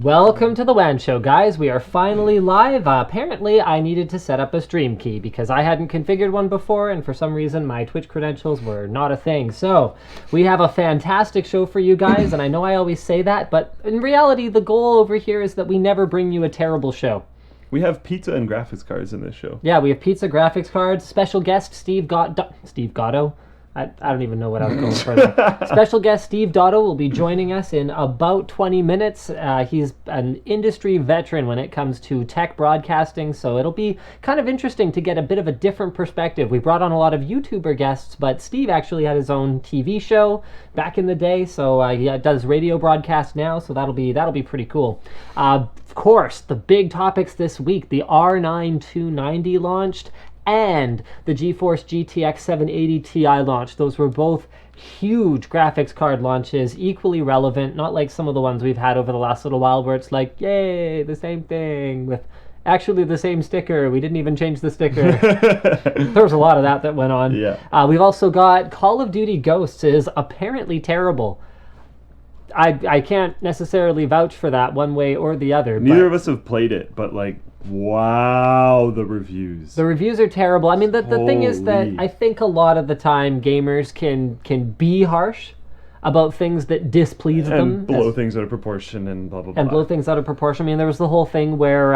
Welcome to the WAN show, guys. We are finally live. Apparently, I needed to set up a stream key because I hadn't configured one before, and for some reason, my Twitch credentials were not a thing. So, we have a fantastic show for you guys, and I know I always say that, but in reality, the goal over here is that we never bring you a terrible show. We have pizza and graphics cards in this show. Yeah, we have pizza, graphics cards, special guest Steve Gatto. I don't even know what I was going for there. Special guest Steve Dotto will be joining us in about 20 minutes. He's an industry veteran when it comes to tech broadcasting, so it'll be kind of interesting to get a bit of a different perspective. We brought on a lot of YouTuber guests, but Steve actually had his own TV show back in the day, so he does radio broadcast now, so that'll be pretty cool. Of course, the big topics this week, the R9 290 launched, and the GeForce GTX780Ti launch. Those were both huge graphics card launches, equally relevant, not like some of the ones we've had over the last little while where it's like, yay, the same thing with actually the same sticker. We didn't even change the sticker. There was a lot of that went on. Yeah. We've also got Call of Duty Ghosts is apparently terrible. I can't necessarily vouch for that one way or the other. Neither of us have played it, but like, wow, the reviews. The reviews are terrible. I mean, the thing is that I think a lot of the time gamers can be harsh about things that displease them. And blow things out of proportion and blah, blah, blah. And blow things out of proportion. I mean, there was the whole thing where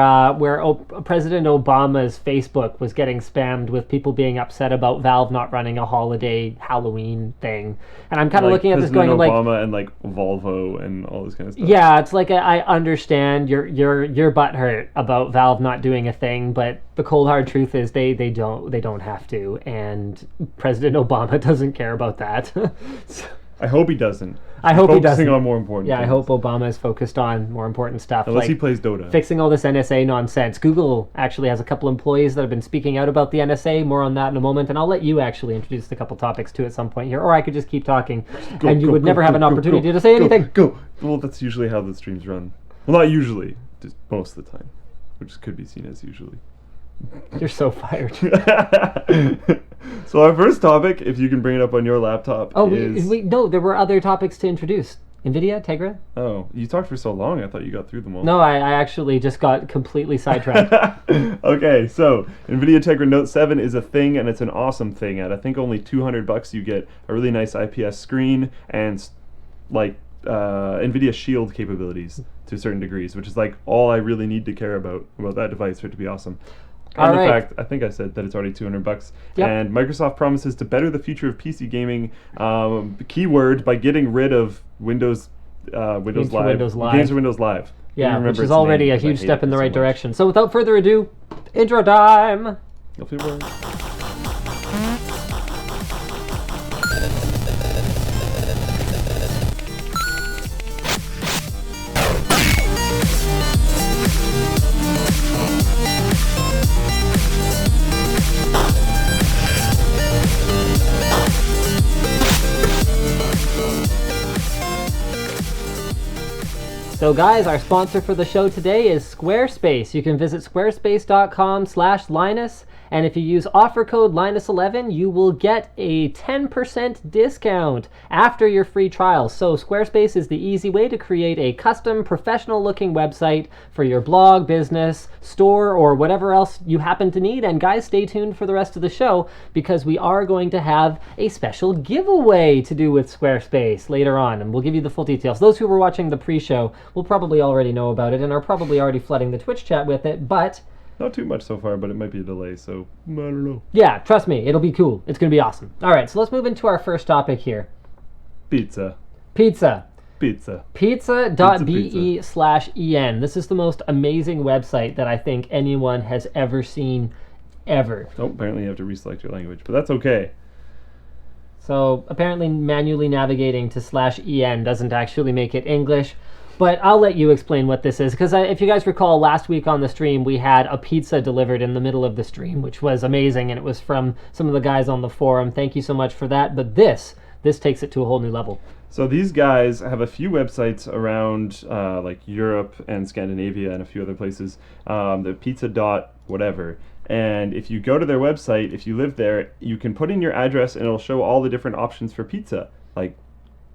President Obama's Facebook was getting spammed with people being upset about Valve not running a holiday Halloween thing. And I'm kind of looking at this going like... Obama and like Volvo and all this kind of stuff. Yeah, it's like I understand your butthurt about Valve not doing a thing, but the cold hard truth is they don't have to, and President Obama doesn't care about that. So, I hope he doesn't. I hope he doesn't. Focusing on more important things. I hope Obama is focused on more important stuff. Unless like he plays Dota. Fixing all this NSA nonsense. Google actually has a couple employees that have been speaking out about the NSA. More on that in a moment. And I'll let you actually introduce a couple topics to at some point here. Or I could just keep talking. And you would never have an opportunity to say anything. Go. Well, that's usually how the streams run. Well, not usually. Just most of the time. Which could be seen as usually. You're so fired. So our first topic, if you can bring it up on your laptop, is... No, there were other topics to introduce. NVIDIA, Tegra? Oh, you talked for so long, I thought you got through them all. No, I actually just got completely sidetracked. Okay, so NVIDIA Tegra Note 7 is a thing, and it's an awesome thing. At I think only $200, you get a really nice IPS screen and like NVIDIA Shield capabilities to certain degrees, which is like all I really need to care about that device for it to be awesome. And the fact, I think I said that it's already $200. Yep. And Microsoft promises to better the future of PC gaming, keyword, by getting rid of Windows Live. Games for Windows Live. Yeah, which is already a huge step in the right direction. So without further ado, intro time! So guys, our sponsor for the show today is Squarespace. You can visit squarespace.com/Linus, and if you use offer code Linus11, you will get a 10% discount after your free trial. So Squarespace is the easy way to create a custom, professional-looking website for your blog, business, store, or whatever else you happen to need. And guys, stay tuned for the rest of the show, because we are going to have a special giveaway to do with Squarespace later on, and we'll give you the full details. Those who were watching the pre-show will probably already know about it and are probably already flooding the Twitch chat with it, but... Not too much so far, but it might be a delay, so I don't know. Yeah, trust me, it'll be cool. It's going to be awesome. All right, so let's move into our first topic here. Pizza. Pizza.be/en. This is the most amazing website that I think anyone has ever seen, ever. Oh, apparently you have to reselect your language, but that's okay. So apparently manually navigating to /en doesn't actually make it English. But I'll let you explain what this is, because if you guys recall, last week on the stream, we had a pizza delivered in the middle of the stream, which was amazing, and it was from some of the guys on the forum. Thank you so much for that. But this takes it to a whole new level. So these guys have a few websites around like Europe and Scandinavia and a few other places. The pizza dot whatever. And if you go to their website, if you live there, you can put in your address and it'll show all the different options for pizza. Like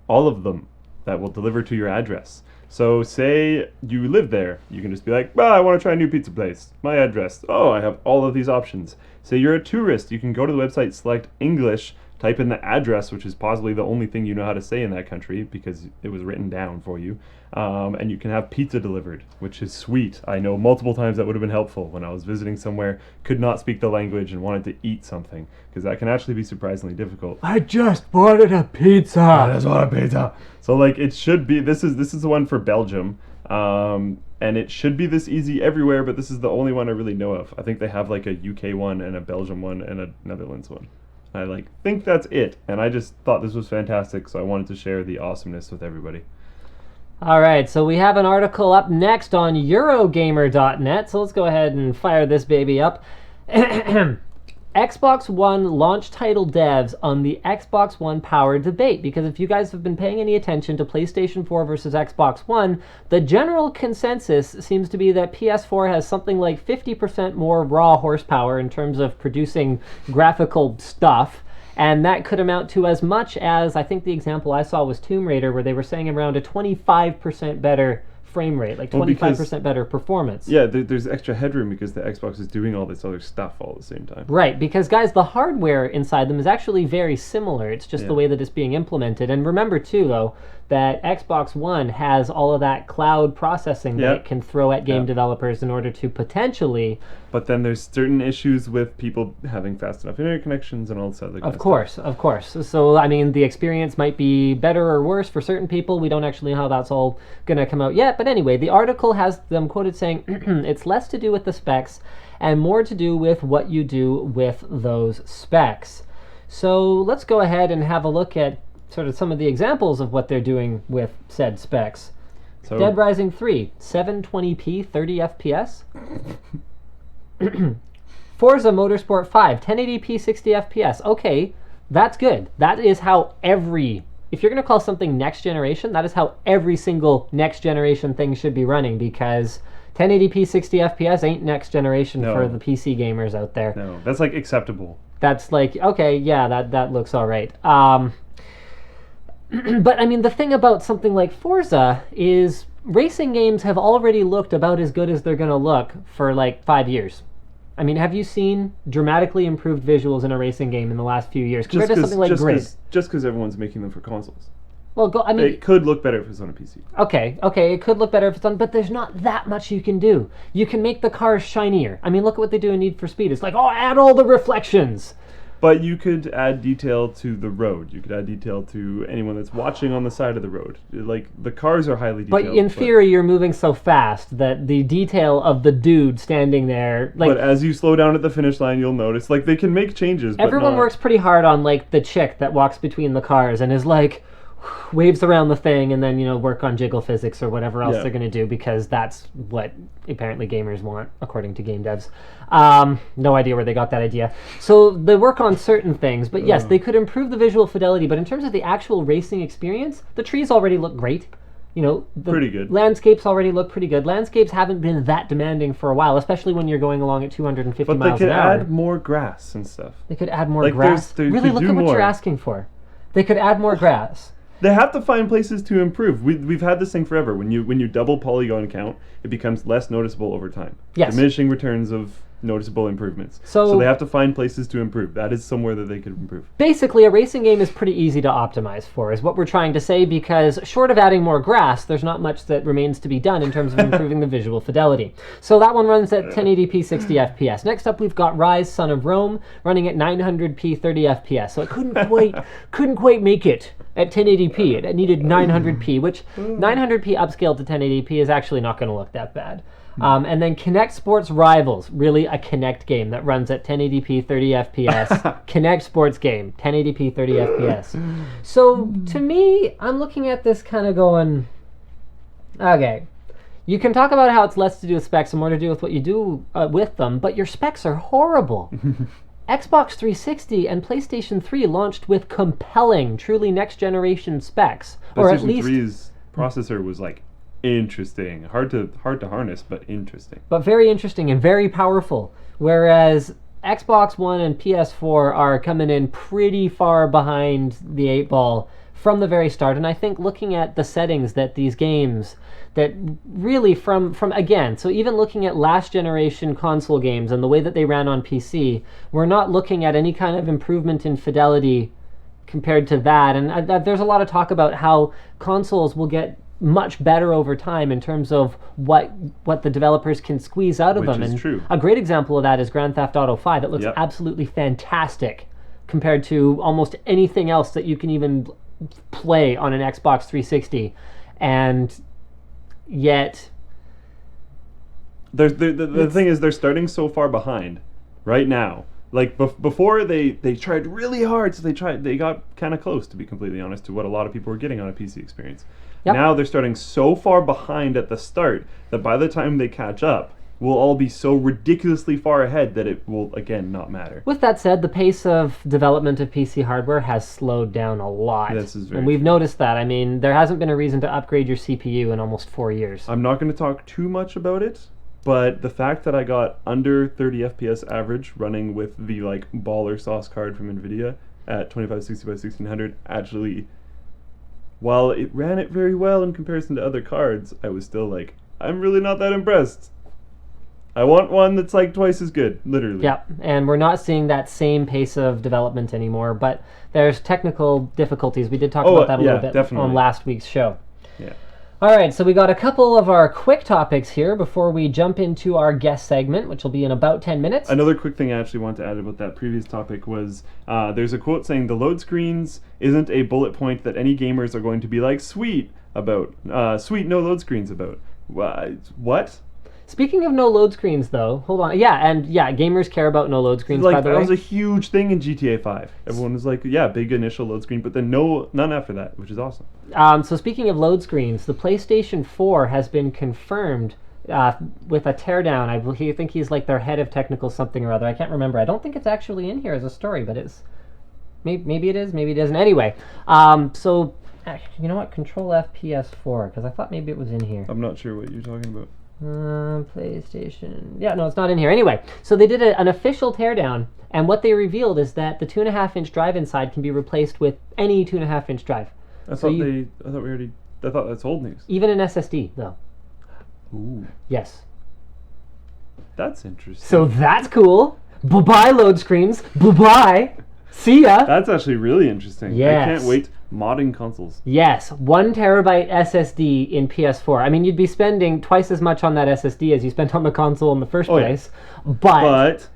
all of them. that will deliver to your address. So say you live there, you can just be like, I want to try a new pizza place. My address. Oh, I have all of these options. Say you're a tourist, you can go to the website, select English, type in the address, which is possibly the only thing you know how to say in that country because it was written down for you, and you can have pizza delivered, which is sweet. I know multiple times that would have been helpful when I was visiting somewhere, could not speak the language and wanted to eat something, because that can actually be surprisingly difficult. I just wanted a pizza. I just want a pizza. So like it should be, this is the one for Belgium, and it should be this easy everywhere, but this is the only one I really know of. I think they have like a UK one and a Belgium one and a Netherlands one. I think that's it, and I just thought this was fantastic, so I wanted to share the awesomeness with everybody. All right, so we have an article up next on Eurogamer.net, so let's go ahead and fire this baby up. Xbox One launch title devs on the Xbox One power debate, because if you guys have been paying any attention to PlayStation 4 versus Xbox One, the general consensus seems to be that PS4 has something like 50% more raw horsepower in terms of producing graphical stuff, and that could amount to as much as, I think the example I saw was Tomb Raider, where they were saying around a 25% better frame rate, like 25% better performance. Yeah, there's extra headroom because the Xbox is doing all this other stuff all at the same time. Right, because guys, the hardware inside them is actually very similar. It's just the way that it's being implemented. And remember too, though, that Xbox One has all of that cloud processing that it can throw at game developers in order to potentially... But then there's certain issues with people having fast enough internet connections and all this other kind of stuff. Of course. So, I mean, the experience might be better or worse for certain people. We don't actually know how that's all going to come out yet. But anyway, the article has them quoted saying, it's less to do with the specs and more to do with what you do with those specs. So let's go ahead and have a look at sort of some of the examples of what they're doing with said specs. So, Dead Rising 3, 720p, 30 FPS. Forza Motorsport 5, 1080p, 60 FPS. Okay, that's good. That is how if you're going to call something next generation, that is how every single next generation thing should be running, because 1080p, 60 FPS ain't next generation for the PC gamers out there. No, that's like acceptable. That's like, okay, yeah, that looks all right. But I mean, the thing about something like Forza is racing games have already looked about as good as they're going to look for like 5 years. I mean, have you seen dramatically improved visuals in a racing game in the last few years compared to something like Grid? Just because everyone's making them for consoles. Well, it could look better if it's on a PC. Okay, it could look better if it's on, but there's not that much you can do. You can make the cars shinier. I mean, look at what they do in Need for Speed. It's like, add all the reflections. But you could add detail to the road. You could add detail to anyone that's watching on the side of the road. Like, the cars are highly detailed. But in theory, you're moving so fast that the detail of the dude standing there... But as you slow down at the finish line, you'll notice, like, they can make changes, Everyone works pretty hard on, like, the chick that walks between the cars and is like... waves around the thing and then, work on jiggle physics or whatever else they're going to do, because that's what apparently gamers want, according to game devs. No idea where they got that idea. So they work on certain things, but yes, they could improve the visual fidelity, but in terms of the actual racing experience, the trees already look great. The pretty good. Landscapes already look pretty good. Landscapes haven't been that demanding for a while, especially when you're going along at 250 miles an hour. But they could add more grass and stuff. They could add more grass? Really, look at what you're asking for. They could add more grass. They have to find places to improve. We've had this thing forever. When you double polygon count, it becomes less noticeable over time. Yes. Diminishing returns of noticeable improvements. So they have to find places to improve. That is somewhere that they could improve. Basically, a racing game is pretty easy to optimize for, is what we're trying to say, because short of adding more grass, there's not much that remains to be done in terms of improving the visual fidelity. So that one runs at 1080p 60 FPS. Next up, we've got Rise Son of Rome running at 900p 30 FPS. So it couldn't quite make it at 1080p. It needed 900p, which 900p upscaled to 1080p is actually not going to look that bad. And then Kinect Sports Rivals, really a Kinect game that runs at 1080p 30 FPS. Kinect Sports game, 1080p 30 FPS. So to me, I'm looking at this kind of going, okay, you can talk about how it's less to do with specs and more to do with what you do with them, but your specs are horrible. Xbox 360 and PlayStation 3 launched with compelling, truly next-generation specs. Or at least 3's processor was like interesting, hard to harness, but interesting. But very interesting and very powerful. Whereas Xbox One and PS4 are coming in pretty far behind the 8 ball from the very start. And I think looking at the settings that these games, that really from again, so even looking at last generation console games and the way that they ran on PC, we're not looking at any kind of improvement in fidelity compared to that. And there's a lot of talk about how consoles will get much better over time in terms of what the developers can squeeze out of them. Which is and true. A great example of that is Grand Theft Auto 5. It looks Yep. absolutely fantastic compared to almost anything else that you can even play on an Xbox 360. And yet the thing is, they're starting so far behind right now. Like before, they tried really hard, so they got kind of close, to be completely honest, to what a lot of people were getting on a PC experience. Yep. Now they're starting so far behind at the start that by the time they catch up, we'll all be so ridiculously far ahead that it will, again, not matter. With that said, the pace of development of PC hardware has slowed down a lot. This is very and we've true. noticed that. I mean, there hasn't been a reason to upgrade your CPU in almost 4 years. I'm not going to talk too much about it, but the fact that I got under 30 FPS average running with the like baller sauce card from NVIDIA at 2560 by 1600 actually, while it ran it very well in comparison to other cards, I was still like, I'm really not that impressed. I want one that's like twice as good, literally. Yep, and we're not seeing that same pace of development anymore, but there's technical difficulties. We did talk about that a little bit definitely. on last week's show. Yeah. All right, so we got a couple of our quick topics here before we jump into our guest segment, which will be in about 10 minutes. Another quick thing I actually want to add about that previous topic was there's a quote saying the load screens isn't a bullet point that any gamers are going to be like, sweet about. Sweet no load screens about. What? Speaking of no load screens, though, hold on. Yeah, gamers care about no load screens, Like, by the that way. was a huge thing in GTA 5. Everyone was like, yeah, big initial load screen, but then none after that, which is awesome. So speaking of load screens, the PlayStation 4 has been confirmed with a teardown. I think he's like their head of technical something or other. I can't remember. I don't think it's actually in here as a story, but it's maybe it is, maybe it isn't. Anyway, so you know what? Control F PS4, because I thought maybe it was in here. I'm not sure what you're talking about. PlayStation. Yeah, no, it's not in here. Anyway, so they did an official teardown, and what they revealed is that the 2.5-inch drive inside can be replaced with any 2.5-inch drive. I thought that's old news. Even an SSD, though. Ooh, Yes. that's interesting. So that's cool. Bye-bye, load screens. Bye-bye. See ya. That's actually really interesting. Yes. I can't wait. Modding consoles. Yes, 1 terabyte SSD in PS4. I mean, you'd be spending twice as much on that SSD as you spent on the console in the first place. But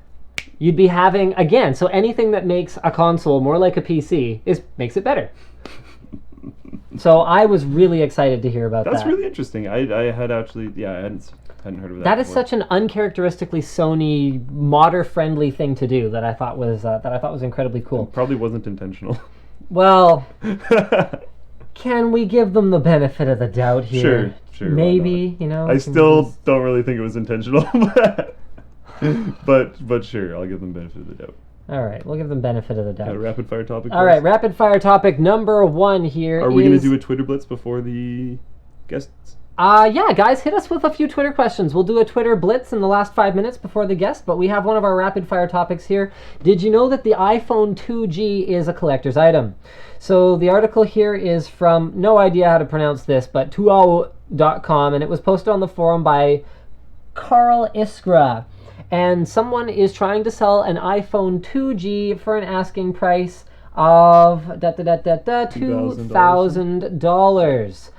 you'd be having, again, so anything that makes a console more like a PC makes it better. So I was really excited to hear about that. That's really interesting. I had actually, I hadn't heard of that. That is before. such an uncharacteristically Sony modder-friendly thing to do that I thought was incredibly cool. Probably wasn't intentional. Well, can we give them the benefit of the doubt here? Sure. Maybe, you know. I still don't really think it was intentional, but sure, I'll give them benefit of the doubt. All right, we'll give them benefit of the doubt. Rapid fire topic. All right, rapid fire topic number 1 here. Are we going to do a Twitter blitz before the guests? Yeah, guys, hit us with a few Twitter questions. We'll do a Twitter blitz in the last 5 minutes before the guest, but we have one of our rapid fire topics here. Did you know that the iPhone 2G is a collector's item? So the article here is from, no idea how to pronounce this, but tuao.com, and it was posted on the forum by Carl Iskra. And someone is trying to sell an iPhone 2G for an asking price of $2,000.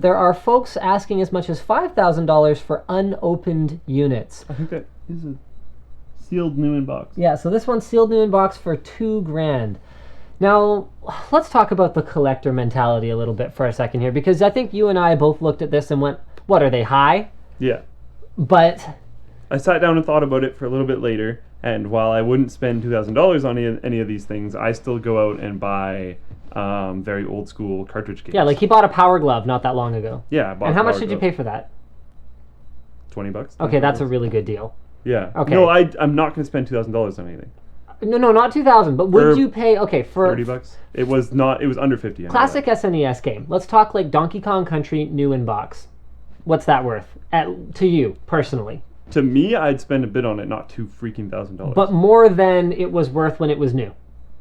There are folks asking as much as $5,000 for unopened units. I think that is a sealed new in box. Yeah, so this one's sealed new in box for $2,000. Now, let's talk about the collector mentality a little bit for a second here, because I think you and I both looked at this and went, what, are they high? Yeah. But I sat down and thought about it for a little bit later, and while I wouldn't spend $2,000 on any of these things, I still go out and buy very old school cartridge games. yeah, like he bought a Power Glove not that long ago. Yeah, I bought And how a much Power did you Glove. pay for that? $20. Okay, that's a $25. really good deal. Yeah. Okay. No, I'm not going to spend $2,000 on anything. No, not 2,000, but would For you pay, okay, for $30. It was not. It was under 50. I know classic that. SNES game. Let's talk like Donkey Kong Country new in box. What's that worth to you personally? To me, I'd spend a bit on it, not $2,000. But more than it was worth when it was new.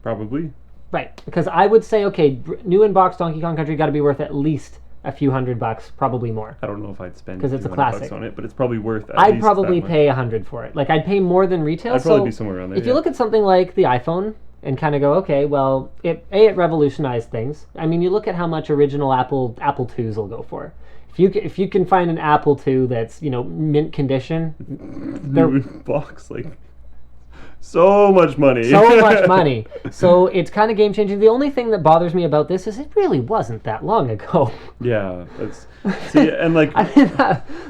Probably. Right, because I would say, okay, new in-box Donkey Kong Country got to be worth at least a few $100, probably more. I don't know if I'd spend 'Cause it's a $200 classic. on it, but it's probably worth at I'd least probably that much. pay $100 for it. Like, I'd pay more than retail. I'd probably be somewhere around there. If you look at something like the iPhone and kind of go, okay, well, it revolutionized things. I mean, you look at how much original Apple IIs will go for. If you can find an Apple II that's, mint condition, new box, like, so much money. So much money. So it's kind of game changing. The only thing that bothers me about this is it really wasn't that long ago. Yeah, and like I mean,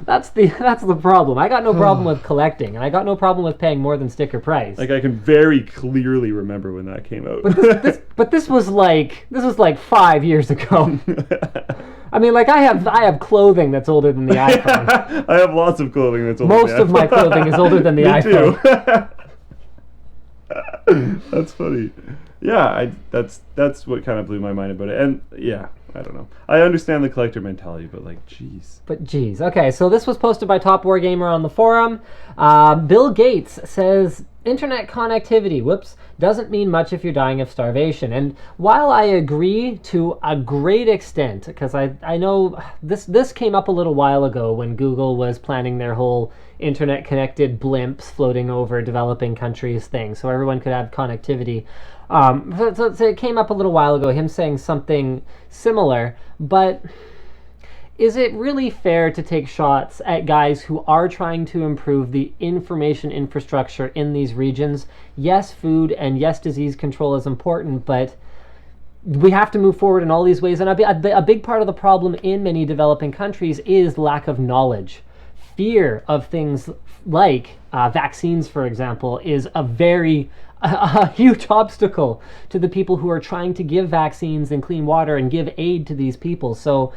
that's the problem. I got no problem with collecting, and I got no problem with paying more than sticker price. like I can very clearly remember when that came out. But this was like 5 years ago. I mean, like I have clothing that's older than the iPhone. I have lots of clothing that's older Most than the of my clothing is older than the Me iPhone. too. That's funny. Yeah, that's what kind of blew my mind about it. And yeah, I don't know. I understand the collector mentality, but like, jeez. Okay, so this was posted by Top War Gamer on the forum. Bill Gates says internet connectivity, doesn't mean much if you're dying of starvation. And while I agree to a great extent, because I know this came up a little while ago when Google was planning their whole internet-connected blimps floating over developing countries thing, so everyone could have connectivity. So it came up a little while ago, him saying something similar, but is it really fair to take shots at guys who are trying to improve the information infrastructure in these regions? Yes, food and yes, disease control is important, but we have to move forward in all these ways. And a big part of the problem in many developing countries is lack of knowledge. Fear of things like vaccines, for example, is a huge obstacle to the people who are trying to give vaccines and clean water and give aid to these people. So,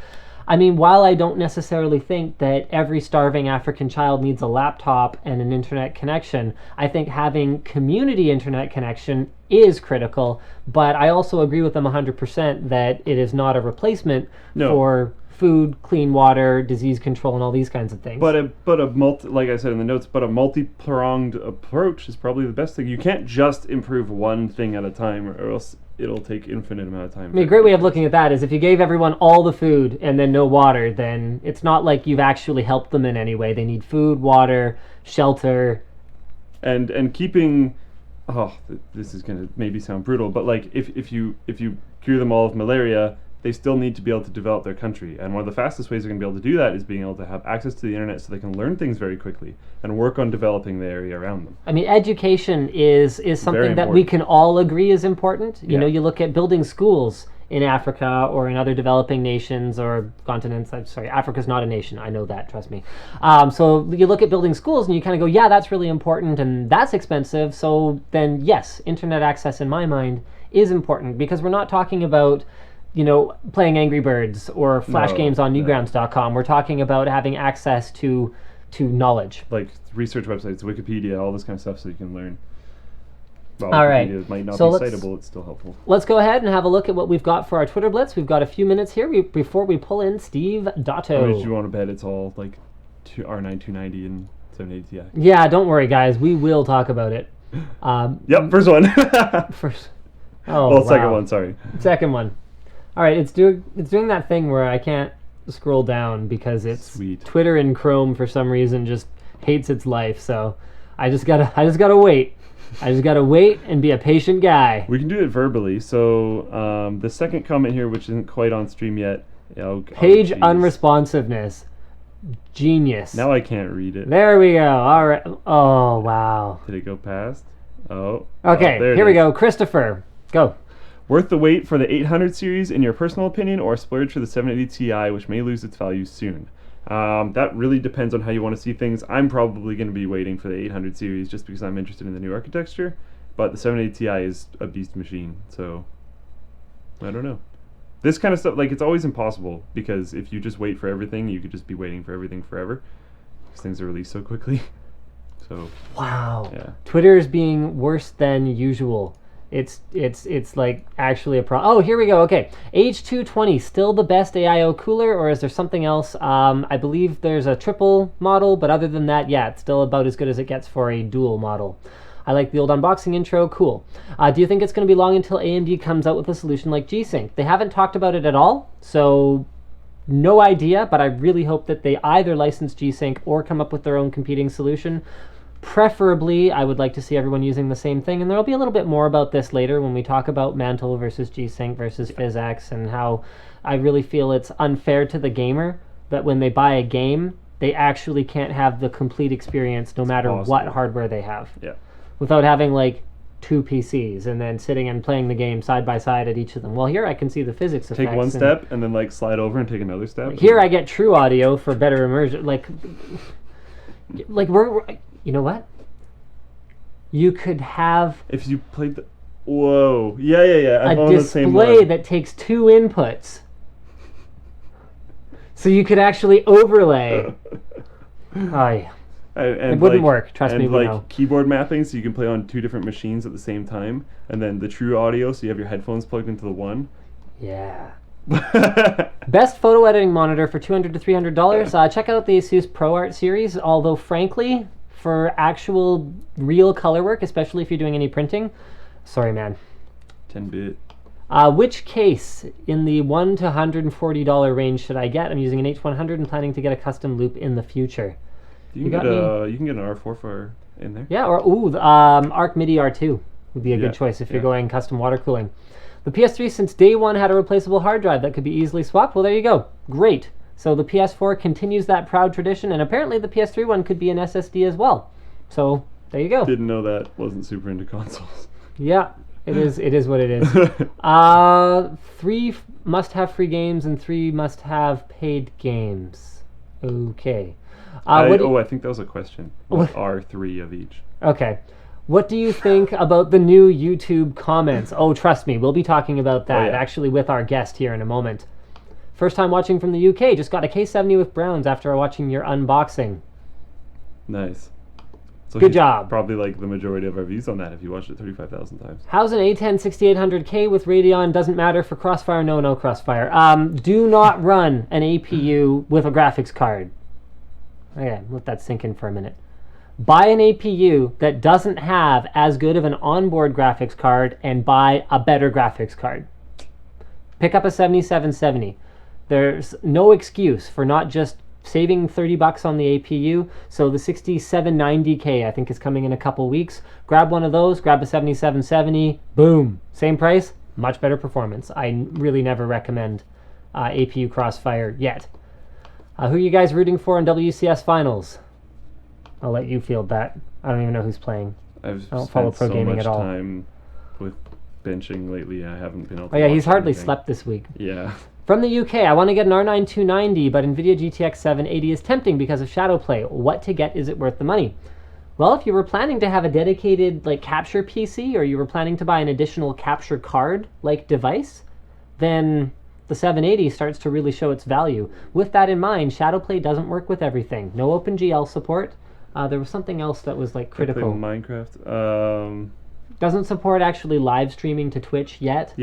I mean, while I don't necessarily think that every starving African child needs a laptop and an internet connection, I think having community internet connection is critical, but I also agree with them 100% that it is not a replacement for food, clean water, disease control, and all these kinds of things. Like I said in the notes, but a multi-pronged approach is probably the best thing. You can't just improve one thing at a time, or else it'll take infinite amount of time. I mean, a great way of looking at that is if you gave everyone all the food and then no water, then it's not like you've actually helped them in any way. They need food, water, shelter. And keeping... Oh, this is going to maybe sound brutal, but like if you cure them all of malaria, they still need to be able to develop their country. And one of the fastest ways they're going to be able to do that is being able to have access to the internet so they can learn things very quickly and work on developing the area around them. I mean, education is something that we can all agree is important. You know, you look at building schools in Africa or in other developing nations or continents. I'm sorry, Africa's not a nation. I know that, trust me. So you look at building schools and you kind of go, yeah, that's really important and that's expensive. So then, yes, internet access in my mind is important because we're not talking about playing Angry Birds or Flash games on Newgrounds.com. We're talking about having access to knowledge. Like research websites, Wikipedia, all this kind of stuff so you can learn. Well, all right. Wikipedia might not be citable, it's still helpful. Let's go ahead and have a look at what we've got for our Twitter Blitz. We've got a few minutes here before we pull in Steve Dotto. How much do you want to bet it's all like R9 290 and 780 Ti? Yeah, don't worry, guys. We will talk about it. Yep, first one. First. Oh, wow. Second one, sorry. Second one. All right, it's doing that thing where I can't scroll down because it's Sweet. Twitter and Chrome for some reason just hates its life. So I just gotta wait. I just gotta wait and be a patient guy. We can do it verbally. So the second comment here, which isn't quite on stream yet. Page unresponsiveness. Genius. Now I can't read it. There we go. All right. Oh, wow. Did it go past? Oh. Okay, here we go. Christopher, go. Worth the wait for the 800 series in your personal opinion, or splurge for the 780 Ti, which may lose its value soon? That really depends on how you want to see things. I'm probably going to be waiting for the 800 series just because I'm interested in the new architecture, but the 780 Ti is a beast machine, so I don't know. This kind of stuff, like, it's always impossible because if you just wait for everything, you could just be waiting for everything forever because things are released so quickly. So wow. Yeah. Twitter is being worse than usual. It's like actually a problem. Oh, here we go. Okay. H220, still the best AIO cooler, or is there something else? I believe there's a triple model, but other than that, yeah, it's still about as good as it gets for a dual model. I like the old unboxing intro. Cool. Do you think it's going to be long until AMD comes out with a solution like G-Sync? They haven't talked about it at all, so no idea, but I really hope that they either license G-Sync or come up with their own competing solution. Preferably, I would like to see everyone using the same thing, and there'll be a little bit more about this later when we talk about Mantle versus G-Sync versus PhysX, and how I really feel it's unfair to the gamer that when they buy a game, they actually can't have the complete experience no matter what hardware they have. Yeah. Without having like 2 PCs and then sitting and playing the game side by side at each of them. Well, here I can see the physics effects. Take one step and then like slide over and take another step. Here I get true audio for better immersion. Like we're you know what? You could have if you played the whoa yeah a display that takes 2 inputs, so you could actually overlay. Oh, and it wouldn't work. Trust me, we like know. Keyboard mapping, so you can play on 2 different machines at the same time, and then the true audio, so you have your headphones plugged into the one. Yeah. Best photo editing monitor for $200 to $300. Check out the Asus ProArt series. Although, frankly, for actual real color work, especially if you're doing any printing, sorry, man. 10-bit. Which case in the $100 to $140 range should I get? I'm using an H100 and planning to get a custom loop in the future. You can get an R4 for in there. Yeah, or Arc MIDI R2 would be a good choice if you're going custom water cooling. The PS3 since day one had a replaceable hard drive that could be easily swapped. Well, there you go. Great. So the PS4 continues that proud tradition, and apparently the PS3 one could be an SSD as well. So there you go. Didn't know that. Wasn't super into consoles. Yeah, it is what it is. 3 must-have free games and 3 must-have paid games. Okay. I think that was a question. What are 3 of each? Okay. What do you think about the new YouTube comments? Oh, trust me, we'll be talking about that actually with our guest here in a moment. First time watching from the UK. Just got a K70 with Browns after watching your unboxing. Nice. So good job. Probably like the majority of our views on that if you watched it 35,000 times. How's an A10 6800K with Radeon? Doesn't matter for Crossfire. No Crossfire. Do not run an APU with a graphics card. Okay, let that sink in for a minute. Buy an APU that doesn't have as good of an onboard graphics card and buy a better graphics card. Pick up a 7770. There's no excuse for not just saving $30 on the APU. So the 6790K I think is coming in a couple weeks. Grab one of those, grab a 7770, boom. Same price, much better performance. I really never recommend APU Crossfire yet. Who are you guys rooting for in WCS Finals? I'll let you field that. I don't even know who's playing. I don't follow pro gaming at all. Time with benching lately. I haven't been able to Oh yeah, he's hardly slept this week. Yeah. From the UK, I want to get an R9 290, but NVIDIA GTX780 is tempting because of shadow play. What to get? Is it worth the money? Well, if you were planning to have a dedicated capture PC, or you were planning to buy an additional capture card device, then the 780 starts to really show its value. With that in mind, Shadowplay doesn't work with everything. No OpenGL support. There was something else that was critical. Minecraft. Doesn't support actually live streaming to Twitch yet.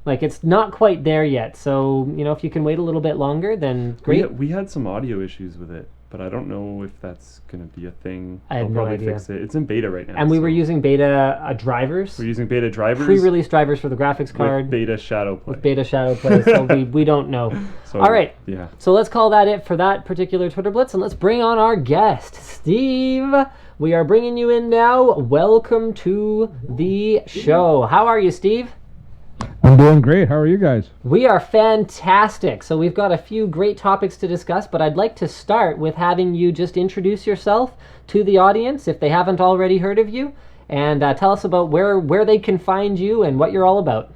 Like, it's not quite there yet. So, if you can wait a little bit longer, then great. We had some audio issues with it, but I don't know if that's going to be a thing. I have no idea. Fix it. It's in beta right now. And we were using beta drivers. We're using beta drivers. Pre-release drivers for the graphics card. With beta Shadowplay. With beta Shadowplay, so we don't know. So, all right. Yeah. So let's call that it for that particular Twitter Blitz, and let's bring on our guest, Steve. We are bringing you in now. Welcome to the show. How are you, Steve? I'm doing great. How are you guys? We are fantastic. So we've got a few great topics to discuss, but I'd like to start with having you just introduce yourself to the audience if they haven't already heard of you, and tell us about where they can find you and what you're all about.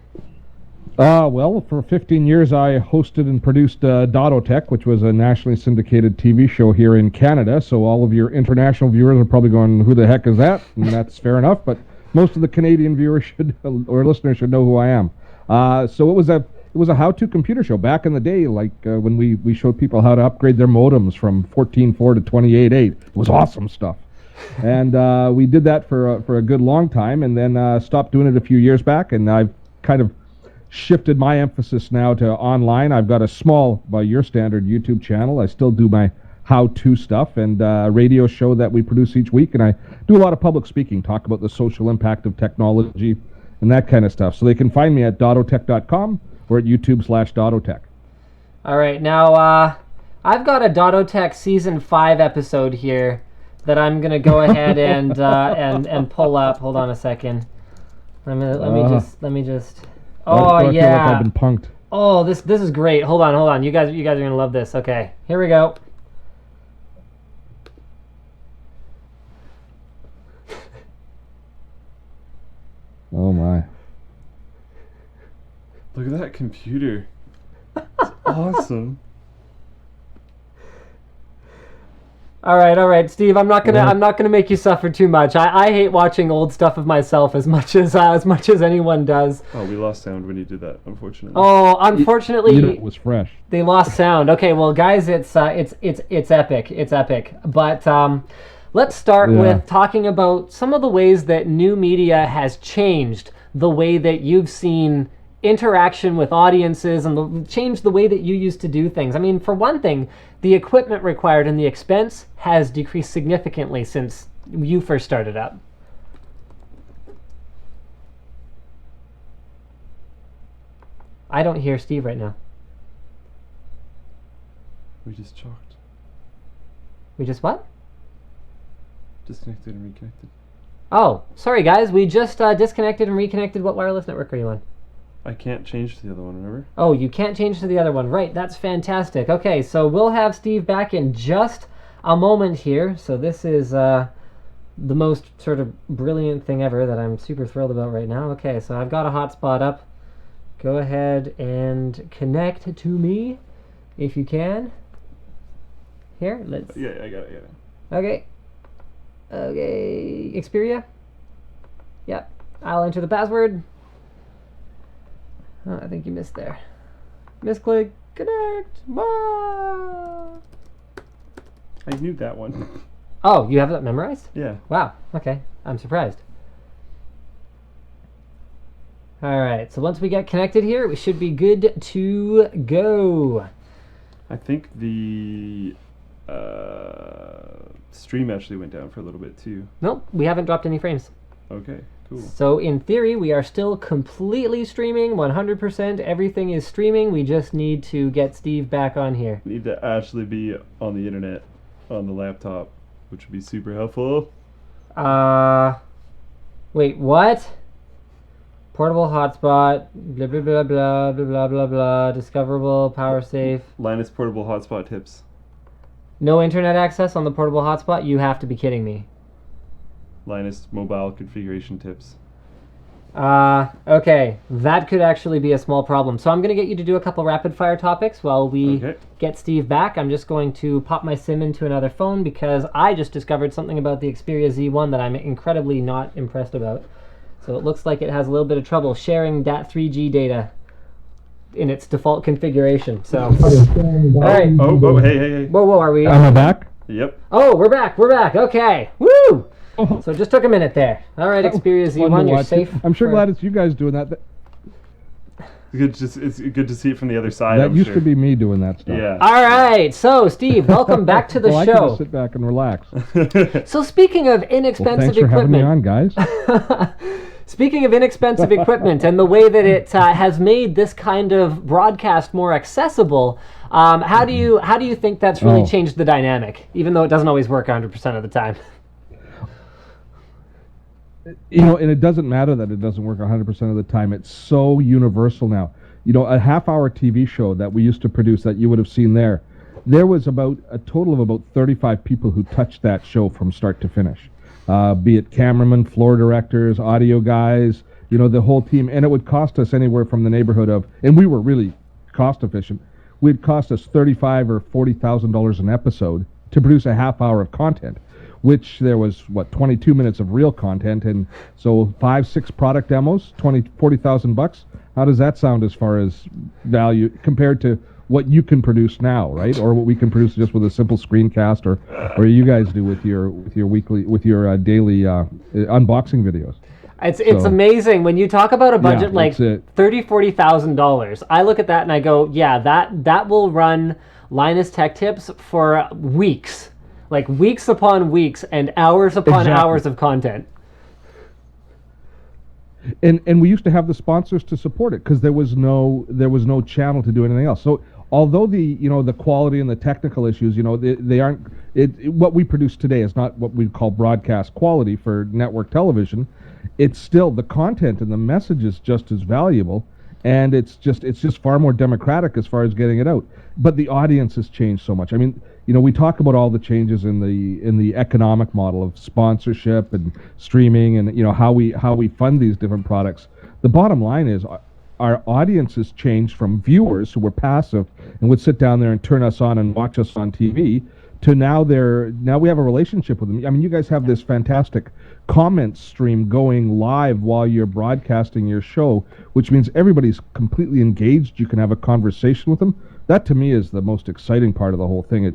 Well, for 15 years I hosted and produced Dotto Tech, which was a nationally syndicated TV show here in Canada, so all of your international viewers are probably going, who the heck is that? And that's fair enough, but most of the Canadian viewers or listeners should know who I am. So it was a how-to computer show back in the day, when we showed people how to upgrade their modems from 14.4 to 28.8. It was awesome stuff. And we did that for a good long time, and then stopped doing it a few years back, and I've kind of shifted my emphasis now to online. I've got a small, by your standard, YouTube channel. I still do my how-to stuff, and a radio show that we produce each week. And I do a lot of public speaking, talk about the social impact of technology and that kind of stuff. So they can find me at dottotech.com or at YouTube/dottotech. All right, now I've got a Dottotech Season 5 episode here that I'm going to go ahead and pull up. Hold on a second. Let me just. Oh, I feel yeah. like I've been punked. Oh, this is great. Hold on. You guys are going to love this. Okay, here we go. Oh, my. Look at that computer. It's awesome. All right, Steve. I'm not gonna make you suffer too much. I hate watching old stuff of myself as much as anyone does. Oh, we lost sound when you did that, unfortunately. Oh, unfortunately, It was fresh. they lost sound. Okay, well, guys, it's epic. It's epic. But let's start with talking about some of the ways that new media has changed the way that you've seen interaction with audiences and changed the way that you used to do things. I mean, for one thing, the equipment required and the expense has decreased significantly since you first started up. I don't hear Steve right now. We just chalked. We just what? Disconnected and reconnected. Oh, sorry guys, we just disconnected and reconnected. What wireless network are you on? I can't change to the other one, remember? Oh, you can't change to the other one. Right, that's fantastic. Okay, so we'll have Steve back in just a moment here. So this is the most sort of brilliant thing ever that I'm super thrilled about right now. Okay, so I've got a hotspot up. Go ahead and connect to me if you can. Here, let's... Yeah, I got it. Okay. Okay, Xperia? Yep, I'll enter the password. Oh, I think you missed there. Misclick, connect, I knew that one. Oh, you have that memorized? Yeah. Wow, okay, I'm surprised. Alright, so once we get connected here, we should be good to go. I think the stream actually went down for a little bit too. Nope, we haven't dropped any frames. Okay, cool. So in theory, we are still completely streaming, 100%. Everything is streaming. We just need to get Steve back on here. Need to actually be on the internet on the laptop, which would be super helpful. Wait, what? Portable hotspot, blah, blah, blah, blah, blah, blah, blah, blah, discoverable, power safe. Linus portable hotspot tips. No internet access on the portable hotspot? You have to be kidding me. Linus mobile configuration tips. Okay, that could actually be a small problem. So I'm going to get you to do a couple rapid fire topics while we get Steve back. I'm just going to pop my SIM into another phone because I just discovered something about the Xperia Z1 that I'm incredibly not impressed about. So it looks like it has a little bit of trouble sharing that 3G data in its default configuration. So, all right. Oh, hey. Whoa, are we? Am I back? Yep. Oh, we're back. Okay. Woo! So it just took a minute there. All right, Xperia Z1, you're safe. I'm sure glad it's you guys doing that. It's good to see it from the other side. That used to be me doing that stuff. Yeah. All right, so Steve, welcome back to the well, show. I can just sit back and relax. So speaking of inexpensive thanks for having me equipment, on, guys. Speaking of inexpensive equipment and the way that it has made this kind of broadcast more accessible, how do you think that's really changed the dynamic? Even though it doesn't always work 100% of the time. You know, and it doesn't matter that it doesn't work 100% of the time. It's so universal now. You know, a half-hour TV show that we used to produce that you would have seen there was about a total of about 35 people who touched that show from start to finish. Be it cameramen, floor directors, audio guys, you know, the whole team. And it would cost us anywhere from the neighborhood of, and we were really cost efficient, it would cost us $35,000 or $40,000 an episode to produce a half hour of content, which there was, 22 minutes of real content. And so 5-6 product demos, $40,000. How does that sound as far as value compared to what you can produce now, right? Or what we can produce just with a simple screencast, or you guys do with your daily unboxing videos. It's amazing when you talk about a budget like $30,000-$40,000. I look at that and I go, yeah, that will run Linus Tech Tips for weeks. Like weeks upon weeks and hours upon hours of content. And we used to have the sponsors to support it because there was no channel to do anything else. So although the quality and the technical issues, they aren't what we produce today is not what we call broadcast quality for network television. It's still the content and the message is just as valuable, and it's just far more democratic as far as getting it out. But the audience has changed so much. I mean, we talk about all the changes in the economic model of sponsorship and streaming, and how we fund these different products. The bottom line is our audience has changed from viewers who were passive and would sit down there and turn us on and watch us on TV to now we have a relationship with them. I mean, you guys have this fantastic comment stream going live while you're broadcasting your show, which means everybody's completely engaged. You can have a conversation with them. That to me is the most exciting part of the whole thing.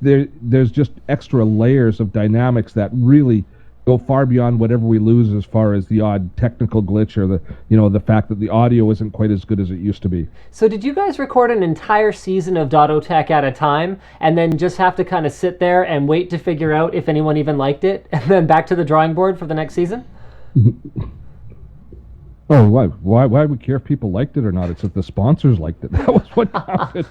There's just extra layers of dynamics that really go far beyond whatever we lose as far as the odd technical glitch or the fact that the audio isn't quite as good as it used to be. So did you guys record an entire season of Dotto Tech at a time and then just have to kind of sit there and wait to figure out if anyone even liked it and then back to the drawing board for the next season? Oh, why would we care if people liked it or not? It's if the sponsors liked it. That was what counted.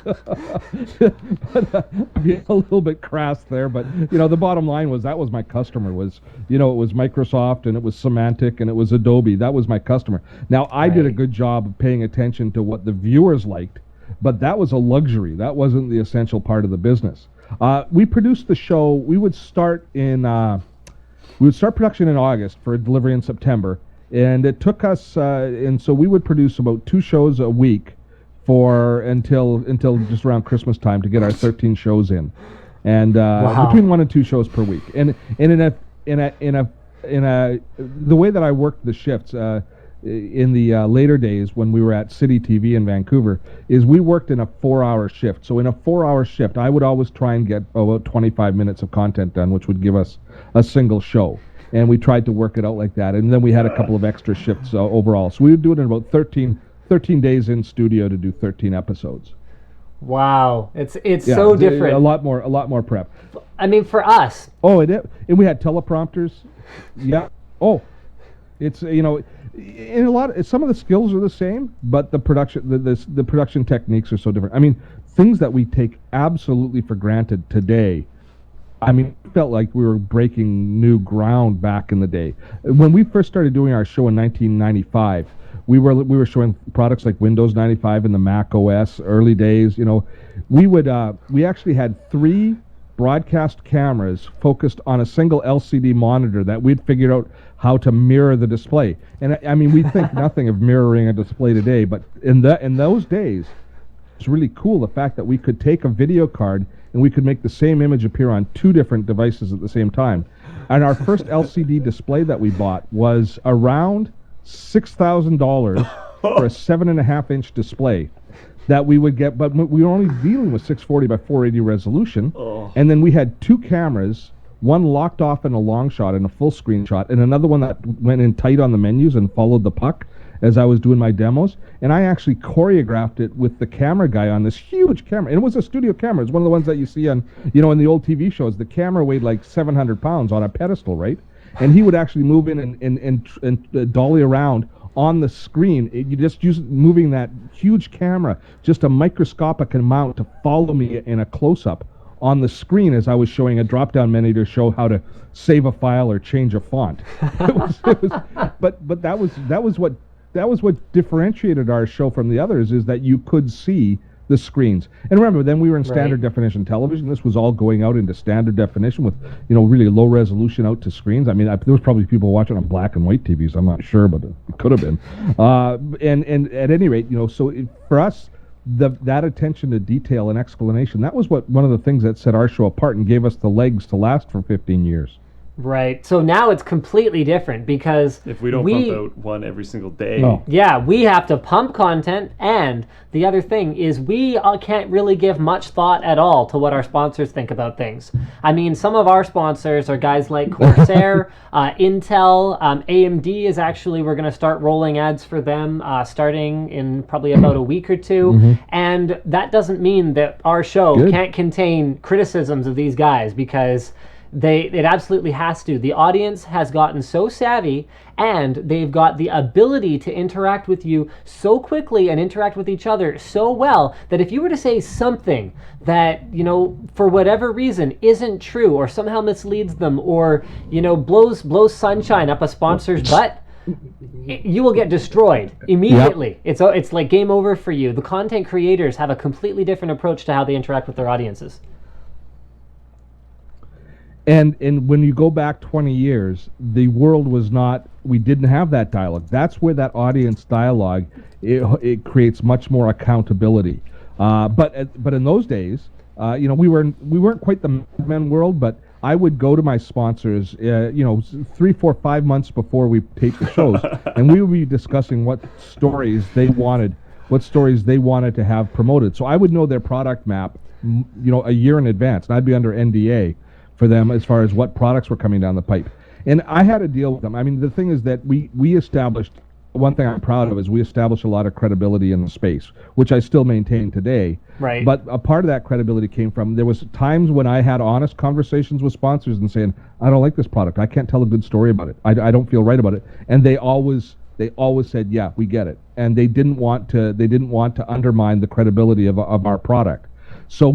Being a little bit crass there, but the bottom line was that was my customer. It was Microsoft and it was Symantec and it was Adobe. That was my customer. Now I did a good job of paying attention to what the viewers liked, but that was a luxury. That wasn't the essential part of the business. We produced the show. We would start production in August for delivery in September. And it took us, and so we would produce about 2 shows a week until just around Christmas time to get our 13 shows in, and between 1 and 2 shows per week. And in the way that I worked the shifts in the later days when we were at City TV in Vancouver is we worked in a 4-hour shift. So in a 4-hour shift, I would always try and get about 25 minutes of content done, which would give us a single show. And we tried to work it out like that. And then we had a couple of extra shifts overall. So we would do it in about 13 days in studio to do 13 episodes. Wow. It's so different. A lot more prep. I mean, for us. Oh, and we had teleprompters. Yeah. Oh, it's, some of the skills are the same, but the production techniques are so different. I mean, things that we take absolutely for granted today, it felt like we were breaking new ground back in the day. When we first started doing our show in 1995, we were showing products like Windows 95 and the Mac OS early days. We actually had 3 broadcast cameras focused on a single LCD monitor that we'd figured out how to mirror the display. And we think nothing of mirroring a display today, but in those days, it's really cool the fact that we could take a video card and we could make the same image appear on 2 different devices at the same time. And our first LCD display that we bought was around $6,000 for a 7.5-inch display that we would get, but we were only dealing with 640 by 480 resolution. And then we had 2 cameras, one locked off in a long shot and a full screen shot, and another one that went in tight on the menus and followed the puck as I was doing my demos. And I actually choreographed it with the camera guy on this huge camera. And it was a studio camera. It's one of the ones that you see on, in the old TV shows. The camera weighed like 700 pounds on a pedestal, right? And he would actually move in and dolly around on the screen. You just use moving that huge camera, just a microscopic amount to follow me in a close-up on the screen as I was showing a drop-down menu to show how to save a file or change a font. But that was what differentiated our show from the others, is that you could see the screens. And remember, then we were in standard definition television. This was all going out into standard definition with, really low resolution out to screens. There was probably people watching on black and white TVs. I'm not sure, but it could have been. And at any rate, for us, that attention to detail and explanation, that was one of the things that set our show apart and gave us the legs to last for 15 years. Right. So now it's completely different because If we don't pump out one every single day. No. yeah, we have to pump content, and the other thing is we can't really give much thought at all to what our sponsors think about things. I mean, some of our sponsors are guys like Corsair, Intel, AMD is actually, we're going to start rolling ads for them starting in probably about a week or two, and that doesn't mean that our show can't contain criticisms of these guys, because it absolutely has to. The audience has gotten so savvy, and they've got the ability to interact with you so quickly and interact with each other so well that if you were to say something that, for whatever reason isn't true or somehow misleads them or, blows sunshine up a sponsor's butt, you will get destroyed immediately. Yep. It's like game over for you. The content creators have a completely different approach to how they interact with their audiences. And when you go back 20 years, the world was not, we didn't have that dialogue. That's where that audience dialogue, it creates much more accountability. But in those days, we weren't quite the men world, but I would go to my sponsors, 3, 4, 5 months before we taped the shows, and we would be discussing what stories they wanted to have promoted. So I would know their product map, a year in advance, and I'd be under NDA for them as far as what products were coming down the pipe. And I had to deal with them. I mean, the thing is that we established, one thing I'm proud of is we established a lot of credibility in the space, which I still maintain today. Right. But a part of that credibility came from, there was times when I had honest conversations with sponsors and saying, I don't like this product. I can't tell a good story about it. I don't feel right about it. And they always said, yeah, we get it. And they didn't want to undermine the credibility of our product. So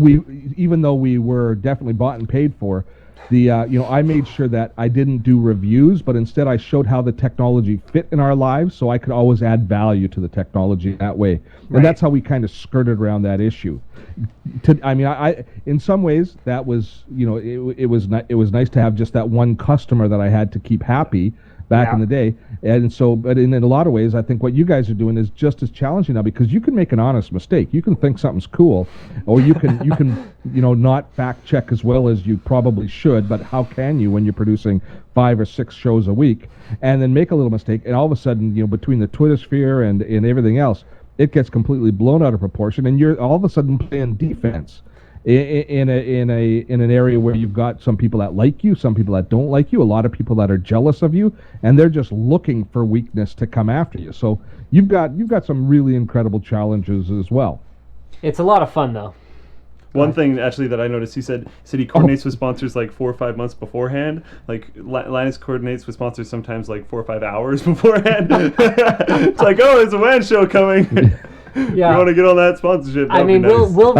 even though we were definitely bought and paid for, I made sure that I didn't do reviews, but instead I showed how the technology fit in our lives, so I could always add value to the technology that way. And that's how we kind of skirted around that issue. I in some ways that was, it was nice to have just that one customer that I had to keep happy back in the day. And so, but in a lot of ways, I think what you guys are doing is just as challenging now, because you can make an honest mistake. You can think something's cool, or you can not fact check as well as you probably should, but how can you when you're producing 5 or 6 shows a week, and then make a little mistake, and all of a sudden, between the Twitter sphere and everything else, it gets completely blown out of proportion, and you're all of a sudden playing defense in an area where you've got some people that like you, some people that don't like you, a lot of people that are jealous of you, and they're just looking for weakness to come after you. So you've got some really incredible challenges as well. It's a lot of fun, though. One thing actually that I noticed, he said he coordinates with sponsors like 4 or 5 months beforehand. Like Linus coordinates with sponsors sometimes like 4 or 5 hours beforehand. It's like, oh, there's a WAN show coming. Yeah. You want to get on that sponsorship? I mean, nice. we'll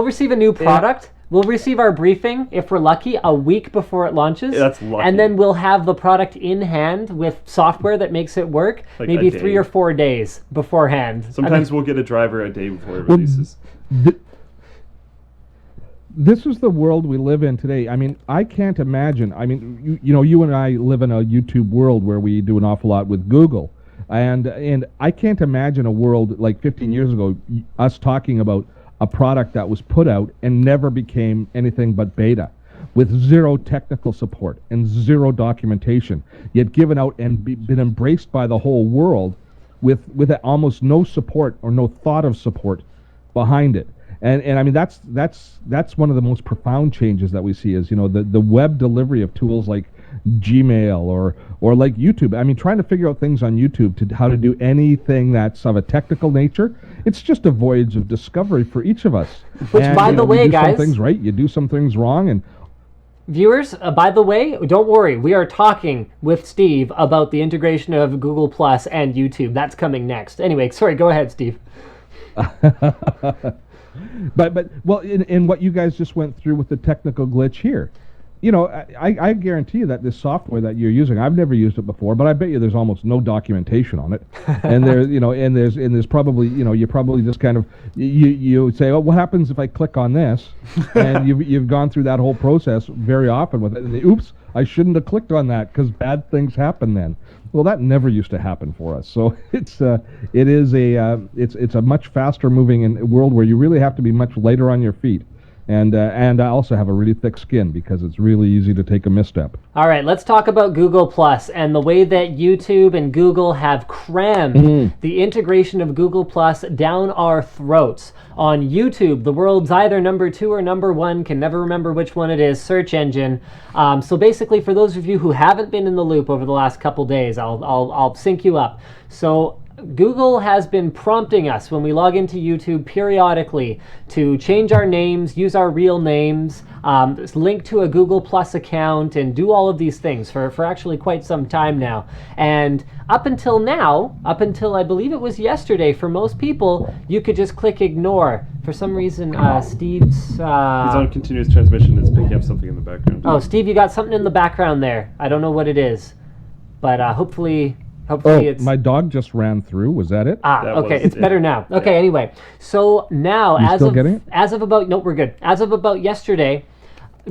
receive a new product. Yeah. We'll receive our briefing, if we're lucky, a week before it launches. Yeah, that's lucky. And then we'll have the product in hand with software that makes it work, like maybe 3 or 4 days beforehand. Sometimes we'll get a driver a day before it releases. This is the world we live in today. I mean, I can't imagine. I mean, you and I live in a YouTube world where we do an awful lot with Google. And I can't imagine a world like 15 years ago, us talking about a product that was put out and never became anything but beta, with 0 technical support and 0 documentation, yet given out and been embraced by the whole world with almost no support or no thought of support behind it. And I mean, that's one of the most profound changes that we see is, the web delivery of tools like Gmail or like YouTube. I mean, trying to figure out things on YouTube to how to do anything that's of a technical nature, it's just a voyage of discovery for each of us. Which, by the way, guys, some things right, you do some things wrong, and viewers, by the way, don't worry. We are talking with Steve about the integration of Google Plus and YouTube. That's coming next. Anyway, sorry, go ahead, Steve. But well, in what you guys just went through with the technical glitch here, I guarantee you that this software that you're using, I've never used it before, but I bet you there's almost no documentation on it. And there's probably, you probably just kind of, you say, oh, what happens if I click on this? And you've gone through that whole process very often with it. And oops, I shouldn't have clicked on that because bad things happen then. Well, that never used to happen for us. So it's a much faster moving world where you really have to be much lighter on your feet And I also have a really thick skin because it's really easy to take a misstep. All right, let's talk about Google Plus and the way that YouTube and Google have crammed the integration of Google Plus down our throats. On YouTube, the world's either number 2 or number 1, can never remember which one it is, search engine. So basically, for those of you who haven't been in the loop over the last couple days, I'll sync you up. So Google has been prompting us when we log into YouTube periodically to change our names, use our real names, link to a Google Plus account, and do all of these things for actually quite some time now. And up until now, up until I believe it was yesterday, for most people, you could just click ignore. For some reason, Steve's... He's on continuous transmission. It's picking up something in the background. Oh, Steve, you got something in the background there. I don't know what it is, but hopefully it's... my dog just ran through. Was that it? Okay, it's better now. Okay, Yeah. Anyway, so now as of about no, we're good. As of about yesterday,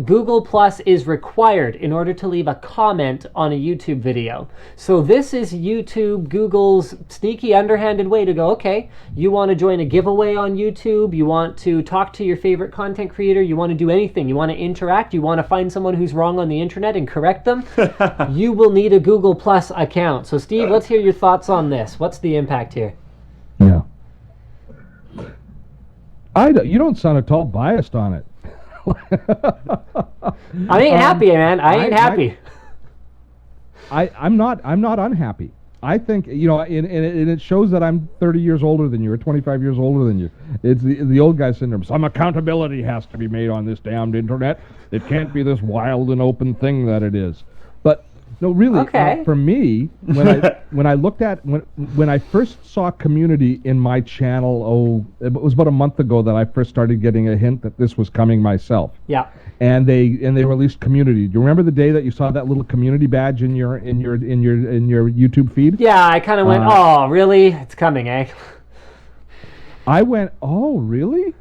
Google Plus is required in order to leave a comment on a YouTube video. So this is Google's sneaky, underhanded way to go, okay, you want to join a giveaway on YouTube, you want to talk to your favorite content creator, you want to do anything, you want to interact, you want to find someone who's wrong on the internet and correct them, you will need a Google Plus account. So Steve, let's hear your thoughts on this. What's the impact here? Yeah. You don't sound at all biased on it. I ain't happy, man. I ain't happy. I'm not unhappy. I think, and it shows that I'm 30 years older than you or 25 years older than you. It's the old guy syndrome. Some accountability has to be made on this damned internet. It can't be this wild and open thing that it is. But no, really, okay. For me, when I first saw community in my channel, it was about a month ago that I first started getting a hint that this was coming myself. Yeah. And they released community. Do you remember the day that you saw that little community badge in your YouTube feed? Yeah, I kind of went, oh, really? It's coming, eh? I went, oh, really?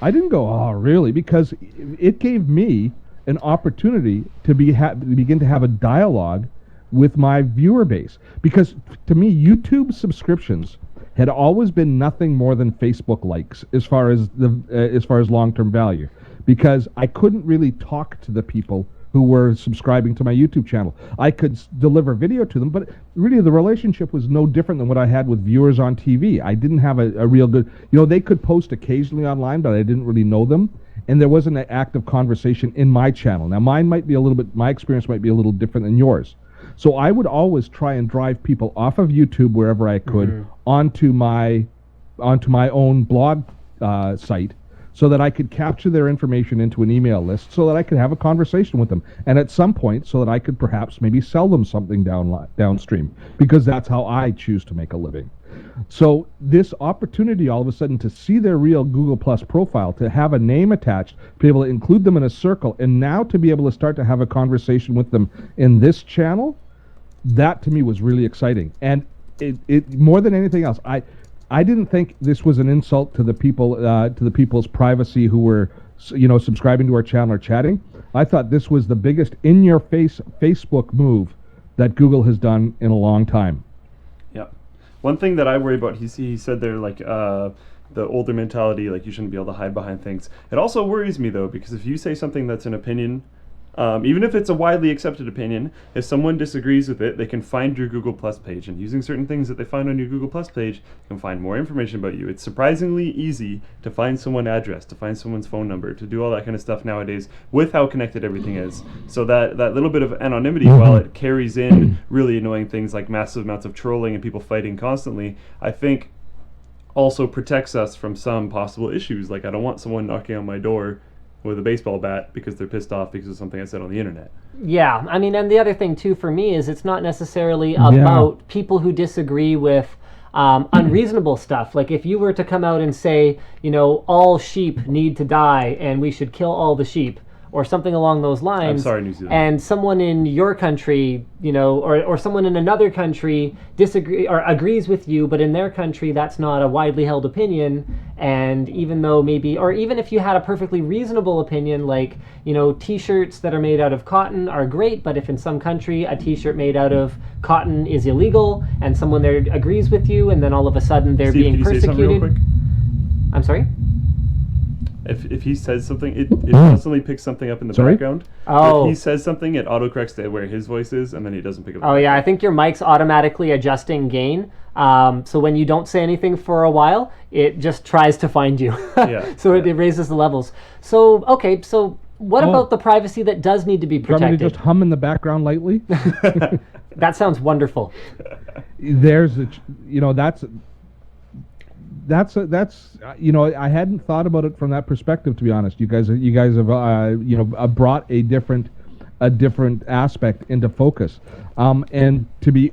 I didn't go, oh, really? Because it gave me an opportunity to begin to have a dialogue with my viewer base. Because to me, YouTube subscriptions had always been nothing more than Facebook likes as far as long-term value. Because I couldn't really talk to the people who were subscribing to my YouTube channel. I could deliver video to them, but really the relationship was no different than what I had with viewers on TV. I didn't have a real good, they could post occasionally online, but I didn't really know them. And there wasn't an active conversation in my channel. Now my experience might be a little different than yours. So I would always try and drive people off of YouTube wherever I could onto my own blog site, so that I could capture their information into an email list, so that I could have a conversation with them, and at some point, so that I could perhaps maybe sell them something downstream, because that's how I choose to make a living. So this opportunity all of a sudden to see their real Google Plus profile, to have a name attached, to be able to include them in a circle, and now to be able to start to have a conversation with them in this channel, that to me was really exciting. And it more than anything else, I didn't think this was an insult to the people, to the people's privacy who were, subscribing to our channel or chatting. I thought this was the biggest in-your-face Facebook move that Google has done in a long time. Yeah. One thing that I worry about, he said there, like, the older mentality, like you shouldn't be able to hide behind things. It also worries me, though, because if you say something that's an opinion, even if it's a widely accepted opinion, if someone disagrees with it, they can find your Google Plus page, and using certain things that they find on your Google Plus page, they can find more information about you. It's surprisingly easy to find someone's address, to find someone's phone number, to do all that kind of stuff nowadays with how connected everything is. So that little bit of anonymity, while it carries in really annoying things like massive amounts of trolling and people fighting constantly, I think also protects us from some possible issues. Like, I don't want someone knocking on my door with a baseball bat because they're pissed off because of something I said on the internet. Yeah, I mean, and the other thing too for me is it's not necessarily about people who disagree with unreasonable stuff. Like if you were to come out and say, all sheep need to die and we should kill all the sheep, or something along those lines. I'm sorry, New Zealand. And someone in your country, or someone in another country disagree or agrees with you, but in their country that's not a widely held opinion. And even though maybe, or even if you had a perfectly reasonable opinion, like, t-shirts that are made out of cotton are great, but if in some country a t-shirt made out of cotton is illegal, and someone there agrees with you, and then all of a sudden they're Steve, being can you say something real persecuted. quick? I'm sorry? If he says something, it constantly picks something up in the background. Oh. If he says something, it autocorrects to where his voice is, and then he doesn't pick up. Oh yeah, I think your mic's automatically adjusting gain. So when you don't say anything for a while, it just tries to find you. So it raises the levels. So okay, so what about the privacy that does need to be protected? Do you want me to just hum in the background lightly? That sounds wonderful. There's that's I hadn't thought about it from that perspective, to be honest. You guys have brought a different aspect into focus, and to be,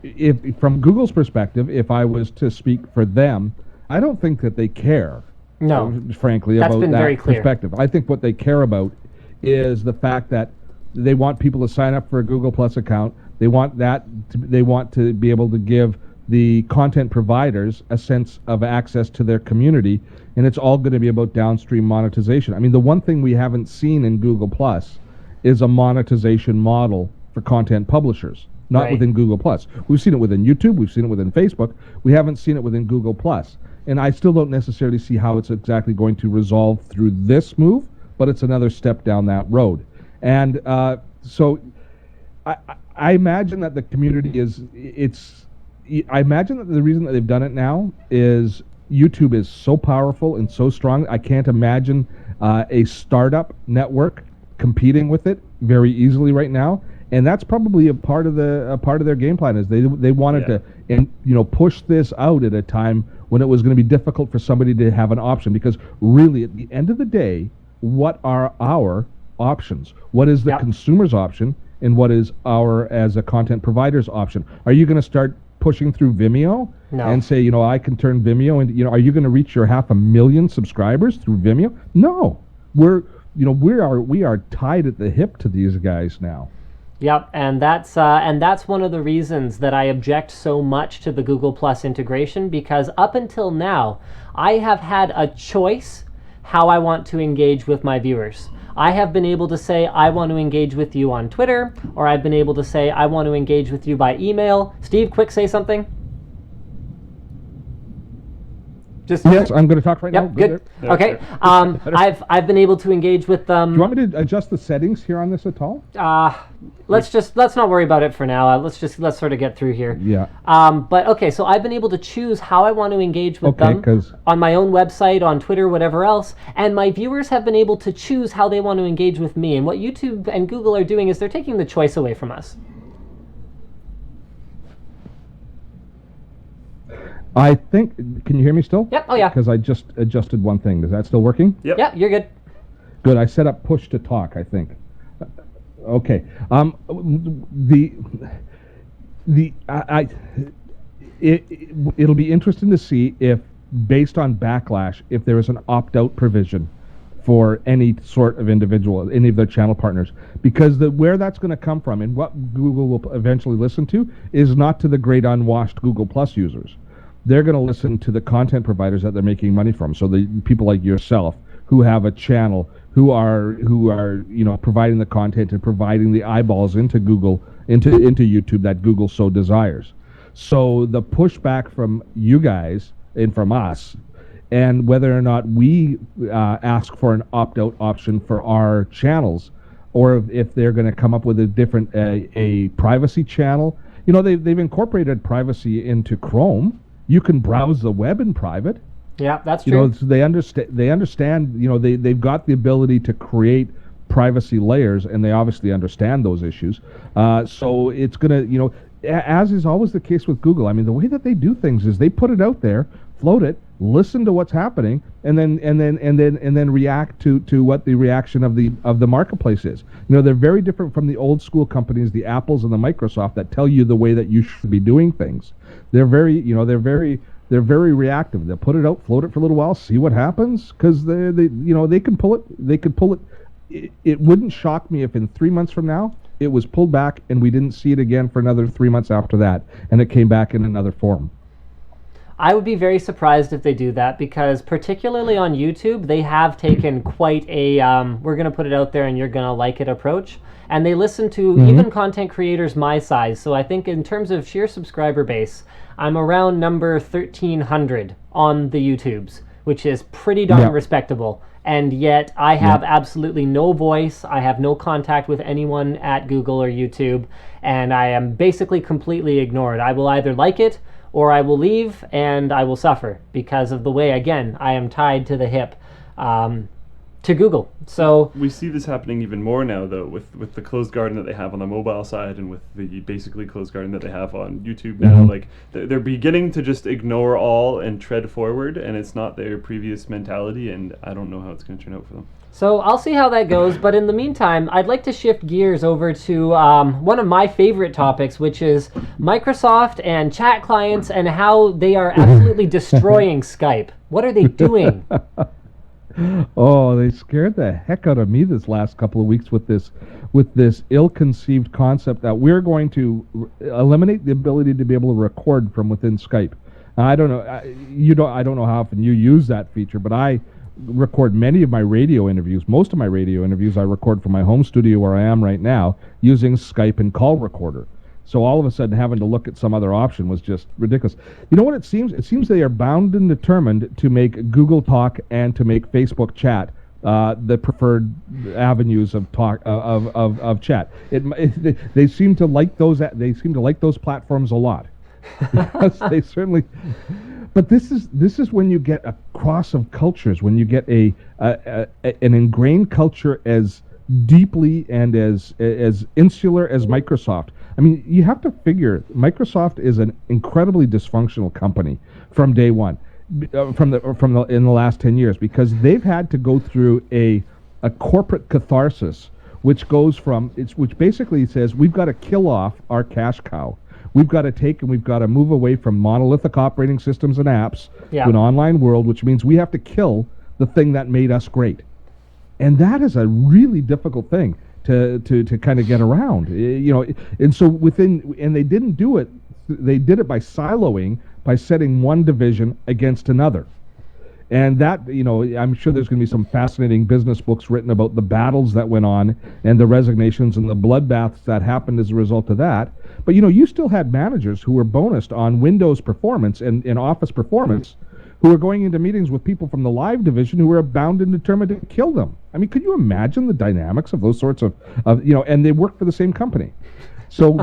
if from Google's perspective, if I was to speak for them, I don't think that they care. No, frankly, that's about been that very clear. perspective. I think what they care about is the fact that they want people to sign up for a Google Plus account. They want to be able to give the content providers a sense of access to their community, and it's all going to be about downstream monetization. I mean, the one thing we haven't seen in Google Plus is a monetization model for content publishers, not within Google Plus. We've seen it within YouTube, we've seen it within Facebook, we haven't seen it within Google Plus. And I still don't necessarily see how it's exactly going to resolve through this move, but it's another step down that road. And so I imagine that the community I imagine that the reason that they've done it now is YouTube is so powerful and so strong. I can't imagine a startup network competing with it very easily right now, and that's probably a part of their game plan. Is they wanted to push this out at a time when it was going to be difficult for somebody to have an option, because really at the end of the day, what are our options? What is the consumer's option, and what is our, as a content provider's option? Are you going to start pushing through Vimeo and say, I can turn Vimeo into, are you going to reach your 500,000 subscribers through Vimeo? No, we are tied at the hip to these guys now. Yep, and that's one of the reasons that I object so much to the Google Plus integration, because up until now, I have had a choice how I want to engage with my viewers. I have been able to say, I want to engage with you on Twitter, or I've been able to say, I want to engage with you by email. Steve, quick, say something. Yes, I'm going to talk right now. Good. Okay. I've been able to engage with them. Do you want me to adjust the settings here on this at all? Let's not worry about it for now. Let's sort of get through here. Yeah. But okay, so I've been able to choose how I want to engage with them on my own website, on Twitter, whatever else, and my viewers have been able to choose how they want to engage with me. And what YouTube and Google are doing is they're taking the choice away from us. I think, can you hear me still? Yep, oh yeah. Because I just adjusted one thing. Is that still working? Yep. Yeah, you're good. Good, I set up push to talk, I think. Okay. It'll be interesting to see if, based on backlash, if there is an opt-out provision for any sort of individual, any of their channel partners, because where that's going to come from and what Google will eventually listen to is not to the great unwashed Google Plus users. They're going to listen to the content providers that they're making money from. So the people like yourself who have a channel, who are providing the content and providing the eyeballs into Google, into YouTube that Google so desires. So the pushback from you guys and from us, and whether or not we ask for an opt-out option for our channels, or if they're going to come up with a different a privacy channel. They've incorporated privacy into Chrome. You can browse the web in private. Yeah, that's true. So they understand. They've got the ability to create privacy layers, and they obviously understand those issues. So it's gonna, as is always the case with Google. I mean, the way that they do things is they put it out there, float it, listen to what's happening, and then react to what the reaction of the marketplace is. They're very different from the old school companies, the Apples and the Microsoft, that tell you the way that you should be doing things. They're very reactive. They'll put it out, float it for a little while, see what happens, because they can pull it. They could pull it. It wouldn't shock me if in 3 months from now it was pulled back and we didn't see it again for another 3 months after that, and it came back in another form. I would be very surprised if they do that, because particularly on YouTube, they have taken quite a we're going to put it out there and you're going to like it approach. And they listen to even content creators my size. So I think in terms of sheer subscriber base, I'm around number 1,300 on the YouTubes, which is pretty darn respectable. and yet I have absolutely no voice. I have no contact with anyone at Google or YouTube, and I am basically completely ignored. I will either like it or I will leave, and I will suffer because of the way, again, I am tied to the hip to Google. So we see this happening even more now, though, with the closed garden that they have on the mobile side, and with the basically closed garden that they have on YouTube now. Like they're beginning to just ignore all and tread forward, and it's not their previous mentality. And I don't know how it's going to turn out for them. So I'll see how that goes, but in the meantime, I'd like to shift gears over to one of my favorite topics, which is Microsoft and chat clients and how they are absolutely destroying Skype. What are they doing? Oh, they scared the heck out of me this last couple of weeks with this ill-conceived concept that we're going to eliminate the ability to be able to record from within Skype. Now, I don't know, I don't know how often you use that feature, but I record many of my radio interviews. Most of my radio interviews I record from my home studio where I am right now using Skype and call recorder. So all of a sudden having to look at some other option was just ridiculous. You know what it seems? It seems they are bound and determined to make Google Talk and to make Facebook Chat the preferred avenues of talk of chat. They seem to like those. They seem to like those platforms a lot. Yes, they certainly. But this is when you get a cross of cultures. When you get an ingrained culture as deeply and as insular as Microsoft. I mean, you have to figure Microsoft is an incredibly dysfunctional company from day one, in the last 10 years, because they've had to go through a corporate catharsis, which basically says we've got to kill off our cash cow. We've got to take and we've got to move away from monolithic operating systems and apps to an online world, which means we have to kill the thing that made us great. And that is a really difficult thing to kind of get around, and so and they didn't do it. They did it by siloing, by setting one division against another, and that I'm sure there's going to be some fascinating business books written about the battles that went on and the resignations and the bloodbaths that happened as a result of that. But you still had managers who were bonused on Windows performance and Office performance, who were going into meetings with people from the live division who were bound and determined to kill them. I mean, could you imagine the dynamics of those sorts of and they work for the same company. So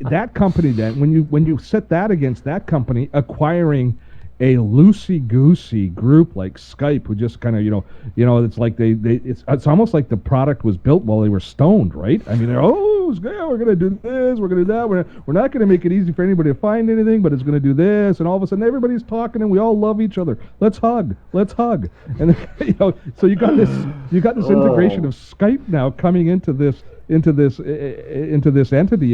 that company then, when you set that against that company acquiring a loosey-goosey group like Skype, who just kind of, it's like it's almost like the product was built while they were stoned, right? I mean, we're going to do this, we're going to do that, we're not going to make it easy for anybody to find anything, but it's going to do this, and all of a sudden everybody's talking and we all love each other. Let's hug, and so you got this integration of Skype now coming into this entity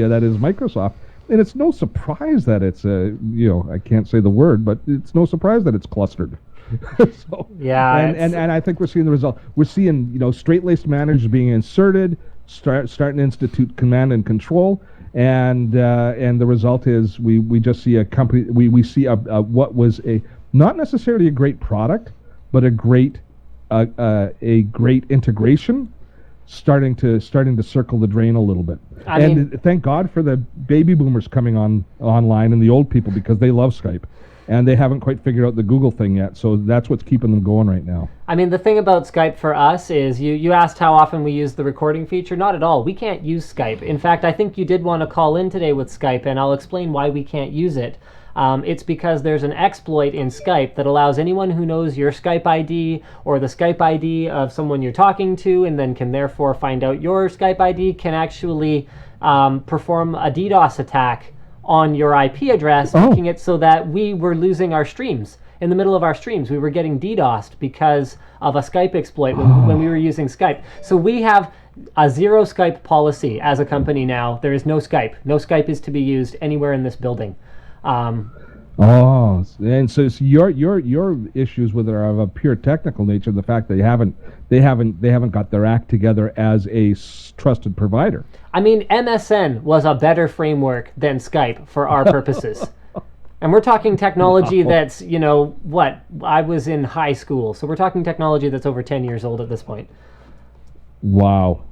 that is Microsoft. And it's no surprise that it's I can't say the word, but it's no surprise that it's clustered. So, yeah, and I think we're seeing the result. We're seeing straight-laced managers being inserted, starting to institute command and control, and the result is we just see a company. We see a what was a not necessarily a great product, but a great integration starting to circle the drain a little bit. I mean, thank God for the baby boomers coming online and the old people, because they love Skype. And they haven't quite figured out the Google thing yet, so that's what's keeping them going right now. I mean, the thing about Skype for us is, you asked how often we use the recording feature. Not at all. We can't use Skype. In fact, I think you did want to call in today with Skype, and I'll explain why we can't use it. It's because there's an exploit in Skype that allows anyone who knows your Skype ID or the Skype ID of someone you're talking to, and then can therefore find out your Skype ID, can actually perform a DDoS attack on your IP address, making it so that we were losing our streams. In the middle of our streams, we were getting DDoSed because of a Skype exploit when we were using Skype. So we have a zero Skype policy as a company now. There is no Skype. No Skype is to be used anywhere in this building. And so your issues with it are of a pure technical nature. The fact that they haven't got their act together as a trusted provider. I mean, MSN was a better framework than Skype for our purposes. And we're talking technology that's, I was in high school, so we're talking technology that's over 10 years old at this point. Wow.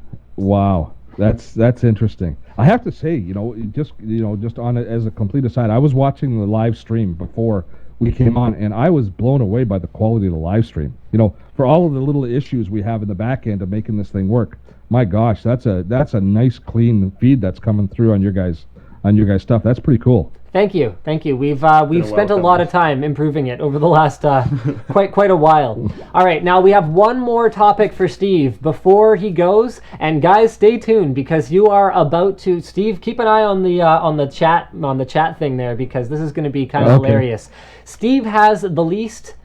That's interesting. I have to say, just on it as a complete aside, I was watching the live stream before we came on, and I was blown away by the quality of the live stream. For all of the little issues we have in the back end of making this thing work, my gosh, that's a nice clean feed that's coming through on your guys' stuff. That's pretty cool. Thank you. We've spent a lot of time improving it over the last quite a while. All right, now we have one more topic for Steve before he goes, and guys, stay tuned because you are about to. Steve, keep an eye on the chat thing there because this is going to be kind of hilarious. Steve has the least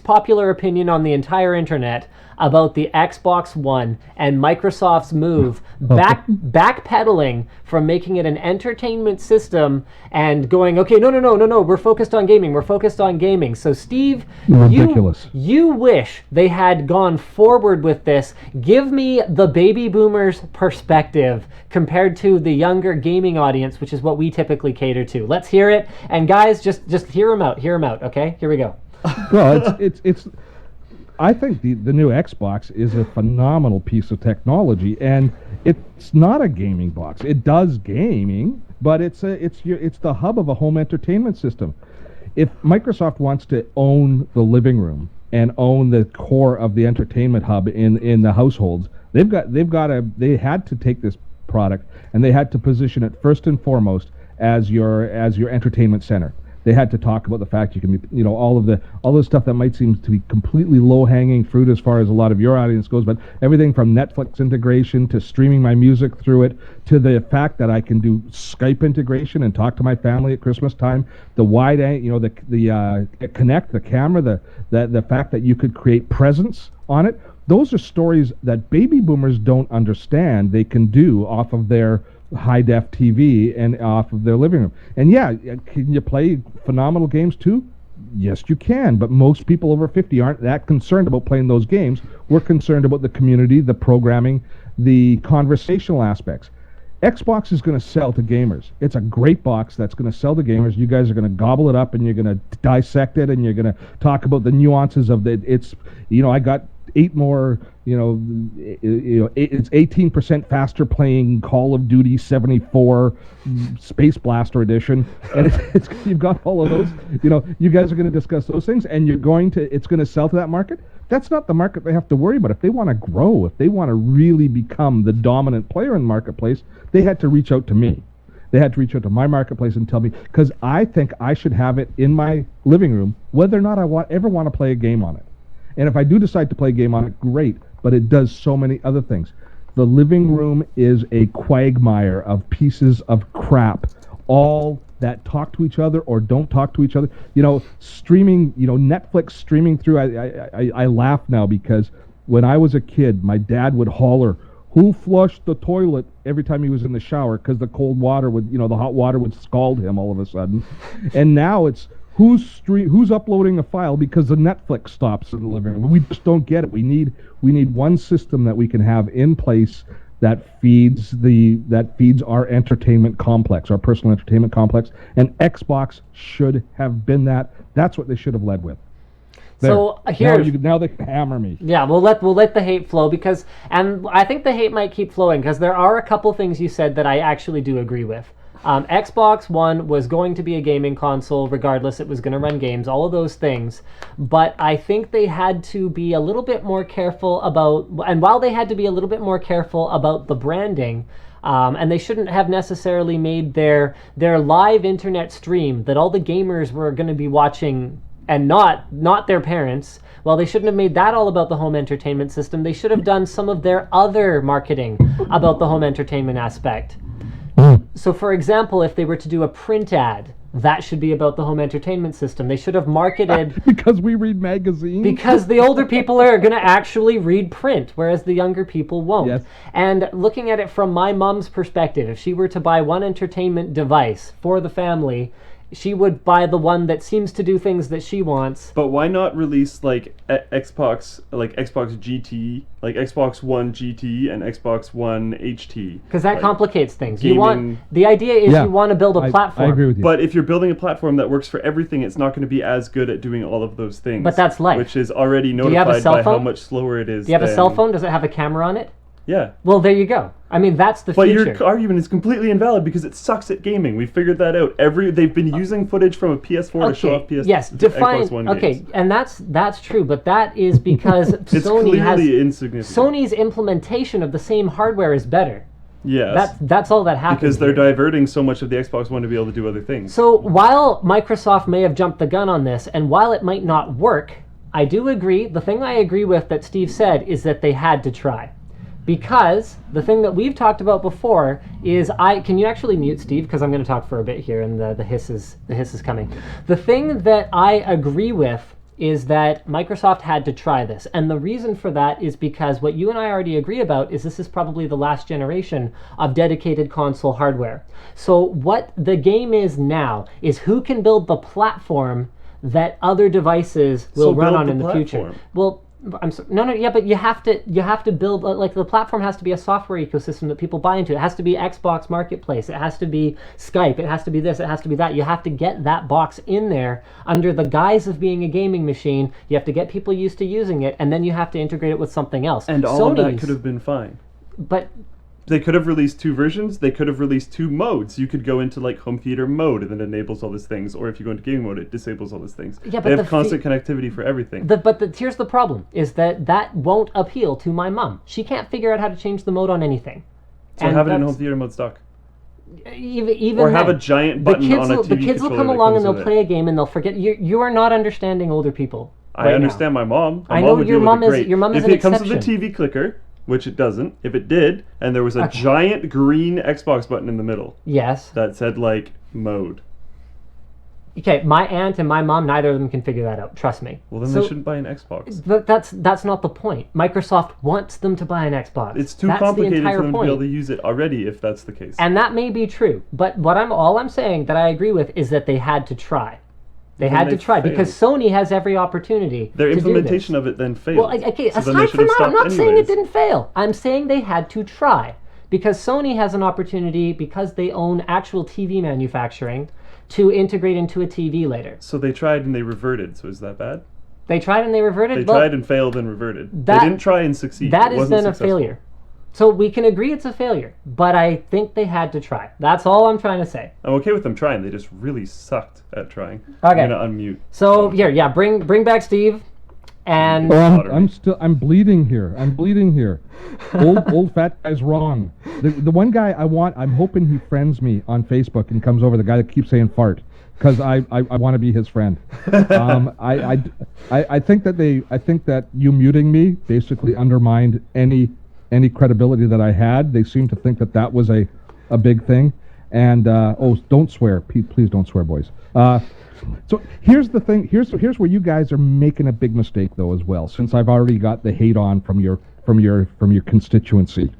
popular opinion on the entire internet about the Xbox One and Microsoft's move backpedaling from making it an entertainment system and going, okay, no, we're focused on gaming. So Steve, ridiculous. You wish they had gone forward with this. Give me the baby boomers perspective compared to the younger gaming audience, which is what we typically cater to. Let's hear it. And guys, just hear him out, okay? Here we go. Well, it's I think the new Xbox is a phenomenal piece of technology, and it's not a gaming box. It does gaming, but it's the hub of a home entertainment system. If Microsoft wants to own the living room and own the core of the entertainment hub in the households, they had to take this product and they had to position it first and foremost as your entertainment center. They had to talk about the fact you can be, all the stuff that might seem to be completely low-hanging fruit as far as a lot of your audience goes, but everything from Netflix integration to streaming my music through it to the fact that I can do Skype integration and talk to my family at Christmas time, the wide, the Connect, the camera, the fact that you could create presence on it. Those are stories that baby boomers don't understand they can do off of their high-def TV and off of their living room. And yeah, can you play phenomenal games too? Yes, you can, but most people over 50 aren't that concerned about playing those games. We're concerned about the community, the programming, the conversational aspects. Xbox is going to sell to gamers. It's a great box that's going to sell to gamers. You guys are going to gobble it up and you're going to dissect it and you're going to talk about the nuances of I got 8 more, it's 18% faster playing Call of Duty 74 Space Blaster Edition, and you've got all of those. You guys are going to discuss those things, and it's going to sell to that market. That's not the market they have to worry about. If they want to grow, if they want to really become the dominant player in the marketplace, they had to reach out to me. They had to reach out to my marketplace and tell me, because I think I should have it in my living room, whether or not I ever want to play a game on it. And if I do decide to play a game on it, great, but it does so many other things. The living room is a quagmire of pieces of crap, all that talk to each other or don't talk to each other. Streaming, Netflix streaming through, I laugh now because when I was a kid, my dad would holler, "Who flushed the toilet?" every time he was in the shower because the cold water would, the hot water would scald him all of a sudden. And now it's, who's uploading a file because the Netflix stops in the living room. We just don't get it. We need one system that we can have in place that feeds our entertainment complex, our personal entertainment complex. And Xbox should have been that. That's what they should have led with. There. So here now they hammer me. Yeah, we'll let the hate flow and I think the hate might keep flowing because there are a couple things you said that I actually do agree with. Xbox One was going to be a gaming console regardless. It was going to run games, all of those things. But I think they had to be a little bit more careful about, and while they had to be a little bit more careful about the branding, and they shouldn't have necessarily made their live internet stream that all the gamers were going to be watching and not their parents. Well, they shouldn't have made that all about the home entertainment system. They should have done some of their other marketing about the home entertainment aspect. So, for example, if they were to do a print ad, that should be about the home entertainment system. They should have marketed... because we read magazines? Because the older people are going to actually read print, whereas the younger people won't. Yes. And looking at it from my mom's perspective, if she were to buy one entertainment device for the family, she would buy the one that seems to do things that she wants. But why not release Xbox GT, like Xbox One GT and Xbox One HT? Because that complicates things. Gaming. The idea is you want to build a platform. I agree with you. But if you're building a platform that works for everything, it's not going to be as good at doing all of those things. But that's life. Which is already you have a notified cell by how phone? much slower it is. Do you have a cell phone? Does it have a camera on it? Yeah. Well, there you go. I mean, that's the But future. your argument is completely invalid because it sucks at gaming. We figured that out. They've been using footage from a PS4 to show off Xbox One games. And that's true, but that is because It's Sony has clearly insignificant. Sony's implementation of the same hardware is better. Yes. That's all that happens. Because they're here. diverting so much of the Xbox One to be able to do other things. So while Microsoft may have jumped the gun on this, and while it might not work, I do agree. The thing I agree with that Steve said is that they had to try. Because the thing that we've talked about before is can you actually mute Steve? Because I'm going to talk for a bit here, and the hiss is coming. The thing that I agree with is that Microsoft had to try this, and the reason for that is because what you and I already agree about is this is probably the last generation of dedicated console hardware. So what the game is now is who can build the platform that other devices will run on in the future. Well. But you have to build, like, the platform has to be a software ecosystem that people buy into. It has to be Xbox Marketplace. It has to be Skype. It has to be this. It has to be that. You have to get that box in there under the guise of being a gaming machine. You have to get people used to using it, and then you have to integrate it with something else. And all of that could have been fine. But they could have released 2 versions. They could have released 2 modes. You could go into like home theater mode and then it enables all these things, or if you go into gaming mode, it disables all these things. Yeah, but they have constant connectivity for everything. Here's the problem: is that won't appeal to my mom. She can't figure out how to change the mode on anything. So have it in home theater mode stock. Even or have a giant button on a TV The kids will come along and they'll play a game and they'll forget. You are not understanding older people. I understand my mom. I know your mom is an exception. If it comes with a TV clicker, which it doesn't. If it did, and there was a giant green Xbox button in the middle. Yes. That said, like, mode. Okay, my aunt and my mom, neither of them can figure that out. Trust me. Well, then they shouldn't buy an Xbox. But that's not the point. Microsoft wants them to buy an Xbox. It's too complicated for them to be able to use it already, if that's the case. And that may be true. But all I'm saying that I agree with is that they had to try. They had to try because Sony has every opportunity. Their implementation of it then failed. Well, okay, aside from that, I'm not saying it didn't fail. I'm saying they had to try because Sony has an opportunity, because they own actual TV manufacturing, to integrate into a TV later. So they tried and they reverted. So is that bad? They tried and they reverted? They tried and failed and reverted. They didn't try and succeed. That is then a failure. So we can agree it's a failure, but I think they had to try. That's all I'm trying to say. I'm okay with them trying. They just really sucked at trying. Okay. I'm gonna unmute. So bring back Steve, and I'm bleeding here. Old fat guy's wrong. The one guy I'm hoping he friends me on Facebook and comes over. The guy that keeps saying fart, because I want to be his friend. I think that you muting me basically undermined any credibility that I had. They seem to think that was a big thing. And don't swear, please don't swear, boys. So here's the thing. Here's where you guys are making a big mistake, though, as well. Since I've already got the hate on from your constituency,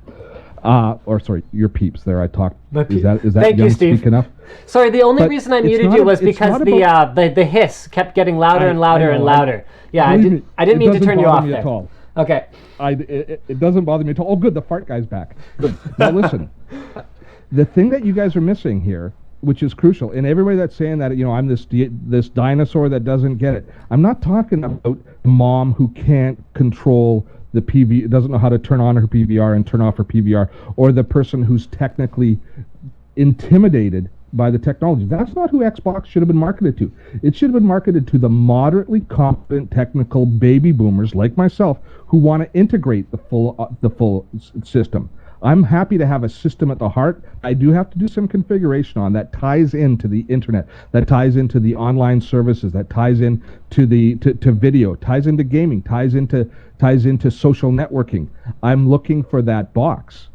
or sorry, your peeps. There, I talked. Is that Thank you, Steve. Speak enough? Sorry, the only reason I muted you was because the hiss kept getting louder and louder and louder. Yeah, I didn't mean to turn you off there. At all. Okay. It doesn't bother me at all. Oh, good, the fart guy's back. Good. Now listen, the thing that you guys are missing here, which is crucial, and everybody that's saying that, I'm this dinosaur that doesn't get it. I'm not talking about mom who can't control the PV, doesn't know how to turn on her PVR and turn off her PVR, or the person who's technically intimidated by the technology. That's not who Xbox should have been marketed to. It should have been marketed to the moderately competent technical baby boomers like myself who want to integrate the full system. I'm happy to have a system at the heart. I do have to do some configuration on that ties into the internet, that ties into the online services, that ties in to to video, ties into gaming, ties into social networking. I'm looking for that box.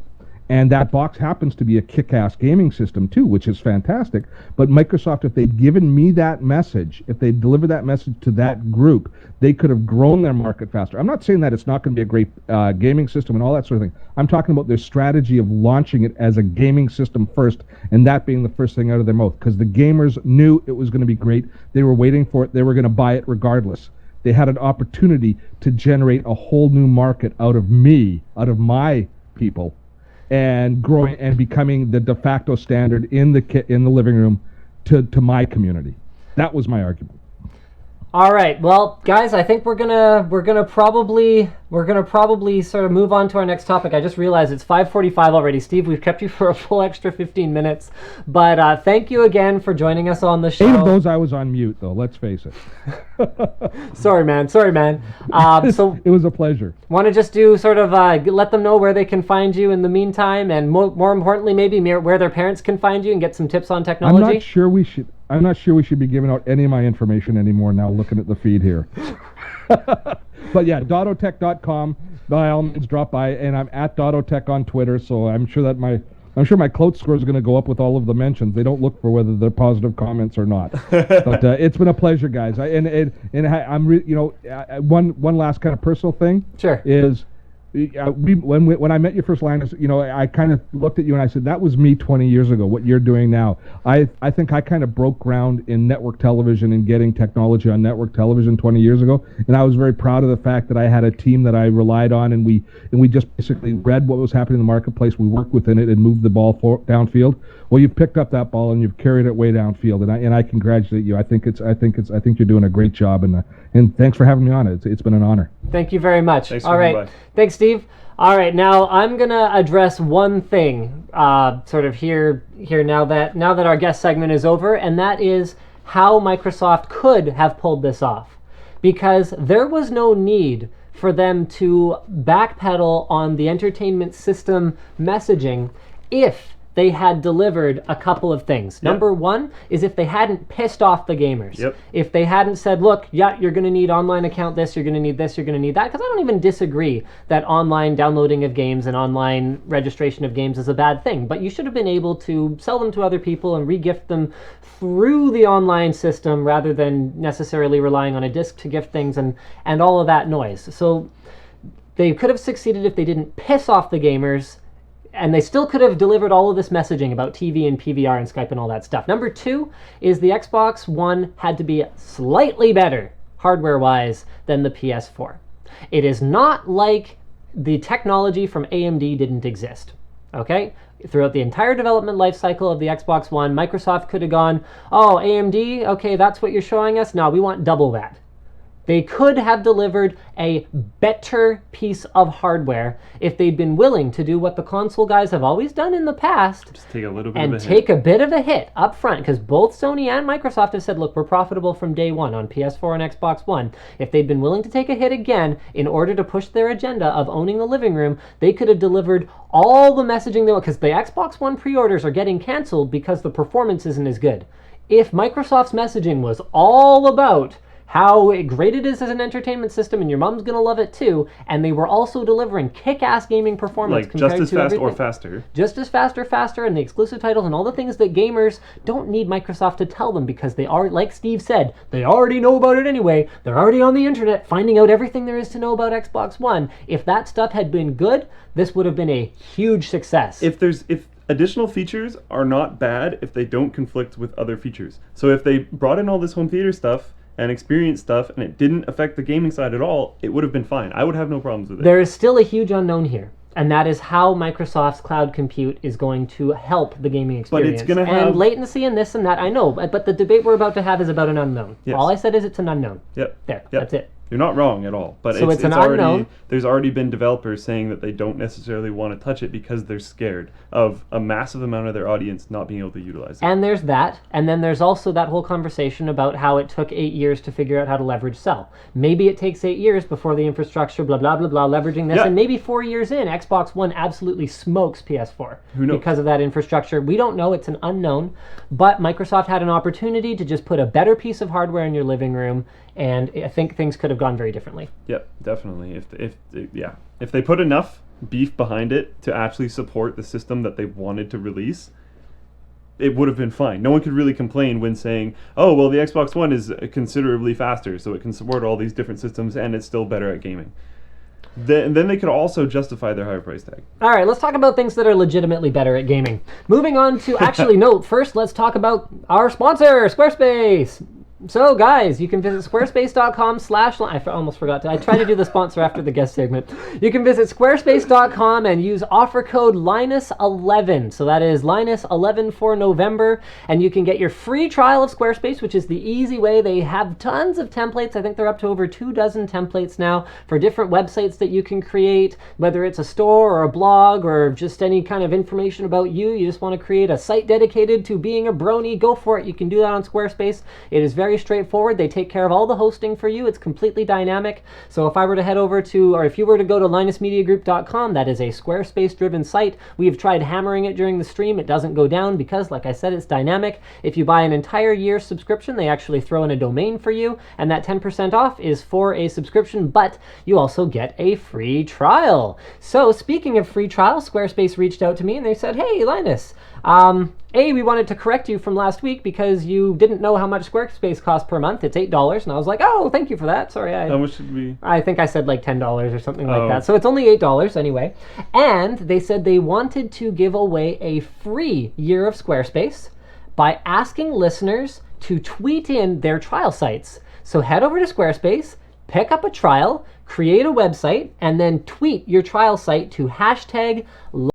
And that box happens to be a kick-ass gaming system too, which is fantastic. But Microsoft, if they'd given me that message, if they delivered that message to that group, they could have grown their market faster. I'm not saying that it's not going to be a great gaming system and all that sort of thing. I'm talking about their strategy of launching it as a gaming system first, and that being the first thing out of their mouth. Because the gamers knew it was going to be great. They were waiting for it. They were going to buy it regardless. They had an opportunity to generate a whole new market out of my people, and growing and becoming the de facto standard in the living room to my community. That was my argument. All right, well, guys, I think we're gonna probably sort of move on to our next topic. I just realized it's 5:45 already. Steve, we've kept you for a full extra 15 minutes, but thank you again for joining us on the show. 8 of those I was on mute, though. Let's face it. Sorry, man. So it was a pleasure. Want to just do sort of let them know where they can find you in the meantime, and more importantly, maybe where their parents can find you and get some tips on technology. I'm not sure we should be giving out any of my information anymore now, looking at the feed here. But yeah, dottotech.com. By all means, drop by, and I'm at Dottotech on Twitter, so I'm sure my clout score is going to go up with all of the mentions. They don't look for whether they're positive comments or not. But it's been a pleasure, guys. One last kind of personal thing. Sure. Is when I met you first, Linus, I kind of looked at you and I said, that was me 20 years ago, what you're doing now. I think I kind of broke ground in network television and getting technology on network television 20 years ago, and I was very proud of the fact that I had a team that I relied on, and we just basically read what was happening in the marketplace, we worked within it and moved the ball downfield. Well, you've picked up that ball and you've carried it way downfield, and I congratulate you. I think you're doing a great job, and thanks for having me on. It's been an honor. Thank you very much. Thanks. All right. Thanks, Steve. All right, now I'm gonna address one thing, sort of here now that our guest segment is over, and that is how Microsoft could have pulled this off, because there was no need for them to backpedal on the entertainment system messaging if they had delivered a couple of things. Yep. Number one is if they hadn't pissed off the gamers. Yep. If they hadn't said, look, yeah, you're going to need online account this, you're going to need this, you're going to need that, because I don't even disagree that online downloading of games and online registration of games is a bad thing, but you should have been able to sell them to other people and re-gift them through the online system rather than necessarily relying on a disc to gift things and all of that noise. So they could have succeeded if they didn't piss off the gamers, and they still could have delivered all of this messaging about TV and PVR and Skype and all that stuff. Number two is the Xbox One had to be slightly better, hardware-wise, than the PS4. It is not like the technology from AMD didn't exist, okay? Throughout the entire development life cycle of the Xbox One, Microsoft could have gone, oh, AMD, okay, that's what you're showing us? No, we want double that. They could have delivered a better piece of hardware if they'd been willing to do what the console guys have always done in the past. Just take a little bit and of a take a bit of a hit up front, because both Sony and Microsoft have said, look, we're profitable from day one on PS4 and Xbox One. If they'd been willing to take a hit again in order to push their agenda of owning the living room, they could have delivered all the messaging they want, because the Xbox One pre-orders are getting canceled because the performance isn't as good. If Microsoft's messaging was all about how great it is as an entertainment system, and your mom's gonna love it too, and they were also delivering kick-ass gaming performance like compared just as to fast everything. or faster. Just as fast or faster, and the exclusive titles and all the things that gamers don't need Microsoft to tell them, because they are, like Steve said, they already know about it anyway. They're already on the internet finding out everything there is to know about Xbox One. If that stuff had been good, this would have been a huge success. If additional features are not bad if they don't conflict with other features. So if they brought in all this home theater stuff and experience stuff, and it didn't affect the gaming side at all, it would have been fine. I would have no problems with it. There is still a huge unknown here, and that is how Microsoft's cloud compute is going to help the gaming experience. But it's going to have... And latency and this and that, I know, but the debate we're about to have is about an unknown. Yes. All I said is it's an unknown. Yep. There, Yep. that's it. You're not wrong at all, but So it's an already unknown. There's already been developers saying that they don't necessarily want to touch it because they're scared of a massive amount of their audience not being able to utilize it. And there's that, and then there's also that whole conversation about how it took 8 years to figure out how to leverage cell. Maybe it takes 8 years before the infrastructure, blah, blah, blah, blah, leveraging this, Yeah. and maybe 4 years in, Xbox One absolutely smokes PS4. Who knows? Because of that infrastructure. We don't know, it's an unknown, but Microsoft had an opportunity to just put a better piece of hardware in your living room, and I think things could have gone very differently. Yep, definitely. If they put enough beef behind it to actually support the system that they wanted to release, it would have been fine. No one could really complain when saying, oh, well, the Xbox One is considerably faster, so it can support all these different systems, and it's still better at gaming. Then they could also justify their higher price tag. All right, let's talk about things that are legitimately better at gaming. Moving on to, actually, no, first let's talk about our sponsor, Squarespace. So, guys, you can visit squarespace.com/ I almost forgot to. I tried to do the sponsor after the guest segment. You can visit squarespace.com and use offer code Linus11. So that is Linus11 for November. And you can get your free trial of Squarespace, which is the easy way. They have tons of templates. I think they're up to over 24 templates now for different websites that you can create, whether it's a store or a blog or just any kind of information about you. You just want to create a site dedicated to being a brony. Go for it. You can do that on Squarespace. It is very straightforward. They take care of all the hosting for you. It's completely dynamic. So if I were to head over to, or if you were to go to linusmediagroup.com, that is a Squarespace driven site. We've tried hammering it during the stream. It doesn't go down because, like I said, it's dynamic. If you buy an entire year subscription, they actually throw in a domain for you, and that 10% off is for a subscription, but you also get a free trial. So speaking of free trial, Squarespace reached out to me and they said, hey, Linus, we wanted to correct you from last week because you didn't know how much Squarespace costs per month. It's $8. And I was like, oh, thank you for that. Sorry. How much should we? I think I said like $10 or something like that. So it's only $8 anyway. And they said they wanted to give away a free year of Squarespace by asking listeners to tweet in their trial sites. So head over to Squarespace, pick up a trial, create a website, and then tweet your trial site to hashtag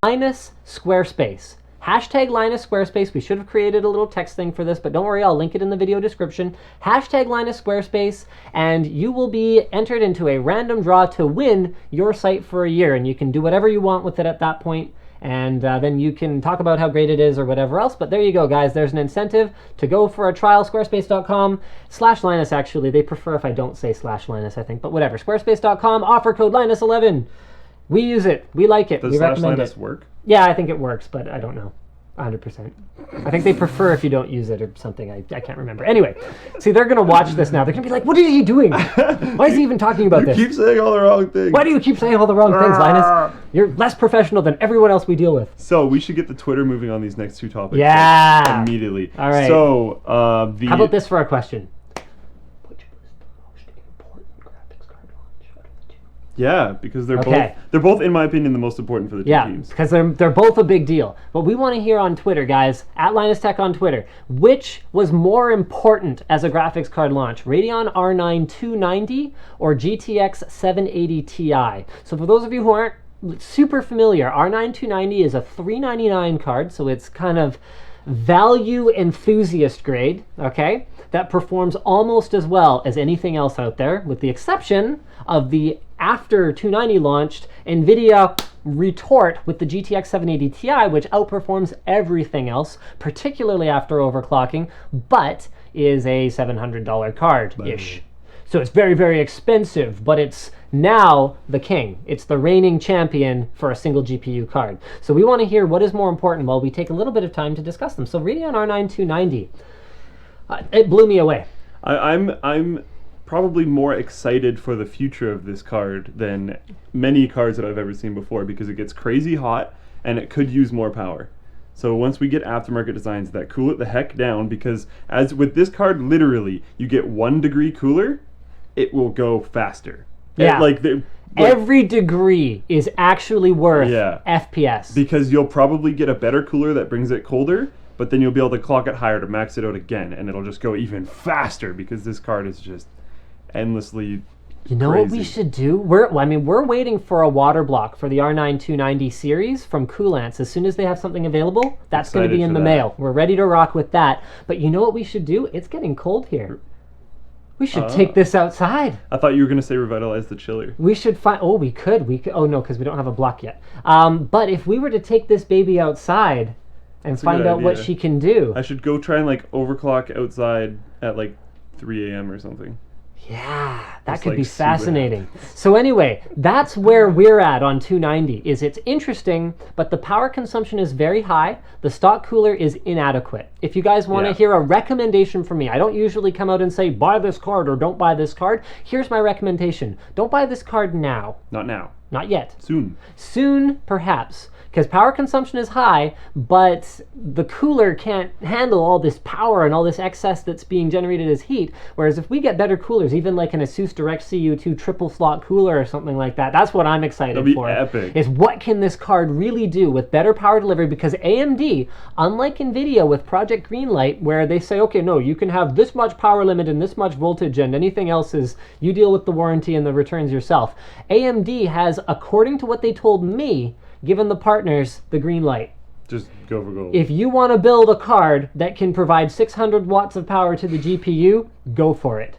Linus Squarespace. Hashtag Linus Squarespace. We should have created a little text thing for this, but don't worry, I'll link it in the video description. Hashtag Linus Squarespace, and you will be entered into a random draw to win your site for a year, and you can do whatever you want with it at that point, and then you can talk about how great it is or whatever else. But there you go, guys. There's an incentive to go for a trial. Squarespace.com/Linus, actually. They prefer if I don't say /Linus, I think, but whatever. Squarespace.com, offer code Linus11. We use it. We like it. Does we recommend /Linus it. work? Yeah, I think it works, but I don't know 100%. I think they prefer if you don't use it or something. I can't remember. Anyway, see, they're going to watch this now. They're going to be like, what is he doing? Why is he even talking about this? You keep saying all the wrong things. Why do you keep saying all the wrong things, Linus? You're less professional than everyone else we deal with. So we should get the Twitter moving on these next two topics. Yeah. Like, immediately. All right. So How about this for a question? Which was the most important graphics card launch out of the two? Yeah, because they're both, in my opinion, the most important for the two teams. Because they're both a big deal. But we want to hear on Twitter, guys, at Linus Tech on Twitter, which was more important as a graphics card launch, Radeon R9 290 or GTX 780 Ti? So for those of you who aren't super familiar, R9 290 is a $399 card, so it's kind of value enthusiast grade, okay? That performs almost as well as anything else out there, with the exception of the after 290 launched NVIDIA retort with the GTX 780 Ti, which outperforms everything else, particularly after overclocking, but is a $700 card-ish. So it's very, very expensive, but it's now the king. It's the reigning champion for a single GPU card. So we want to hear what is more important while we take a little bit of time to discuss them. So Radeon R9 290, it blew me away. I'm probably more excited for the future of this card than many cards that I've ever seen before, because it gets crazy hot and it could use more power. So once we get aftermarket designs that cool it the heck down, because as with this card, literally, you get 1 degree cooler, it will go faster. Yeah. Every degree is actually worth FPS. Because you'll probably get a better cooler that brings it colder, but then you'll be able to clock it higher to max it out again, and it'll just go even faster because this card is just endlessly You know crazy. what we should do? We're waiting for a water block for the R9 290 series from Coolants. As soon as they have something available, that's going to be in the mail. We're ready to rock with that. But you know what we should do? It's getting cold here. We should take this outside. I thought you were going to say revitalize the chiller. We should find... Oh, we could. Oh, no, because we don't have a block yet. But if we were to take this baby outside and find out what she can do... I should go try and overclock outside at 3 a.m. or something. Yeah, that could be fascinating. So anyway, that's where we're at on 290. It's interesting, but the power consumption is very high. The stock cooler is inadequate. If you guys want to hear a recommendation from me, I don't usually come out and say, buy this card or don't buy this card. Here's my recommendation. Don't buy this card now. Not now. Not yet. Soon, perhaps. Because power consumption is high, but the cooler can't handle all this power and all this excess that's being generated as heat. Whereas if we get better coolers, even like an Asus Direct CU2 triple slot cooler or something like that, that's what I'm excited for. That'll be epic. Is what can this card really do with better power delivery? Because AMD, unlike NVIDIA with Project Greenlight, where they say, okay, no, you can have this much power limit and this much voltage and anything else is, you deal with the warranty and the returns yourself. AMD has, according to what they told me, given the partners the green light. Just go for gold. If you want to build a card that can provide 600 watts of power to the GPU, go for it.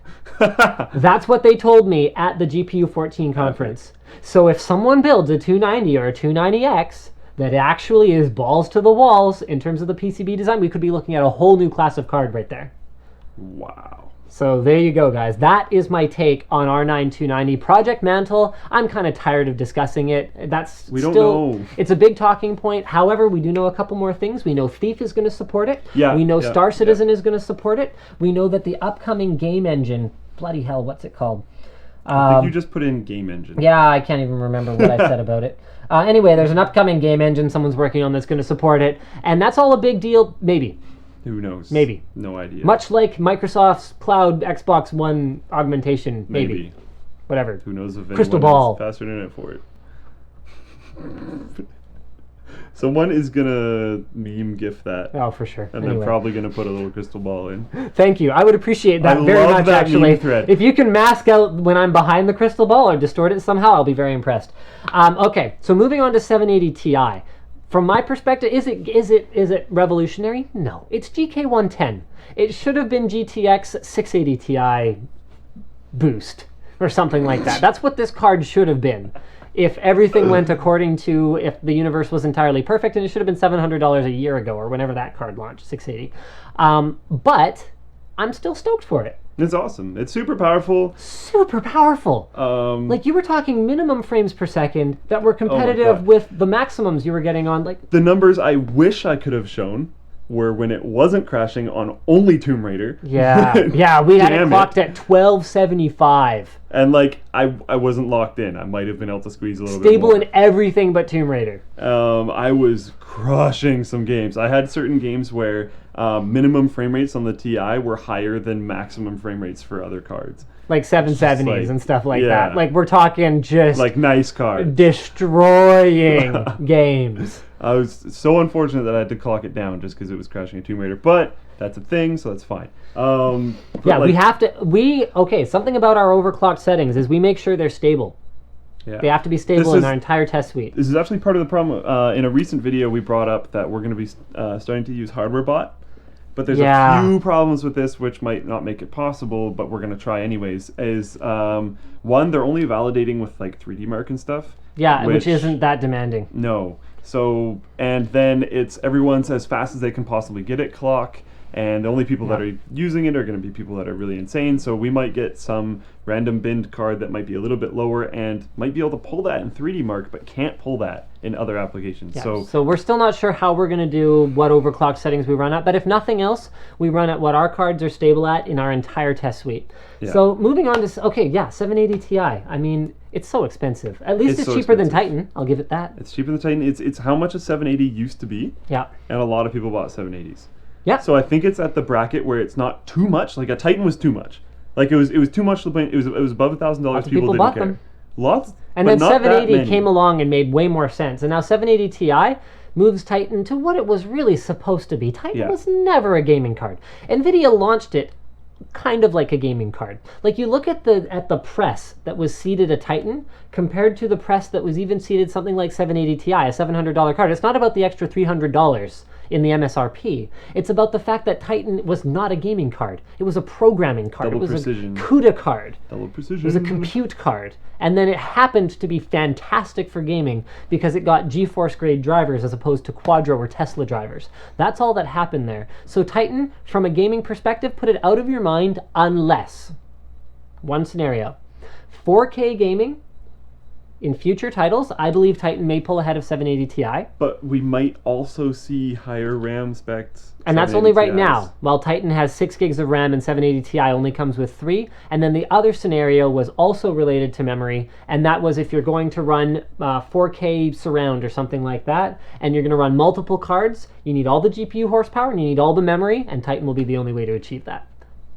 That's what they told me at the GPU 14 conference. So if someone builds a 290 or a 290X that actually is balls to the walls in terms of the PCB design, we could be looking at a whole new class of card right there. Wow. So there you go, guys. That is my take on R9 290. Project Mantle, I'm kind of tired of discussing it. We don't know. It's a big talking point. However, we do know a couple more things. We know Thief is going to support it. Yeah, we know Star Citizen is going to support it. We know that the upcoming game engine, bloody hell, what's it called? I think you just put in game engine. Yeah, I can't even remember what I said about it. Anyway, there's an upcoming game engine someone's working on that's going to support it. And that's all a big deal, maybe. Who knows? Maybe. No idea. Much like Microsoft's cloud Xbox One augmentation, maybe. Whatever. Who knows if Crystal anyone ball. has faster internet for it. Someone is gonna meme GIF that. Oh, for sure. And they're probably gonna put a little crystal ball in. Thank you. I would appreciate that I very love much, that actually. meme thread. If you can mask out when I'm behind the crystal ball or distort it somehow, I'll be very impressed. Okay, so moving on to 780 Ti. From my perspective, is it revolutionary? No. It's GK110. It should have been GTX780Ti boost or something like that. That's what this card should have been. If everything went according to, if the universe was entirely perfect, and it should have been $700 a year ago or whenever that card launched, 680. But I'm still stoked for it. It's awesome. It's super powerful. Super powerful. Like, you were talking minimum frames per second that were competitive with the maximums you were getting on, like... The numbers I wish I could have shown were when it wasn't crashing on only Tomb Raider. Yeah, we had it clocked at 1275. And, like, I wasn't locked in. I might have been able to squeeze a little bit Stable more. in everything but Tomb Raider. I was crushing some games. I had certain games where minimum frame rates on the Ti were higher than maximum frame rates for other cards. Like 770s like, and stuff like that. Like, we're talking just... Like, nice cards. Destroying games. I was so unfortunate that I had to clock it down just because it was crashing a Tomb Raider. But that's a thing, so that's fine. Yeah, we have to... Okay, something about our overclocked settings is we make sure they're stable. Yeah. They have to be stable in our entire test suite. This is actually part of the problem. In a recent video, we brought up that we're going to be starting to use hardware bot. But there's a few problems with this which might not make it possible, but we're going to try anyways. One, they're only validating with like 3D Mark and stuff. Yeah, which isn't that demanding. No. So, and then it's everyone's as fast as they can possibly get it clock. And the only people that are using it are going to be people that are really insane. So we might get some random binned card that might be a little bit lower and might be able to pull that in 3D Mark, but can't pull that in other applications. Yeah. So we're still not sure how we're going to do what overclock settings we run at. But if nothing else, we run at what our cards are stable at in our entire test suite. Yeah. So moving on to, 780 Ti. I mean, it's so expensive. At least it's cheaper than Titan. I'll give it that. It's cheaper than Titan. It's how much a 780 used to be. Yeah. And a lot of people bought 780s. Yeah. So I think it's at the bracket where it's not too much. Like a Titan was too much. Like it was too much to the point. It was above $1,000. People didn't bought care. them. Lots. And then 780 came along and made way more sense. And now 780 Ti moves Titan to what it was really supposed to be. Titan was never a gaming card. NVIDIA launched it kind of like a gaming card. Like, you look at the press that was seated a Titan compared to the press that was even seated something like 780 Ti, a $700 card. It's not about the extra $300 in the MSRP. It's about the fact that Titan was not a gaming card. It was a programming card. Double it was precision. A CUDA card. Double precision. It was a compute card. And then it happened to be fantastic for gaming because it got GeForce grade drivers as opposed to Quadro or Tesla drivers. That's all that happened there. So Titan, from a gaming perspective, put it out of your mind unless, one scenario, 4K gaming In future titles, I believe Titan may pull ahead of 780 Ti. But we might also see higher RAM specs. And that's only right 780 now. While Titan has 6 gigs of RAM and 780 Ti only comes with 3. And then the other scenario was also related to memory, and that was if you're going to run 4K surround or something like that, and you're going to run multiple cards, you need all the GPU horsepower and you need all the memory, and Titan will be the only way to achieve that.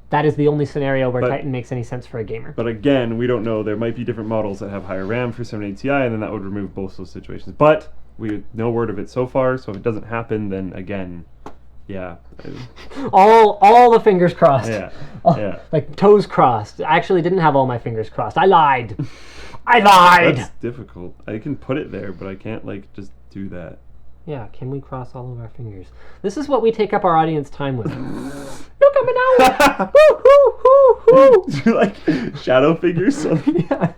That is the only scenario where Titan makes any sense for a gamer. But again, we don't know. There might be different models that have higher RAM for 780 Ti, and then that would remove both those situations. But we have no word of it so far, so if it doesn't happen, then again, yeah. All the fingers crossed. Yeah, yeah. Like toes crossed. I actually didn't have all my fingers crossed. I lied. I lied! That's difficult. I can put it there, but I can't, like, just do that. Yeah, can we cross all of our fingers? This is what we take up our audience time with. Look at me now! Woo, hoo, hoo, hoo. Like shadow figures. Yeah.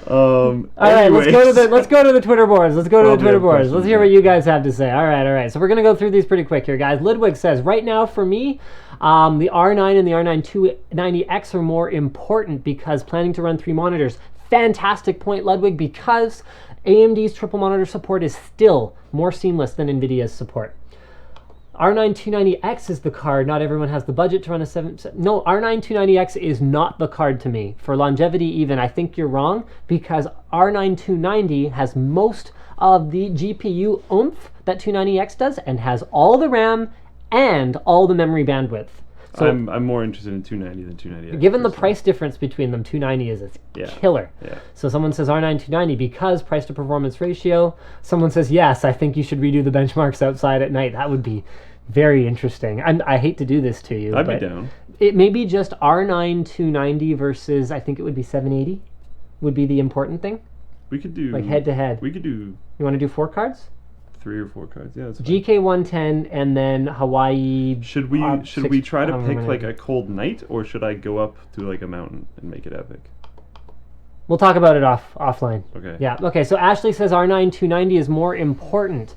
All right, let's go to the Twitter boards. Let's hear what you guys have to say. All right. So we're gonna go through these pretty quick here, guys. Ludwig says, right now for me, the R9 and the R9 290X are more important because planning to run 3 monitors. Fantastic point, Ludwig, because AMD's triple monitor support is still more seamless than NVIDIA's support. R9 290X is the card. Not everyone has the budget to run a 7... No, R9 290X is not the card to me. For longevity even, I think you're wrong, because R9 290 has most of the GPU oomph that 290X does and has all the RAM and all the memory bandwidth. So I'm more interested in 290 than 290X. Given the price difference between them, 290 is a killer. Yeah. So someone says R9 290 because price to performance ratio. Someone says, yes, I think you should redo the benchmarks outside at night. That would be very interesting. I hate to do this to you. I'd be down. It may be just R9 290 versus, I think it would be 780 would be the important thing. We could do... Like head to head. We could do... You want to do 4 cards? 3 or 4 cards. Yeah, that's fine. GK110 and then Hawaii... Should we try to pick like a cold night, or should I go up to like a mountain and make it epic? We'll talk about it offline. Okay. Yeah. Okay. So Ashley says R9 290 is more important.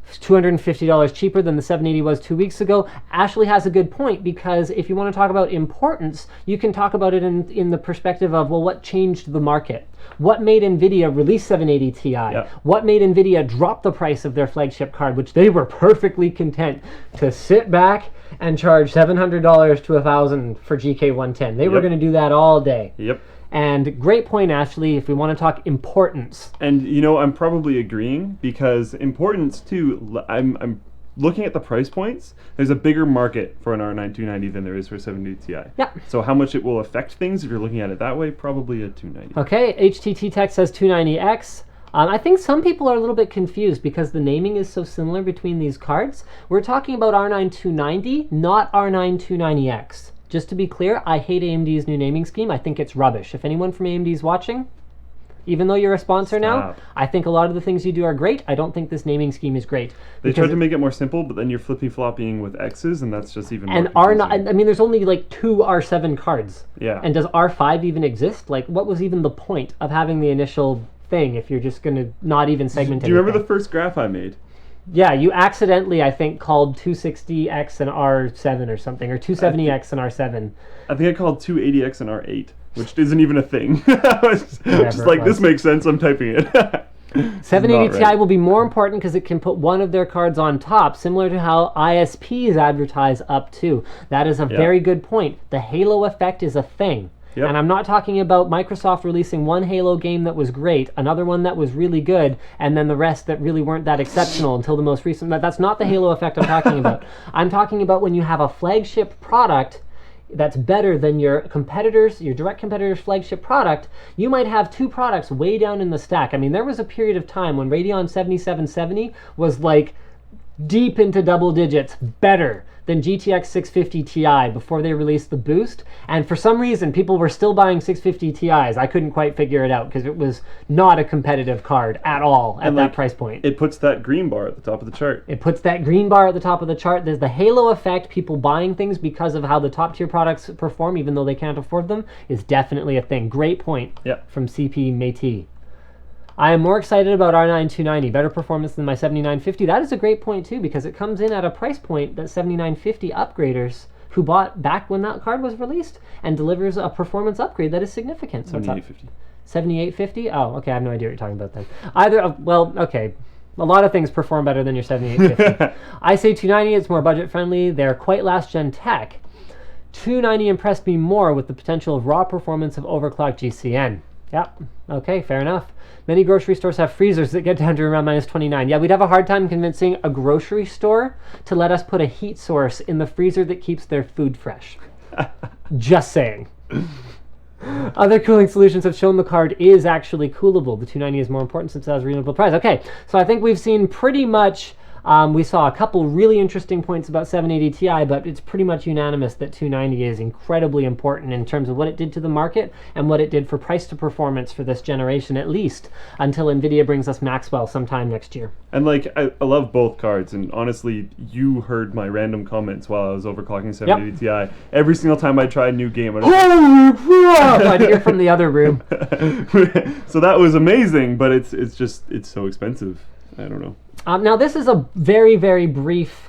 It's $250 cheaper than the 780 was 2 weeks ago. Ashley has a good point, because if you want to talk about importance, you can talk about it in the perspective of, well, what changed the market? What made NVIDIA release 780 Ti? Yep. What made NVIDIA drop the price of their flagship card, which they were perfectly content to sit back and charge $700 to $1,000 for GK110. They were going to do that all day. Yep. And great point, Ashley, if we want to talk importance. And, you know, I'm probably agreeing, because importance, too, I'm looking at the price points. There's a bigger market for an R9 290 than there is for a 780 Ti. Yeah. So how much it will affect things, if you're looking at it that way, probably a 290. Okay, HTT Tech says 290X. I think some people are a little bit confused because the naming is so similar between these cards. We're talking about R9 290, not R9 290X. Just to be clear, I hate AMD's new naming scheme. I think it's rubbish. If anyone from AMD is watching, even though you're a sponsor now, I think a lot of the things you do are great. I don't think this naming scheme is great. They tried to make it more simple, but then you're flippy-floppying with X's, and that's just even more And R9, I mean, there's only like 2 R7 cards. Yeah. And does R5 even exist? Like, what was even the point of having the initial thing if you're just going to not even segment it? Do you remember the first graph I made? Yeah, you accidentally, I think, called 260X and R7 or something, or 270X and R7. I think I called 280X and R8, which isn't even a thing. I was just like, this makes sense, I'm typing it. 780 Ti will be more important because it can put one of their cards on top, similar to how ISPs advertise up too. That is a very good point. The halo effect is a thing. Yep. And I'm not talking about Microsoft releasing one Halo game that was great, another one that was really good, and then the rest that really weren't that exceptional until the most recent. That's not the Halo effect I'm talking about. I'm talking about when you have a flagship product that's better than your competitors, your direct competitor's flagship product. You might have 2 products way down in the stack. I mean, there was a period of time when Radeon 7770 was like deep into double digits better than GTX780 Ti before they released the boost, and for some reason people were still buying 650 Ti's. I couldn't quite figure it out because it was not a competitive card at all at that price point. It puts that green bar at the top of the chart. It puts that green bar at the top of the chart. There's the halo effect. People buying things because of how the top tier products perform even though they can't afford them is definitely a thing. Great point from CP Métis. I am more excited about R9 290, better performance than my 7950. That is a great point too, because it comes in at a price point that 7950 upgraders who bought back when that card was released and delivers a performance upgrade that is significant. So 7850. 7850? Oh, okay, I have no idea what you're talking about then. Okay. A lot of things perform better than your 7850. I say 290, it's more budget friendly. They're quite last gen tech. 290 impressed me more with the potential of raw performance of overclocked GCN. Yep, okay, fair enough. Many grocery stores have freezers that get down to around minus 29. Yeah, we'd have a hard time convincing a grocery store to let us put a heat source in the freezer that keeps their food fresh. Just saying. Other cooling solutions have shown the card is actually coolable. The 290 is more important since it has a reasonable price. Okay, so I think we've seen pretty much, we saw a couple really interesting points about 780 Ti, but it's pretty much unanimous that 290 is incredibly important in terms of what it did to the market and what it did for price to performance for this generation, at least until NVIDIA brings us Maxwell sometime next year. And like, I love both cards, and honestly, you heard my random comments while I was overclocking 780 Ti. Every single time I tried a new game, I'd hear from the other room. So that was amazing, but it's so expensive. I don't know. Now this is a very brief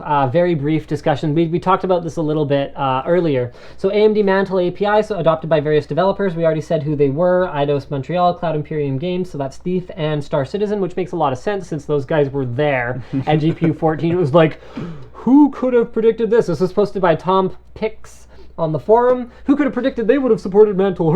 discussion. We talked about this a little bit earlier. So AMD Mantle API, so adopted by various developers. We already said who they were: Eidos Montreal, Cloud Imperium Games, so that's Thief and Star Citizen, which makes a lot of sense since those guys were there at GPU 14. It was like, who could have predicted this? This was posted by Tom Pix on the forum. Who could have predicted they would have supported Mantle?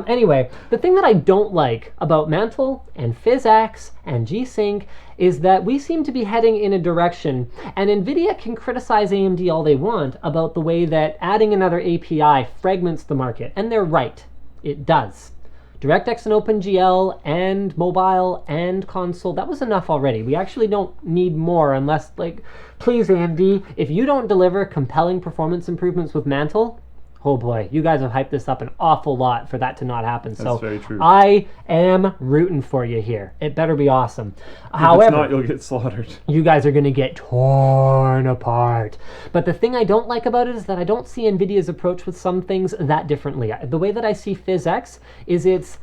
Anyway, the thing that I don't like about Mantle and PhysX and G-Sync is that we seem to be heading in a direction, and NVIDIA can criticize AMD all they want about the way that adding another API fragments the market, and they're right. It does. DirectX and OpenGL and mobile and console, that was enough already. We actually don't need more unless, like, please AMD, if you don't deliver compelling performance improvements with Mantle, oh boy, you guys have hyped this up an awful lot for that to not happen. That's very true. I am rooting for you here. It better be awesome. However, if it's not, you'll get slaughtered. You guys are going to get torn apart. But the thing I don't like about it is that I don't see NVIDIA's approach with some things that differently. The way that I see PhysX is it's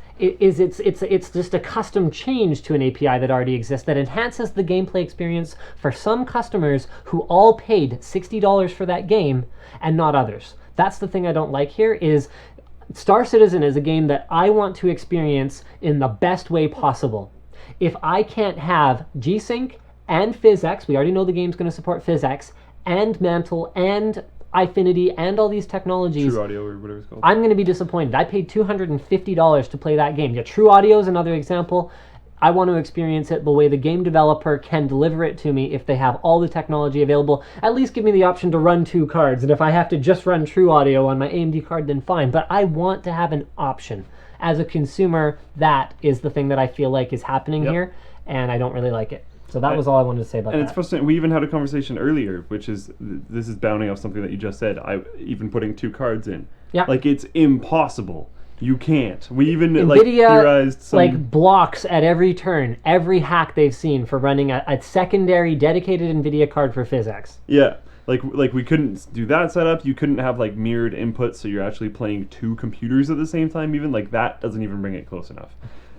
just a custom change to an API that already exists that enhances the gameplay experience for some customers who all paid $60 for that game and not others. That's the thing I don't like here is Star Citizen is a game that I want to experience in the best way possible. If I can't have G-Sync and PhysX, we already know the game's going to support PhysX, and Mantle, and Eyefinity, and all these technologies. True Audio, or whatever it's called. I'm going to be disappointed. I paid $250 to play that game. Yeah, True Audio is another example. I want to experience it the way the game developer can deliver it to me if they have all the technology available. At least give me the option to run two cards, and if I have to just run True Audio on my AMD card, then fine. But I want to have an option. As a consumer, that is the thing that I feel like is happening here, and I don't really like it. So that was all I wanted to say about that. And it's frustrating. We even had a conversation earlier, which is, this is bounding off something that you just said, even putting two cards in. Yeah. Like, it's impossible. You can't. We even NVIDIA, theorized some... blocks at every turn, every hack they've seen for running a secondary dedicated NVIDIA card for PhysX. Yeah. Like we couldn't do that setup. You couldn't have mirrored inputs, so you're actually playing two computers at the same time. Even that doesn't even bring it close enough,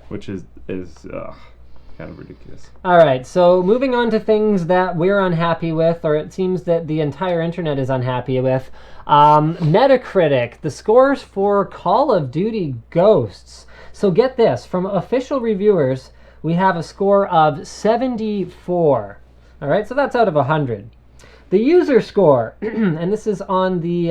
which is kind of ridiculous. All right, so moving on to things that we're unhappy with, or it seems that the entire internet is unhappy with. Metacritic, the scores for Call of Duty Ghosts. So get this, from official reviewers, we have a score of 74. All right, so that's out of 100. The user score, and this is on the,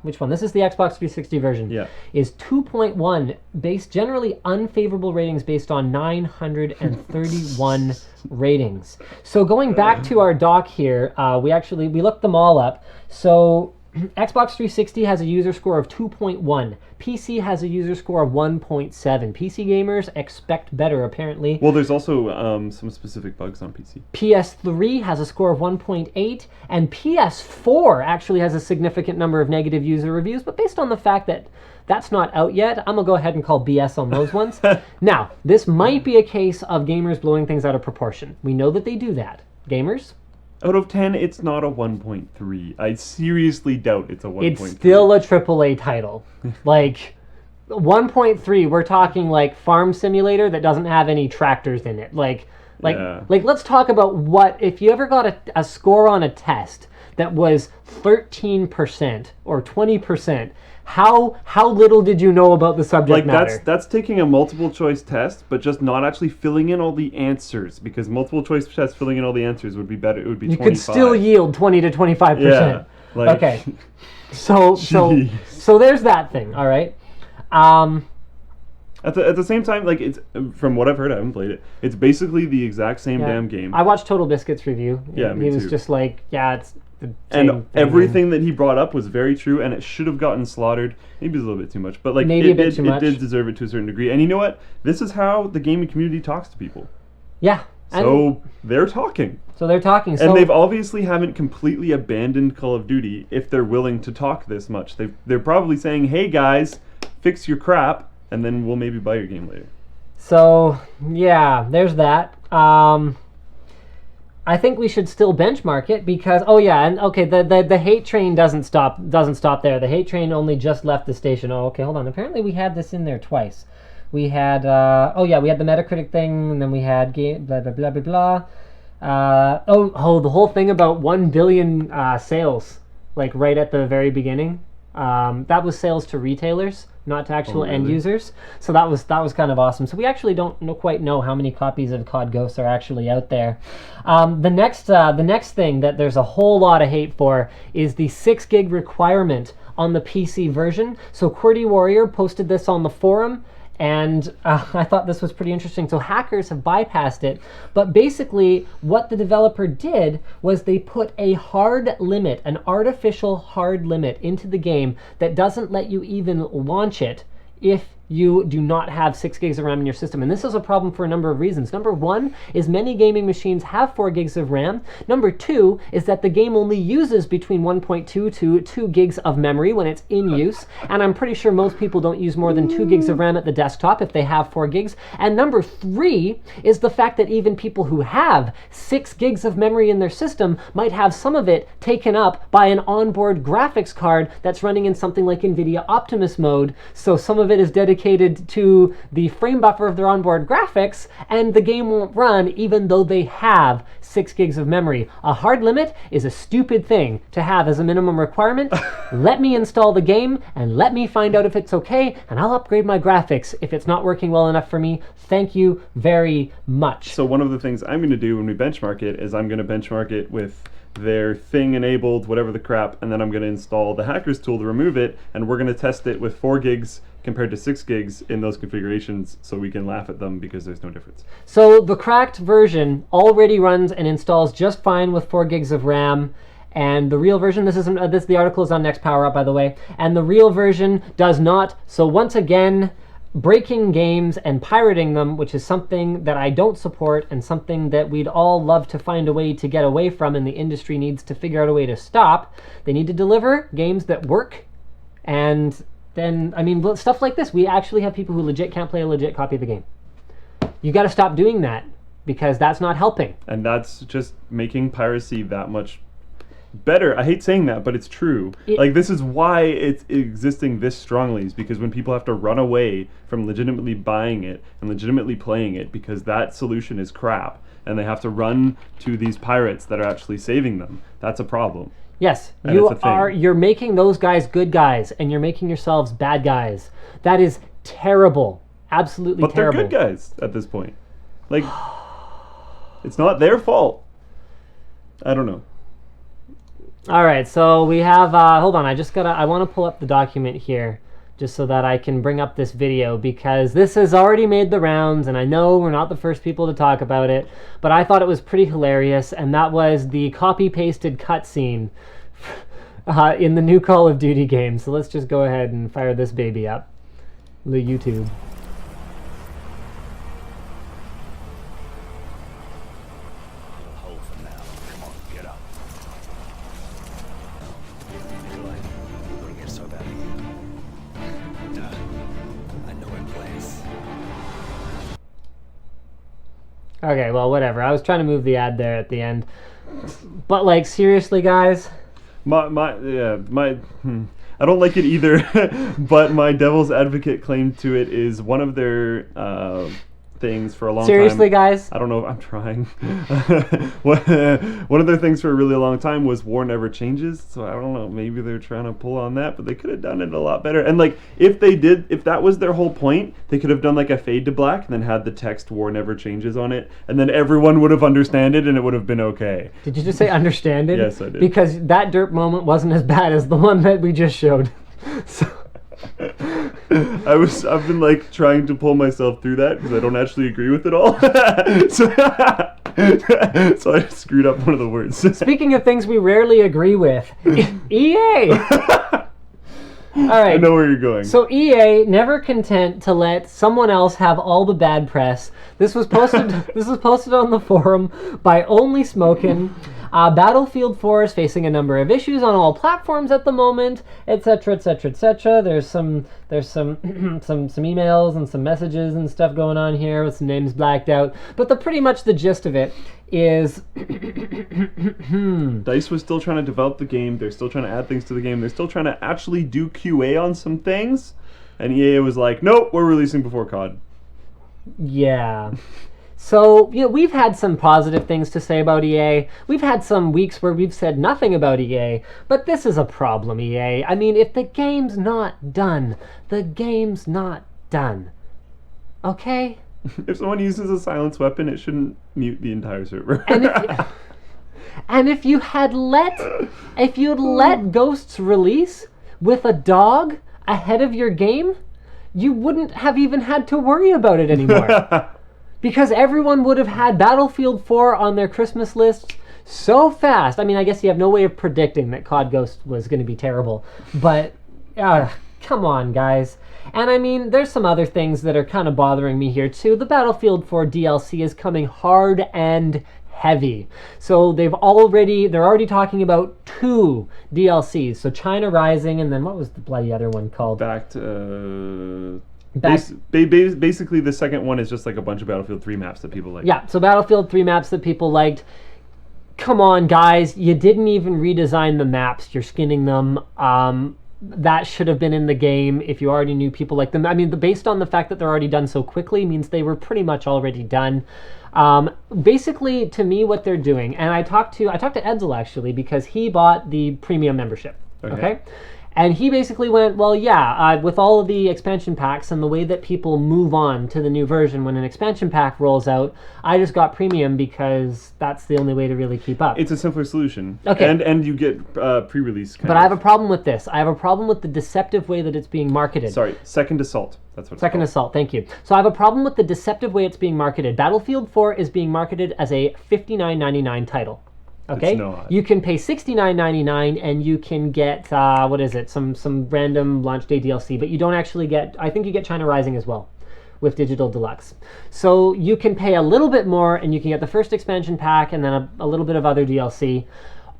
which one? This is the Xbox 360 version, is 2.1, based generally unfavorable ratings based on 931 ratings. So going back to our doc here, we looked them all up. So Xbox 360 has a user score of 2.1. PC has a user score of 1.7. PC gamers expect better, apparently. Well, there's also some specific bugs on PC. PS3 has a score of 1.8, and PS4 actually has a significant number of negative user reviews, but based on the fact that that's not out yet, I'm going to go ahead and call BS on those ones. Now, this might be a case of gamers blowing things out of proportion. We know that they do that. Gamers? Out of 10, it's not a 1.3. I seriously doubt it's a 1.3. It's still a AAA title. 1.3, we're talking Farm Simulator that doesn't have any tractors in it. Let's talk about if you ever got a score on a test that was 13% or 20%, How little did you know about the subject matter? That's taking a multiple choice test, but just not actually filling in all the answers, because multiple choice test filling in all the answers would be better. It would be 25. You could still yield 20 to 25%. Yeah. Okay. So there's that thing. All right. At the same time, like, it's, from what I've heard, I haven't played it. It's basically the exact same damn game. I watched Total Biscuit's review. Yeah, me He was too. just like, yeah, it's the same And thing. everything that he brought up was very true, and it should have gotten slaughtered. Maybe it's a little bit too much, but like Maybe it a bit did, too much. it did deserve it to a certain degree. And you know what? This is how the gaming community talks to people. Yeah. So they're talking. So they're talking. So And they've obviously haven't completely abandoned Call of Duty if they're willing to talk this much. They're probably saying, hey guys, fix your crap, and then we'll maybe buy your game later. So yeah, there's that. I think we should still benchmark it because the hate train doesn't stop there. The hate train only just left the station. Oh, okay, hold on. Apparently we had this in there twice. We had we had the Metacritic thing, and then we had game blah blah blah blah blah. The whole thing about 1 billion sales, like right at the very beginning. That was sales to retailers, not to actual end users. So that was kind of awesome. So we actually don't quite know how many copies of COD Ghosts are actually out there. The next thing that there's a whole lot of hate for is the 6 gig requirement on the PC version. So QWERTY Warrior posted this on the forum. And I thought this was pretty interesting. So hackers have bypassed it. But basically, what the developer did was they put a hard limit, an artificial hard limit into the game that doesn't let you even launch it if you do not have 6 gigs of RAM in your system. And this is a problem for a number of reasons. Number one is many gaming machines have 4 gigs of RAM. Number two is that the game only uses between 1.2 to 2 gigs of memory when it's in use. And I'm pretty sure most people don't use more than 2 gigs of RAM at the desktop if they have 4 gigs. And number three is the fact that even people who have 6 gigs of memory in their system might have some of it taken up by an onboard graphics card that's running in something like NVIDIA Optimus mode. So some of it is dedicated to the frame buffer of their onboard graphics, and the game won't run even though they have 6 gigs of memory. A hard limit is a stupid thing to have as a minimum requirement. Let me install the game and let me find out if it's okay, and I'll upgrade my graphics if it's not working well enough for me. Thank you very much. So one of the things I'm going to do when we benchmark it is I'm going to benchmark it with their thing enabled, whatever the crap, and then I'm going to install the hackers tool to remove it, and we're going to test it with 4 gigs compared to 6 gigs in those configurations, so we can laugh at them because there's no difference. So the cracked version already runs and installs just fine with 4 gigs of RAM, and the real version, the article is on Next Power Up, by the way, and the real version does not. So once again, breaking games and pirating them, which is something that I don't support and something that we'd all love to find a way to get away from, and the industry needs to figure out a way to stop. They need to deliver games that work, and then, I mean, stuff like this. We actually have people who legit can't play a legit copy of the game. You got to stop doing that, because that's not helping. And that's just making piracy that much better. I hate saying that, but it's true. Like, this is why it's existing this strongly, is because when people have to run away from legitimately buying it and legitimately playing it because that solution is crap, and they have to run to these pirates that are actually saving them, that's a problem. Yes, And you're making those guys good guys, and you're making yourselves bad guys. That is terrible. Absolutely terrible. But they're good guys at this point. Like, it's not their fault. I don't know. All right, so we have, hold on, I want to pull up the document here just so that I can bring up this video, because this has already made the rounds, and I know we're not the first people to talk about it, but I thought it was pretty hilarious, and that was the copy-pasted cutscene in the new Call of Duty game. So let's just go ahead and fire this baby up. The YouTube. Okay, well, whatever. I was trying to move the ad there at the end. But, like, seriously, guys? I don't like it either, but my devil's advocate claim to it is one of their things for a long Seriously, time. guys? I don't know. I'm trying. One of their things for a really long time was war never changes. So I don't know. Maybe they're trying to pull on that, but they could have done it a lot better. And like, if that was their whole point, they could have done like a fade to black and then had the text war never changes on it, and then everyone would have understood it and it would have been okay. Did you just say understand it? Yes, I did. Because that derp moment wasn't as bad as the one that we just showed. So. I've been like trying to pull myself through that because I don't actually agree with it all. So I screwed up one of the words. Speaking of things we rarely agree with, EA. All right. I know where you're going. So EA, never content to let someone else have all the bad press. This was posted. This was posted on the forum by Only Smokin'. Battlefield 4 is facing a number of issues on all platforms at the moment, etc., etc., etc. There's some some emails and some messages and stuff going on here with some names blacked out. But pretty much the gist of it is DICE was still trying to develop the game. They're still trying to add things to the game. They're still trying to actually do QA on some things. And EA was like, nope, we're releasing before CoD. Yeah. So, we've had some positive things to say about EA. We've had some weeks where we've said nothing about EA, but this is a problem, EA. I mean, if the game's not done, the game's not done. Okay? If someone uses a silence weapon, it shouldn't mute the entire server. And if you had let Ghosts release with a dog ahead of your game, you wouldn't have even had to worry about it anymore. Because everyone would have had Battlefield 4 on their Christmas lists so fast. I mean, I guess you have no way of predicting that COD Ghost was going to be terrible. But, come on, guys. And I mean, there's some other things that are kind of bothering me here, too. The Battlefield 4 DLC is coming hard and heavy. So they're already talking about 2 DLCs. So China Rising, and then what was the bloody other one called? Basically, the second one is just like a bunch of Battlefield 3 maps that people like. Yeah, so Battlefield 3 maps that people liked. Come on, guys. You didn't even redesign the maps. You're skinning them. That should have been in the game if you already knew people like them. I mean, based on the fact that they're already done so quickly means they were pretty much already done. Basically, to me, what they're doing, and I talked to Edsel, actually, because he bought the premium membership. Okay? And he basically went, well, yeah, with all of the expansion packs and the way that people move on to the new version when an expansion pack rolls out, I just got premium because that's the only way to really keep up. It's a simpler solution. Okay. And you get pre-release But I have a problem with this. I have a problem with the deceptive way that it's being marketed. Sorry, Second Assault. That's what it's Second called. Assault, thank you. So I have a problem with the deceptive way it's being marketed. Battlefield 4 is being marketed as a $59.99 title. Okay, it's not. You can pay $69.99 and you can get some random launch day DLC, but you don't actually get. I think you get China Rising as well, with Digital Deluxe. So you can pay a little bit more and you can get the first expansion pack and then a little bit of other DLC.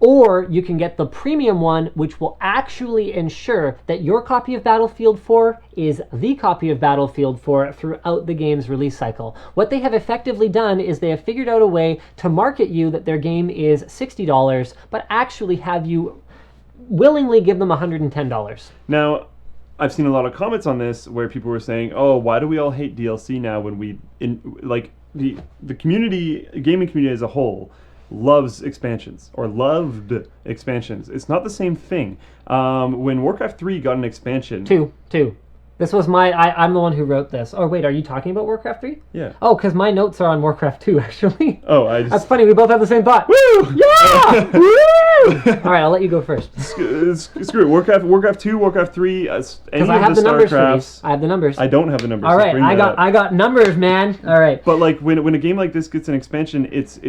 Or you can get the premium one, which will actually ensure that your copy of Battlefield 4 is the copy of Battlefield 4 throughout the game's release cycle. What they have effectively done is they have figured out a way to market you that their game is $60, but actually have you willingly give them $110. Now, I've seen a lot of comments on this where people were saying, "Oh, why do we all hate DLC now when the community, gaming community as a whole, loves expansions or loved expansions." It's not the same thing. When Warcraft 3 got an expansion... Two. This was I'm the one who wrote this. Oh, wait, are you talking about Warcraft 3? Yeah. Oh, because my notes are on Warcraft 2, actually. Oh, That's funny, we both have the same thought. Woo! Yeah! Woo! All right, I'll let you go first. Screw it. Warcraft 2, Warcraft 3, any Because I have of the the numbers for StarCrafts. these. I have the numbers. I don't have the numbers. All so right, bring that up. I got numbers, man. All right. But like when a game like this gets an expansion, it's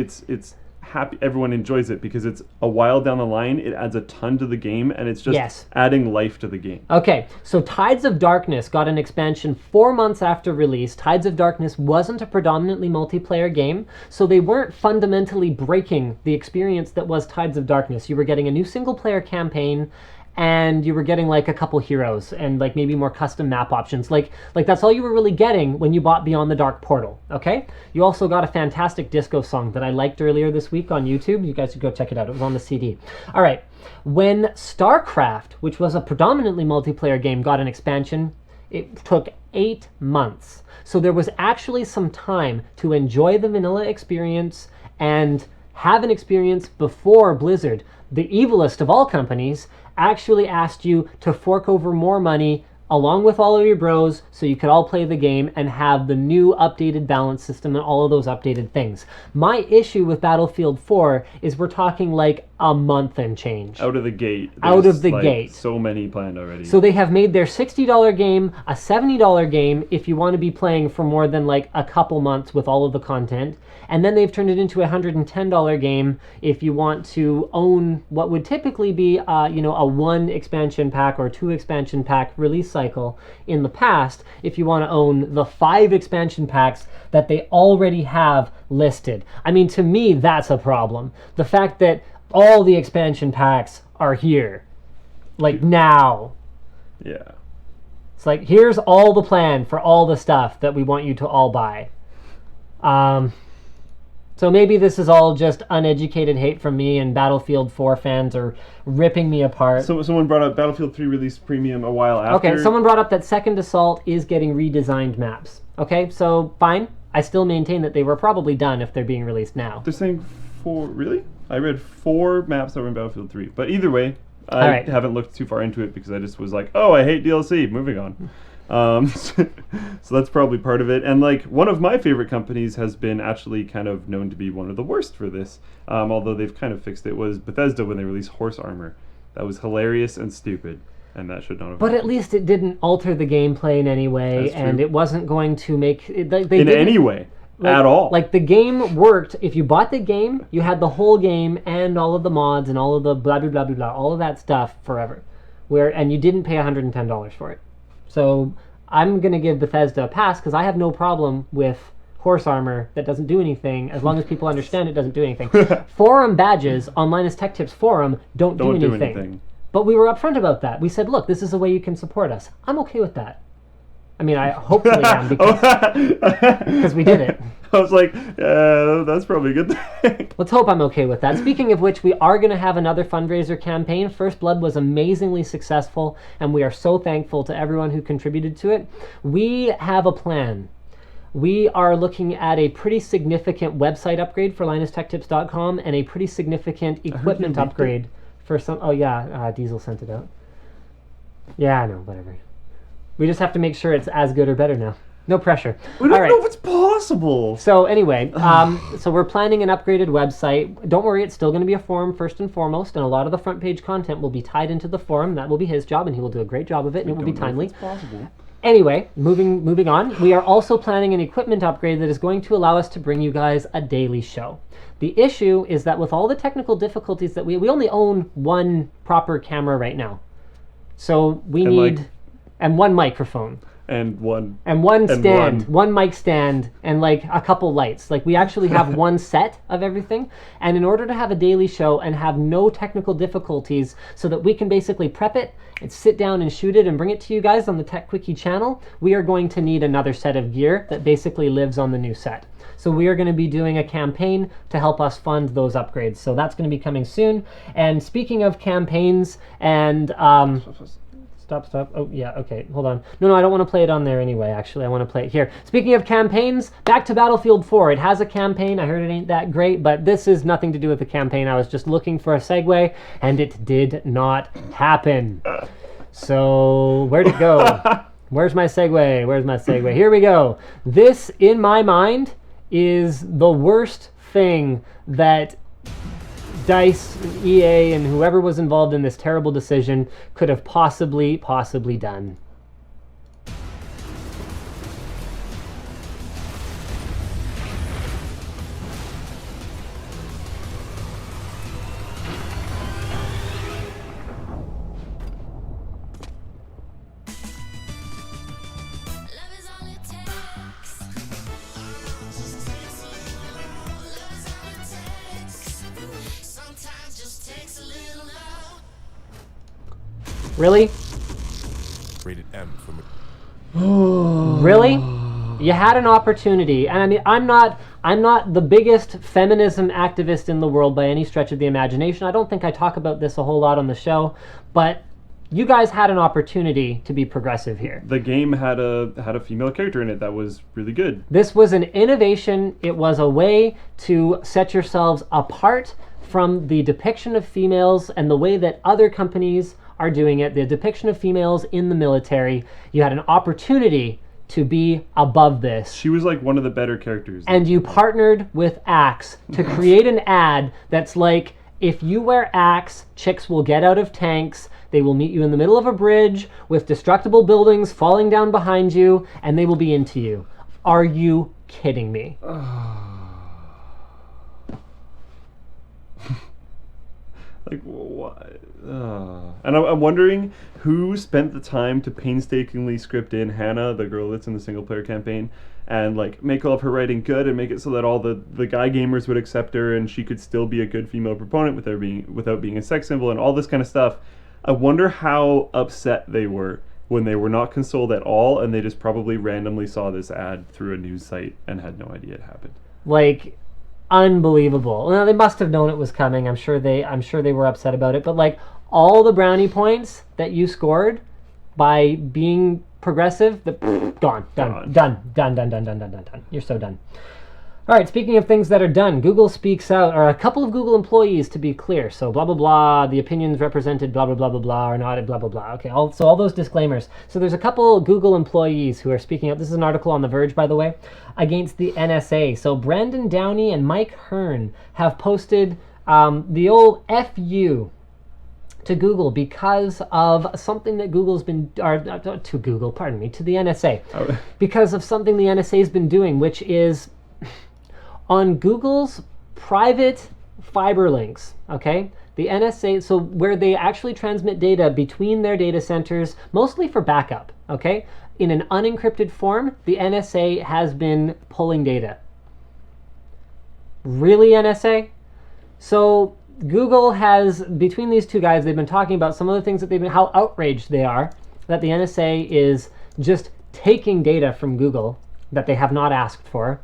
happy, everyone enjoys it because it's a while down the line, it adds a ton to the game, and it's just adding life to the game. Okay, so Tides of Darkness got an expansion 4 months after release. Tides of Darkness wasn't a predominantly multiplayer game, so they weren't fundamentally breaking the experience that was Tides of Darkness. You were getting a new single-player campaign, and you were getting like a couple heroes and like maybe more custom map options. Like that's all you were really getting when you bought Beyond the Dark Portal, okay? You also got a fantastic disco song that I liked earlier this week on YouTube. You guys should go check it out. It was on the CD. All right. When StarCraft, which was a predominantly multiplayer game, got an expansion, it took 8 months. So there was actually some time to enjoy the vanilla experience and have an experience before Blizzard, the evilest of all companies, actually asked you to fork over more money along with all of your bros so you could all play the game and have the new updated balance system and all of those updated things. My issue with Battlefield 4 is we're talking like a month and change. Out of the gate. Out of the like gate. So many planned already. So they have made their $60 game a $70 game if you want to be playing for more than like a couple months with all of the content. And then they've turned it into a $110 game if you want to own what would typically be a 1 expansion pack or 2 expansion pack release cycle in the past, if you want to own the 5 expansion packs that they already have listed. I mean, to me, that's a problem. The fact that all the expansion packs are here, like now. Yeah. It's like, here's all the plan for all the stuff that we want you to all buy. So maybe this is all just uneducated hate from me, and Battlefield 4 fans are ripping me apart. So someone brought up Battlefield 3 released premium a while after. Okay, someone brought up that Second Assault is getting redesigned maps. Okay, so fine. I still maintain that they were probably done if they're being released now. They're saying 4, really? I read 4 maps that were in Battlefield 3. But either way, I right. haven't looked too far into it because I just was like, oh, I hate DLC. Moving on. So that's probably part of it. And like one of my favorite companies has been actually kind of known to be one of the worst for this, although they've kind of fixed it, was Bethesda when they released Horse Armor. That was hilarious and stupid, and that should not have But happened. at least it didn't alter the gameplay in any way, That's true. and it wasn't going to make... In any way. Like, at all. Like, the game worked. If you bought the game, you had the whole game and all of the mods and all of the blah, blah, blah, blah, blah, all of that stuff forever. And you didn't pay $110 for it. So I'm going to give Bethesda a pass because I have no problem with Horse Armor that doesn't do anything as long as people understand it doesn't do anything. Forum badges on Linus Tech Tips forum don't do anything. But we were upfront about that. We said, look, this is a way you can support us. I'm okay with that. I mean, I hopefully am because we did it. I was like, that's probably a good thing. Let's hope I'm okay with that. Speaking of which, we are going to have another fundraiser campaign. First Blood was amazingly successful, and we are so thankful to everyone who contributed to it. We have a plan. We are looking at a pretty significant website upgrade for LinusTechTips.com and a pretty significant equipment upgrade for some... Oh, yeah, Diesel sent it out. Yeah, I know, whatever. We just have to make sure it's as good or better now. No pressure. We don't know if it's possible. So anyway, so we're planning an upgraded website. Don't worry, it's still going to be a forum first and foremost, and a lot of the front page content will be tied into the forum. That will be his job, and he will do a great job of it, and it will be timely. It's possible. Anyway, moving on. We are also planning an equipment upgrade that is going to allow us to bring you guys a daily show. The issue is that with all the technical difficulties that we only own one proper camera right now. So we need... And one microphone. And one stand, one mic stand, and like a couple lights. Like we actually have one set of everything. And in order to have a daily show and have no technical difficulties so that we can basically prep it and sit down and shoot it and bring it to you guys on the Tech Quickie channel, we are going to need another set of gear that basically lives on the new set. So we are going to be doing a campaign to help us fund those upgrades. So that's going to be coming soon. And speaking of campaigns and... Stop. Oh, yeah, okay, hold on. No, I don't want to play it on there anyway, actually. I want to play it here. Speaking of campaigns, back to Battlefield 4. It has a campaign. I heard it ain't that great, but this is nothing to do with the campaign. I was just looking for a segue, and it did not happen. So, where'd it go? Where's my segue? Here we go. This, in my mind, is the worst thing that DICE, EA, and whoever was involved in this terrible decision could have possibly done. Really? Rated M for me. Really? You had an opportunity, and I mean, I'm not the biggest feminism activist in the world by any stretch of the imagination. I don't think I talk about this a whole lot on the show, but you guys had an opportunity to be progressive here. The game had a female character in it that was really good. This was an innovation. It was a way to set yourselves apart from the depiction of females and the way that other companies are doing it, the depiction of females in the military. You had an opportunity to be above this. She was like one of the better characters. And you partnered with Axe to create an ad that's like, if you wear Axe, chicks will get out of tanks, they will meet you in the middle of a bridge with destructible buildings falling down behind you, and they will be into you. Are you kidding me? Like, what? And I'm wondering who spent the time to painstakingly script in Hannah, the girl that's in the single-player campaign, and like make all of her writing good and make it so that all the guy gamers would accept her and she could still be a good female proponent without being a sex symbol and all this kind of stuff. I wonder how upset they were when they were not consoled at all and they just probably randomly saw this ad through a news site and had no idea it happened. Like, unbelievable. Well, they must have known it was coming. I'm sure they were upset about it. But like all the brownie points that you scored by being progressive, done. You're so done. All right, speaking of things that are done, Google speaks out, or a couple of Google employees to be clear. So blah, blah, blah, the opinions represented, blah, blah, blah, blah, blah, are not, blah, blah, blah. Okay, so all those disclaimers. So there's a couple Google employees who are speaking out. This is an article on The Verge, by the way, against the NSA. So Brandon Downey and Mike Hearn have posted the old FU to Google because of something that Google's been, or to Google, pardon me, to the NSA. Because of something the NSA's been doing, which is on Google's private fiber links, okay? The NSA, so where they actually transmit data between their data centers, mostly for backup, okay? In an unencrypted form, the NSA has been pulling data. Really, NSA? So Google has, between these two guys, they've been talking about some of the things that how outraged they are that the NSA is just taking data from Google that they have not asked for.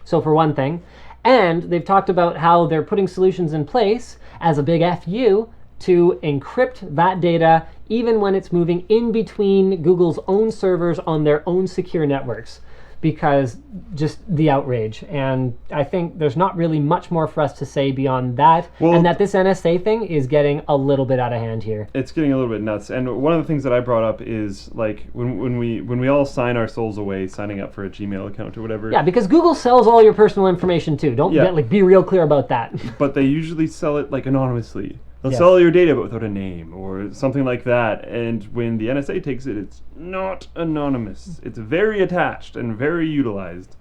So for one thing, and they've talked about how they're putting solutions in place as a big FU to encrypt that data even when it's moving in between Google's own servers on their own secure networks, because just the outrage. And I think there's not really much more for us to say beyond that, and that this NSA thing is getting a little bit out of hand here. It's getting a little bit nuts. And one of the things that I brought up is like when we all sign our souls away signing up for a Gmail account or whatever. Yeah, because Google sells all your personal information too. Don't be real clear about that. But they usually sell it like anonymously. They'll sell your data but without a name or something like that. And when the NSA takes it, it's not anonymous. It's very attached and very utilized.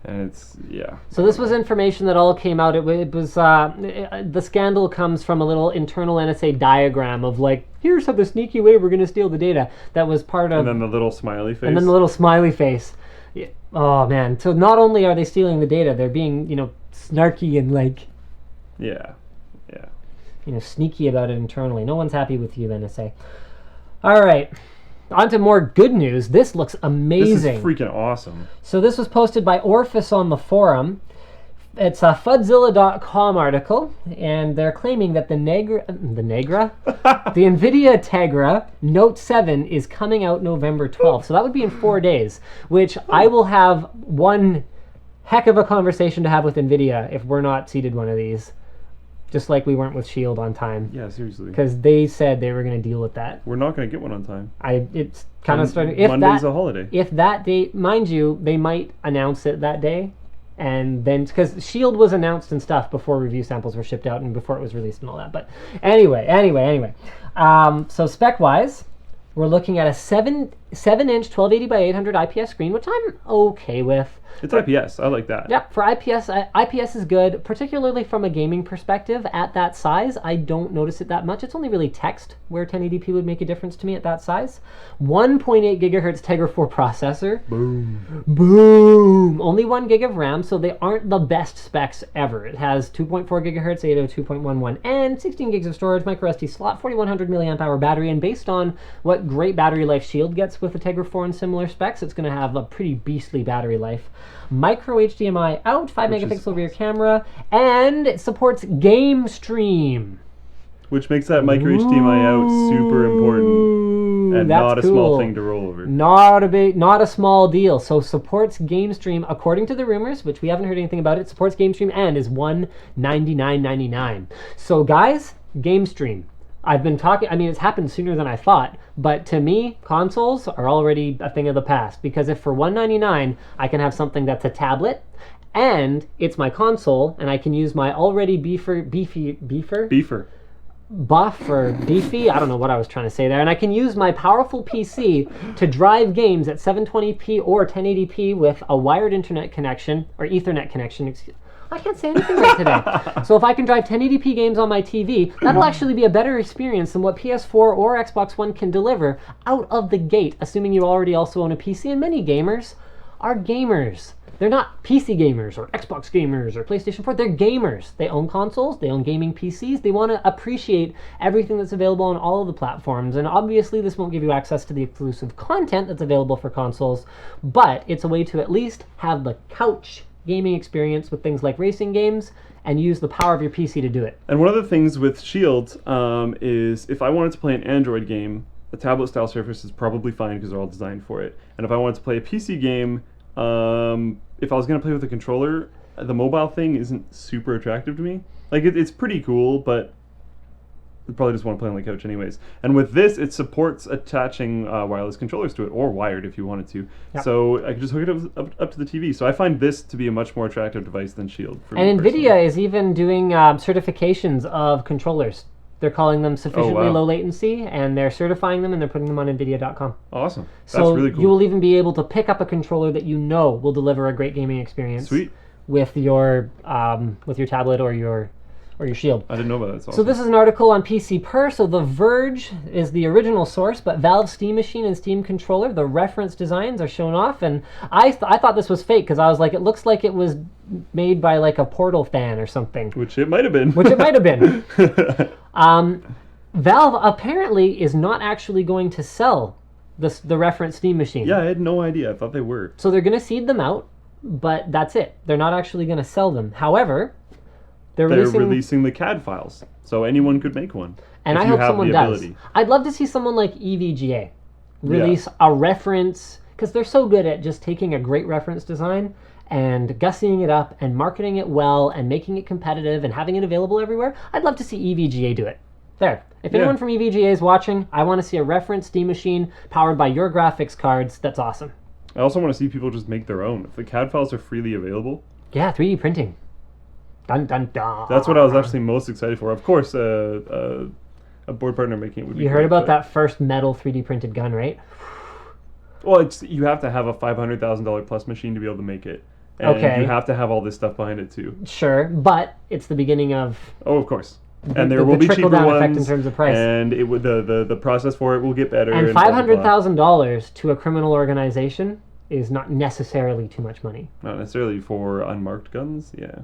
And it's, yeah. So this was information that all came out. It was the scandal comes from a little internal NSA diagram of like, here's how the sneaky way we're going to steal the data. That was part of... And then the little smiley face. And then the little smiley face. Yeah. Oh, man. So not only are they stealing the data, they're being, snarky and like... Yeah. Sneaky about it internally. No one's happy with you, NSA. All right. On to more good news. This looks amazing. This is freaking awesome. So this was posted by Orphis on the forum. It's a fudzilla.com article, and they're claiming that the NVIDIA Tegra Note 7 is coming out November 12th. So that would be in 4 days, which I will have one heck of a conversation to have with NVIDIA if we're not seated one of these. Just like we weren't with Shield on time. Yeah, seriously. Because they said they were going to deal with that. We're not going to get one on time. It's kind of starting... Monday's a holiday. If that date... Mind you, they might announce it that day. And then... Because Shield was announced and stuff before review samples were shipped out and before it was released and all that. But anyway. So spec-wise, we're looking at a 7-inch 1280 by 800 IPS screen, which I'm okay with. It's IPS. I like that. Yeah, for IPS, IPS is good, particularly from a gaming perspective. At that size, I don't notice it that much. It's only really text where 1080p would make a difference to me at that size. 1.8 gigahertz Tegra 4 processor. Boom. Only 1 gig of RAM, so they aren't the best specs ever. It has 2.4 gigahertz 802.11 and 16 gigs of storage, micro SD slot, 4100 milliamp hour battery, and based on what great battery life Shield gets with the Tegra 4 and similar specs, it's going to have a pretty beastly battery life. Micro HDMI out, 5 megapixel rear camera, and it supports Game Stream. which makes that micro HDMI out super important and that's not a cool. small thing to roll over. Not a small deal. So supports GameStream according to the rumors, which we haven't heard anything about it. Supports GameStream and is $199.99. So guys, GameStream. I've been talking, I mean, it's happened sooner than I thought, but to me, consoles are already a thing of the past, because if for $199 I can have something that's a tablet, and it's my console, and I can use my already beefy, I don't know what I was trying to say there, and I can use my powerful PC to drive games at 720p or 1080p with a wired internet connection, or Ethernet connection, I can't say anything right today. So if I can drive 1080p games on my TV, that'll actually be a better experience than what PS4 or Xbox One can deliver out of the gate, assuming you already also own a PC. And many gamers are gamers. They're not PC gamers or Xbox gamers or PlayStation 4. They're gamers. They own consoles. They own gaming PCs. They want to appreciate everything that's available on all of the platforms. And obviously, this won't give you access to the exclusive content that's available for consoles, but it's a way to at least have the couch gaming experience with things like racing games and use the power of your PC to do it. And one of the things with Shield is if I wanted to play an Android game, a tablet style surface is probably fine because they're all designed for it. And if I wanted to play a PC game, if I was going to play with a controller, the mobile thing isn't super attractive to me. Like, it's pretty cool, but I probably just want to play on the couch anyways. And with this, it supports attaching wireless controllers to it, or wired if you wanted to. Yep. So I could just hook it up to the TV. So I find this to be a much more attractive device than Shield. And NVIDIA is even doing certifications of controllers. They're calling them sufficiently low latency, and they're certifying them, and they're putting them on NVIDIA.com. Awesome. That's So really cool. you will even be able to pick up a controller that you know will deliver a great gaming experience. Sweet. With your tablet or your Shield. I didn't know about that. That's awesome. So this is an article on PC Per. So The Verge is the original source, but Valve Steam Machine and Steam Controller, the reference designs are shown off, and I thought this was fake because I was like, it looks like it was made by like a Portal fan or something. Which it might have been. Valve apparently is not actually going to sell the reference Steam Machine. Yeah, I had no idea. I thought they were. So they're going to seed them out, but that's it. They're not actually going to sell them. However, they're releasing the CAD files, so anyone could make one. And I hope someone does. I'd love to see someone like EVGA release a reference, because they're so good at just taking a great reference design and gussying it up and marketing it well and making it competitive and having it available everywhere. I'd love to see EVGA do it. There. If anyone from EVGA is watching, I want to see a reference Steam Machine powered by your graphics cards. That's awesome. I also want to see people just make their own. If the CAD files are freely available. Yeah, 3D printing. Dun, dun, dun. That's what I was actually most excited for. Of course, a board partner making it would be. You heard about that first metal 3D printed gun, right? Well, you have to have a $500,000 plus machine to be able to make it. And you have to have all this stuff behind it too. Sure, but it's the beginning of. Oh, of course. And there will be cheaper ones, effect in terms of price. And it would the process for it will get better. And $500,000 to a criminal organization is not necessarily too much money. Not necessarily for unmarked guns. Yeah.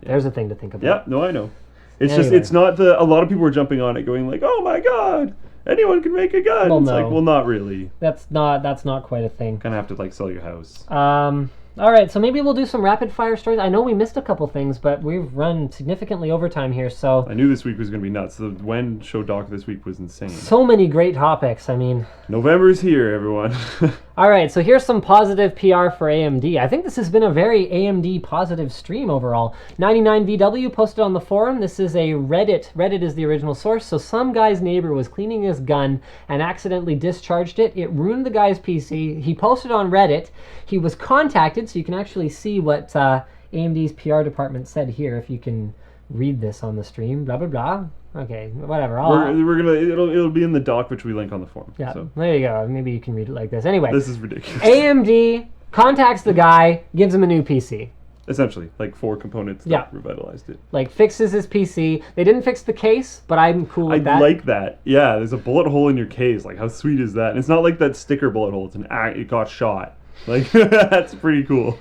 There's a thing to think about. Yeah, no, I know. It's just it's not a lot of people were jumping on it, going like, "Oh my God, anyone can make a gun." Well, it's no. like, well, not really. That's not quite a thing. Kind of have to like sell your house. All right, so maybe we'll do some rapid fire stories. I know we missed a couple things, but we've run significantly over time here, so... I knew this week was going to be nuts. The WAN show doc this week was insane. So many great topics, I mean... November's here, everyone. All right, so here's some positive PR for AMD. I think this has been a very AMD positive stream overall. 99VW posted on the forum. This is a Reddit. Reddit is the original source. So some guy's neighbor was cleaning his gun and accidentally discharged it. It ruined the guy's PC. He posted on Reddit. He was contacted, so you can actually see what AMD's PR department said here if you can read this on the stream. Blah, blah, blah. Okay, whatever. It'll be in the doc, which we link on the forum. Yeah, so. There you go. Maybe you can read it like this. Anyway. This is ridiculous. AMD contacts the guy, gives him a new PC. Essentially, like 4 components that revitalized it. Like, fixes his PC. They didn't fix the case, but I'm cool with that. I like that. Yeah, there's a bullet hole in your case. Like, how sweet is that? And it's not like that sticker bullet hole. It's it got shot. Like, that's pretty cool.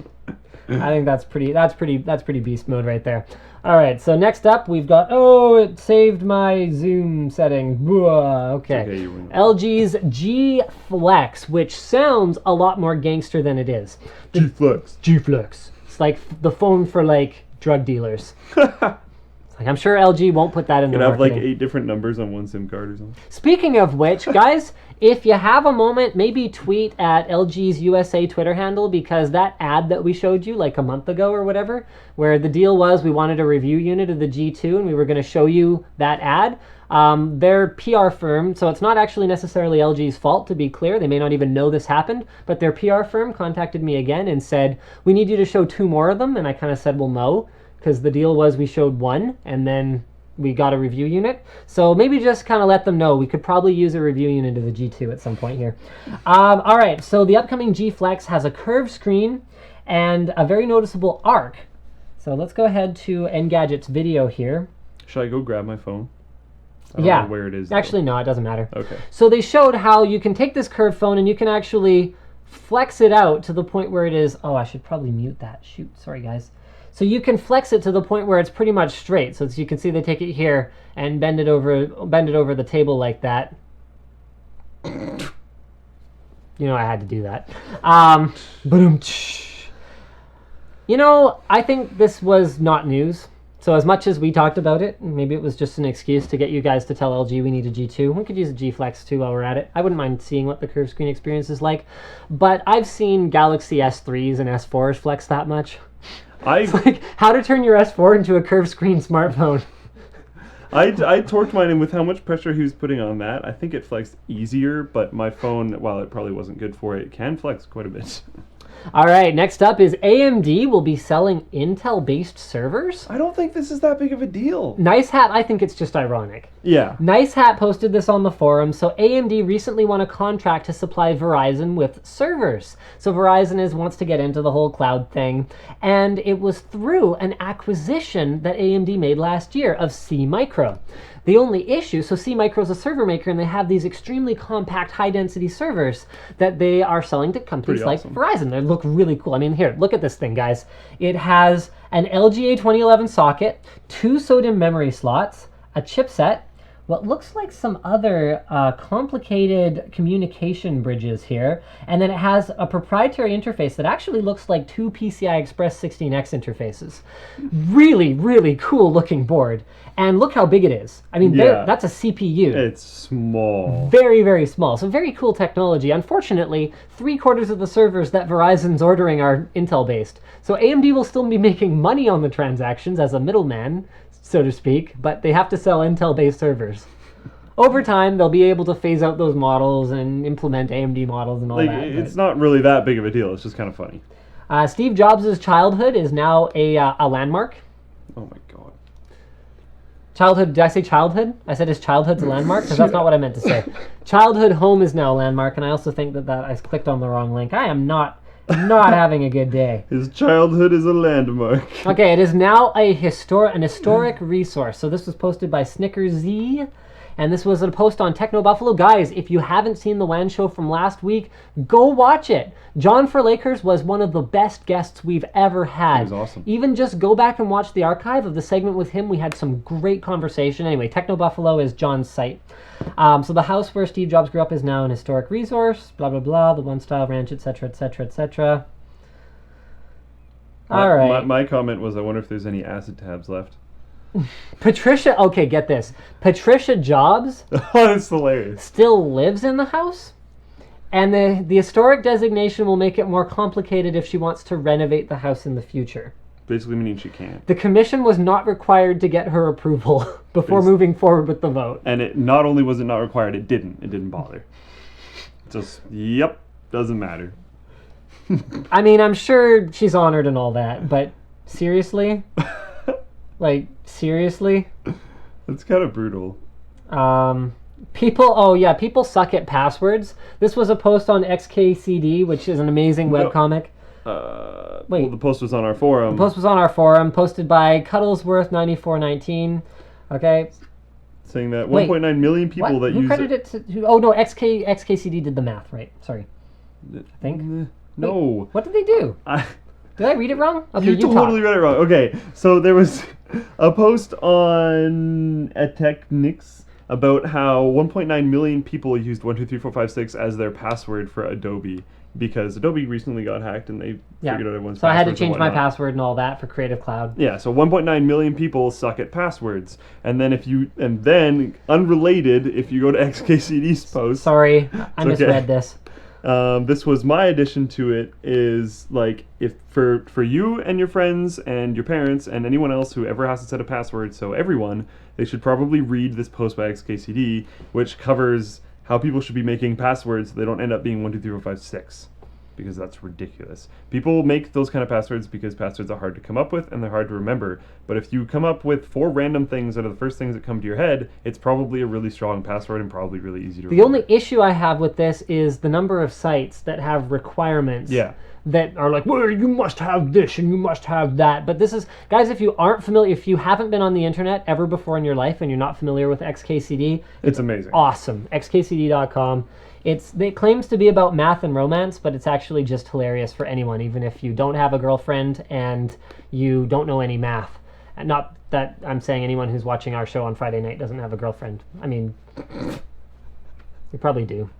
I think that's pretty beast mode right there. All right, so next up we've got it saved my Zoom setting. Okay. LG's G Flex, which sounds a lot more gangster than it is. G Flex. It's like the phone for like drug dealers. It's Like, I'm sure LG won't put that in You the can have like marketing. 8 different numbers on one SIM card or something. Speaking of which, guys, if you have a moment, maybe tweet at LG's USA Twitter handle, because that ad that we showed you like a month ago or whatever, where the deal was we wanted a review unit of the G2 and we were going to show you that ad. Their PR firm, so it's not actually necessarily LG's fault, to be clear. They may not even know this happened, but their PR firm contacted me again and said, we need you to show 2 more of them. And I kind of said, well, no, because the deal was we showed 1 and then we got a review unit. So maybe just kind of let them know we could probably use a review unit of the G2 at some point here. All right, so the upcoming G Flex has a curved screen and a very noticeable arc. So let's go ahead to Engadget's video here. Should I go grab my phone? I don't Yeah, know where it is. actually, no, it doesn't matter. Okay. So they showed how you can take this curved phone and you can actually flex it out to the point where it is. Oh, I should probably mute that. Shoot, sorry guys. So you can flex it to the point where it's pretty much straight. So as you can see, they take it here and bend it over the table like that. You know, I had to do that. You know, I think this was not news. So as much as we talked about it, maybe it was just an excuse to get you guys to tell LG we need a G2. We could use a G Flex too while we're at it. I wouldn't mind seeing what the curved screen experience is like. But I've seen Galaxy S3s and S4s flex that much. It's like how to turn your S4 into a curved screen smartphone. I torqued mine, and with how much pressure he was putting on that, I think it flexed easier, but my phone, while it probably wasn't good for it, can flex quite a bit. All right, next up is AMD will be selling Intel-based servers. I don't think this is that big of a deal. Nice Hat, I think it's just ironic. Yeah. Nice Hat posted this on the forum. So AMD recently won a contract to supply Verizon with servers. So Verizon wants to get into the whole cloud thing. And it was through an acquisition that AMD made last year of SeaMicro. The only issue, so SeaMicro is a server maker, and they have these extremely compact, high-density servers that they are selling to companies like Verizon. They look really cool. I mean, here, look at this thing, guys. It has an LGA 2011 socket, 2 SODIMM memory slots, a chipset, what looks like some other complicated communication bridges here, and then it has a proprietary interface that actually looks like 2 PCI Express 16X interfaces. Really, really cool looking board. And look how big it is. I mean, that's a CPU. It's small. Very, very small. So very cool technology. Unfortunately, 3/4 of the servers that Verizon's ordering are Intel-based. So AMD will still be making money on the transactions as a middleman, so to speak, but they have to sell Intel-based servers. Over time, they'll be able to phase out those models and implement AMD models and all that. It's not really that big of a deal. It's just kind of funny. Steve Jobs' childhood is now a landmark. Oh my god. Childhood, did I say childhood? I said his childhood's a landmark, because that's not what I meant to say. Childhood home is now a landmark, and I also think that I clicked on the wrong link. I am not having a good day. His childhood is a landmark. Okay, it is now an historic resource. So this was posted by SnickerZ, and this was a post on Techno Buffalo. Guys, if you haven't seen the WAN show from last week, go watch it. John for Lakers was one of the best guests we've ever had. He was awesome. Even just go back and watch the archive of the segment with him. We had some great conversation. Anyway, Techno Buffalo is John's site. So the house where Steve Jobs grew up is now an historic resource, blah, blah, blah, the one-style ranch, etc., etc., etc. All right. My comment was, I wonder if there's any acid tabs left. Patricia, okay, get this. Patricia Jobs Oh, that's hilarious. still lives in the house, and the historic designation will make it more complicated if she wants to renovate the house in the future. Basically meaning she can't. The commission was not required to get her approval before moving forward with the vote. And it not only was it not required, it didn't bother. Just, yep, doesn't matter. I mean, I'm sure she's honored and all that, but seriously? Like, seriously? It's kind of brutal. People suck at passwords. This was a post on XKCD, which is an amazing webcomic. Well, the post was on our forum. The post was on our forum, posted by Cuddlesworth9419. Okay. Saying that 1.9 million people that Who use credited it to... Oh, no, XKCD did the math, right. Sorry. I think. No. Wait, what did they do? Did I read it wrong? Okay, you totally read it wrong. Okay, so there was a post on Technics about how 1.9 million people used 123456 as their password for Adobe because Adobe recently got hacked and they figured out everyone's So I had to passwords and change my whatnot. password and all that for Creative Cloud. Yeah, so 1.9 million people suck at passwords, and then unrelated, if you go to XKCD's post, Sorry, I It's misread okay. this. this was my addition to it. Is like if for you and your friends and your parents and anyone else who ever has to set a password, so everyone, they should probably read this post by XKCD, which covers how people should be making passwords so they don't end up being 1, 2, 3, 4, 5, 6. Because that's ridiculous. People make those kind of passwords because passwords are hard to come up with and they're hard to remember. But if you come up with 4 random things that are the first things that come to your head, it's probably a really strong password and probably really easy to remember. The only issue I have with this is the number of sites that have requirements that are like, well, you must have this and you must have that. But this is, guys, if you aren't familiar, if you haven't been on the internet ever before in your life and you're not familiar with XKCD, It's amazing. awesome. XKCD.com. It claims to be about math and romance, but it's actually just hilarious for anyone, even if you don't have a girlfriend and you don't know any math. And not that I'm saying anyone who's watching our show on Friday night doesn't have a girlfriend. I mean, you probably do.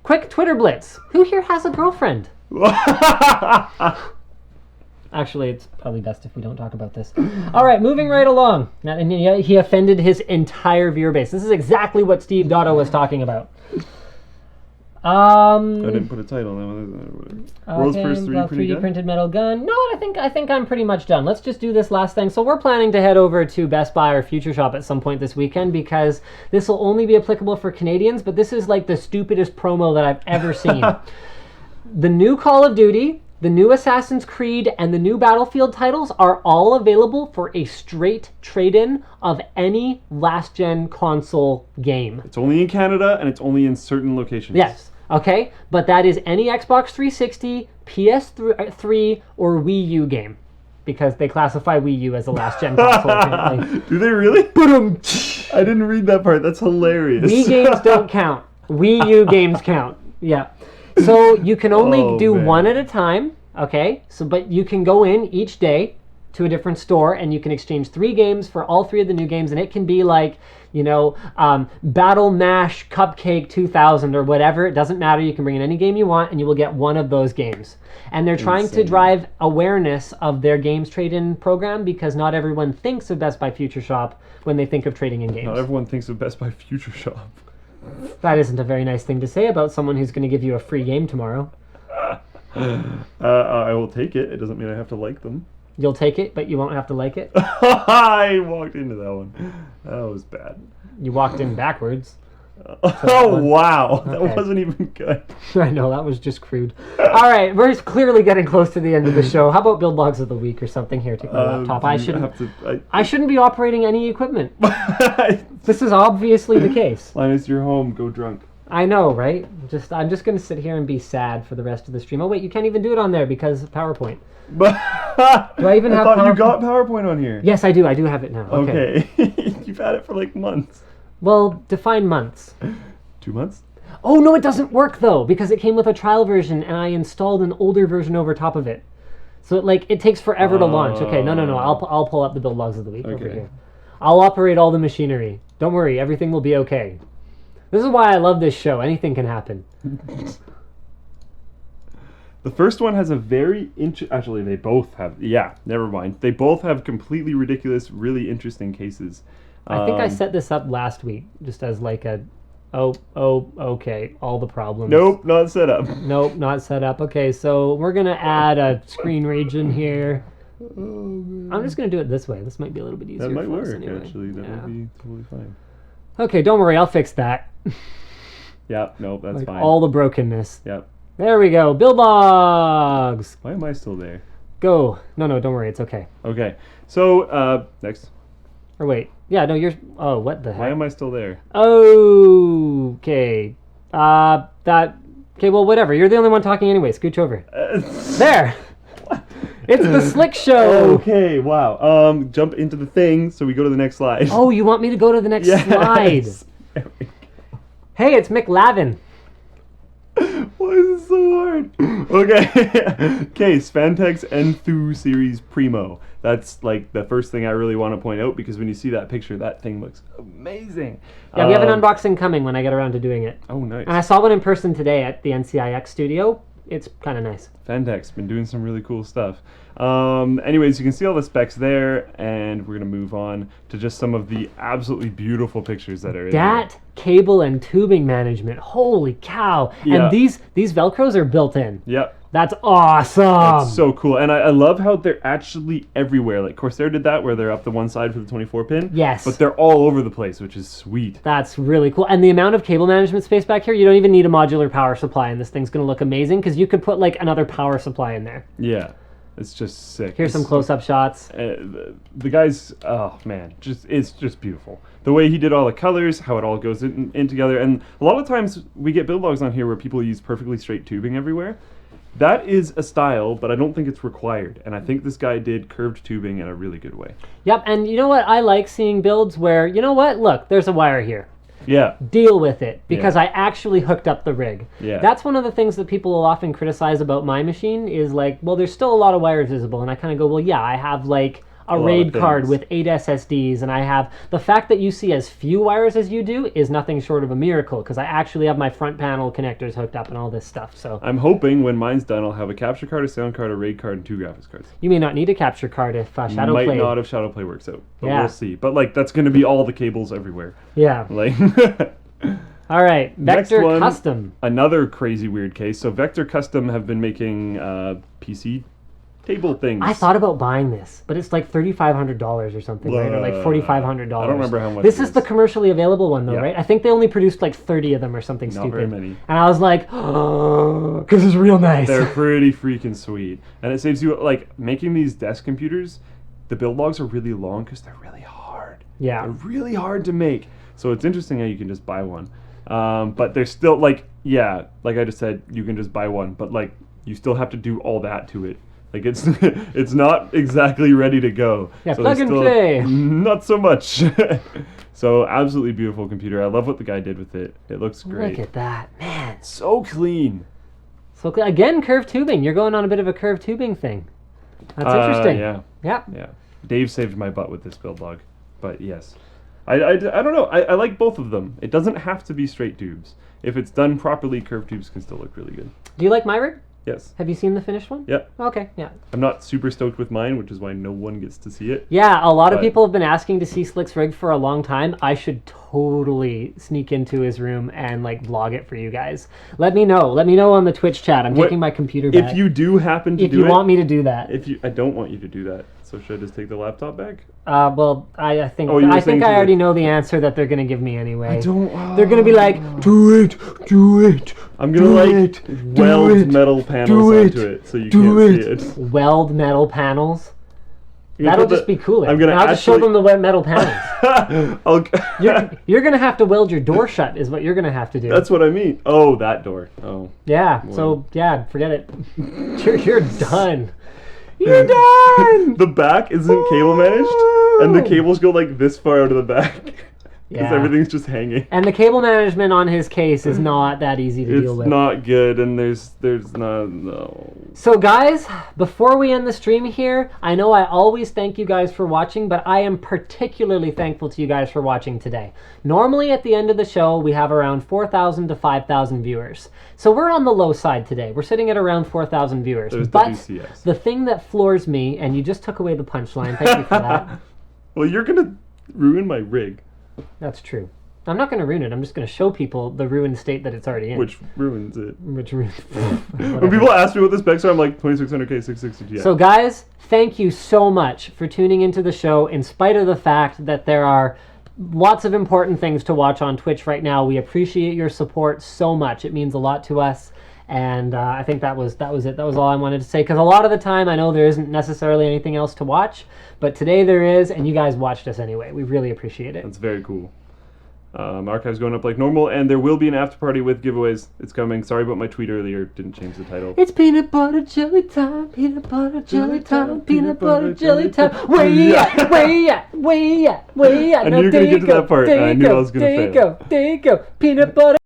Quick Twitter blitz. Who here has a girlfriend? Actually, it's probably best if we don't talk about this. All right, moving right along. Now, and he offended his entire viewer base. This is exactly what Steve Dotto was talking about. I didn't put a title on that. World's first 3D printed metal gun. No, I think I'm pretty much done. Let's just do this last thing. So we're planning to head over to Best Buy or Future Shop at some point this weekend because this will only be applicable for Canadians, but this is like the stupidest promo that I've ever seen. The new Call of Duty, the new Assassin's Creed, and the new Battlefield titles are all available for a straight trade-in of any last-gen console game. It's only in Canada and it's only in certain locations. Yes, okay? But that is any Xbox 360, PS3, or Wii U game. Because they classify Wii U as a last-gen console, apparently. Do they really? I didn't read that part. That's hilarious. Wii games don't count. Wii U games count. Yeah. So you can only do man. one at a time, okay? So, but you can go in each day to a different store and you can exchange 3 games for all 3 of the new games, and it can be like, Battle Mash Cupcake 2000 or whatever. It doesn't matter. You can bring in any game you want and you will get one of those games. And they're trying to drive awareness of their games trade-in program because not everyone thinks of Best Buy Future Shop when they think of trading in games. Not everyone thinks of Best Buy Future Shop. That isn't a very nice thing to say about someone who's going to give you a free game tomorrow. I will take it. It doesn't mean I have to like them. You'll take it, but you won't have to like it. I walked into that one. That was bad. You walked in backwards. Oh, wow. That Okay. wasn't even good. I know, that was just crude. All right, we're clearly getting close to the end of the show. How about build logs of the week or something? Here, take my laptop. I shouldn't be operating any equipment. This is obviously the case. Linus, you're home. Go drunk. I know, right? I'm just going to sit here and be sad for the rest of the stream. Oh, wait, you can't even do it on there because of PowerPoint. Do I even have thought you PowerPoint? got PowerPoint on here. Yes, I do. I do have it now. Okay. You've had it for like months. Well, define months. 2 months? Oh, no, it doesn't work, though, because it came with a trial version, and I installed an older version over top of it. So, it takes forever to launch. Okay, no. I'll pull up the build logs of the week over here. I'll operate all the machinery. Don't worry, everything will be okay. This is why I love this show. Anything can happen. The first one has a very actually, they both have... Yeah, never mind. They both have completely ridiculous, really interesting cases. I think I set this up last week, just as like a... okay, all the problems. Nope, not set up. Nope, not set up. Okay, so we're going to add a screen region here. I'm just going to do it this way. This might be a little bit easier That might for us work, anyway. actually. That would be totally fine. Okay, don't worry, I'll fix that. Yep, nope, that's fine. All the brokenness. Yep. There we go. Build logs. Why am I still there? Go. No, don't worry, it's okay. Okay, so, next. Or wait. Yeah, no, you're... Oh, what the heck? Why am I still there? Okay. Okay, well, whatever. You're the only one talking anyway. Scooch over. There! It's the Slick Show! Okay, wow. Jump into the thing, so we go to the next slide. Oh, you want me to go to the next slide? There we go. Hey, it's Mick Lavin. Why is it so hard. Okay. Case, Spantex Enthoo Series Primo. That's like the first thing I really want to point out because when you see that picture, that thing looks amazing. Yeah, we have an unboxing coming when I get around to doing it. Oh, nice. And I saw one in person today at the NCIX studio. It's kind of nice. Spantex been doing some really cool stuff. Anyways, you can see all the specs there, and we're going to move on to just some of the absolutely beautiful pictures that are in That there. cable and tubing management, holy cow. Yeah. And these Velcros are built in. Yep. That's awesome. That's so cool. And I love how they're actually everywhere. Like Corsair did that where they're up the one side for the 24 pin. Yes. But they're all over the place, which is sweet. That's really cool. And the amount of cable management space back here, you don't even need a modular power supply, and this thing's going to look amazing because you could put like another power supply in there. Yeah. It's just sick. Here's some close-up shots. The guy's, oh man, it's just beautiful. The way he did all the colors, how it all goes in together. And a lot of times we get build logs on here where people use perfectly straight tubing everywhere. That is a style, but I don't think it's required. And I think this guy did curved tubing in a really good way. Yep, and you know what? I like seeing builds where, you know what? Look, there's a wire here. Yeah. Deal with it, because Yeah. I actually hooked up the rig. Yeah. That's one of the things that people will often criticize about my machine is like, well, there's still a lot of wires visible. And I kind of go, well, yeah, I have like a lot RAID of card things. with 8 SSDs, and I have the fact that you see as few wires as you do is nothing short of a miracle, because I actually have my front panel connectors hooked up and all this stuff. So I'm hoping when mine's done, I'll have a capture card, a sound card, a RAID card, and 2 graphics cards. you may not need a capture card if Shadow Might Play. not if Shadow Play works out, but Yeah. we'll see. But like that's going to be all the cables everywhere. Yeah. Like All right. Next Vector one. Custom. Another crazy weird case. So Vector Custom have been making PC table things. I thought about buying this, but it's like $3,500 or something, right? Or like $4,500. I don't remember how much This it is the is. commercially available one, though, Yeah. right? I think they only produced like 30 of them or something Not stupid. very many. And I was like, oh, because it's real nice. They're pretty freaking sweet, and it saves you like making these desk computers. The build logs are really long because they're really hard. Yeah. They're really hard to make. So it's interesting how you can just buy one, but they're still like like I just said, you can just buy one, but like you still have to do all that to it. Like it's it's not exactly ready to go. Yeah, so plug there's and still play. Not so much. So absolutely beautiful computer. I love what the guy did with it. It looks great. Look at that, man. So clean. So again, curved tubing. You're going on a bit of a curved tubing thing. That's interesting. Yeah. Yeah. Yeah. Dave saved my butt with this build log. But yes. I don't know. I like both of them. It doesn't have to be straight tubes. If it's done properly, curved tubes can still look really good. Do you like my rig? Yes. Have you seen the finished one? Yep. Okay, yeah. I'm not super stoked with mine, which is why no one gets to see it. Yeah, a lot of But- people have been asking to see Slick's rig for a long time. I should totally sneak into his room and like vlog it for you guys. Let me know. Let me know on the Twitch chat. I'm What- taking my computer back. If you do happen to if do you it, want me to do that. I don't want you to do that. So should I just take the laptop back? Well, I think Oh, you were saying I to already the- know the answer that they're gonna give me anyway. They're gonna be like, Do it! Do it! I'm gonna Do like it! Do weld it! metal panels Do it! onto it so you Do can't it! see it. weld metal panels. I'm gonna That'll put the- just be cooler. I'm gonna And I'll just show actually- them the wet metal panels. I'll- You're gonna have to weld your door shut, is what you're gonna have to do. That's what I mean. Oh, that door. Oh. Yeah. So yeah, forget it. You're done. You're done. The back isn't cable managed, and the cables go like this far out of the back. Because Yeah. everything's just hanging. And the cable management on his case is not that easy to It's deal with. not good, and there's not, no. So guys, before we end the stream here, I know I always thank you guys for watching, but I am particularly thankful to you guys for watching today. Normally at the end of the show, we have around 4,000 to 5,000 viewers. So we're on the low side today. We're sitting at around 4,000 viewers. There's but WCS. the thing that floors me, and you just took away the punchline, thank you for that. Well, you're gonna ruin my rig, That's true. I'm not going to ruin it. I'm just going to show people the ruined state that it's already in. which ruins it. Which When people ask me what the specs are, I'm like 2600K, 660 Ti. So guys, thank you so much for tuning into the show in spite of the fact that there are lots of important things to watch on Twitch right now. We appreciate your support so much. It means a lot to us. And I think that was it. That was all I wanted to say. Because a lot of the time, I know there isn't necessarily anything else to watch. But today there is, and you guys watched us anyway. We really appreciate it. That's very cool. Archive's going up like normal, and there will be an after party with giveaways. It's coming. Sorry about my tweet earlier. Didn't change the title. It's peanut butter jelly time, peanut butter jelly time, peanut butter jelly time. Where you at? Where you at? Where you at? Where you at? I knew you were gonna get to that part, and I knew I was gonna There you fail. go. There you go. Peanut butter.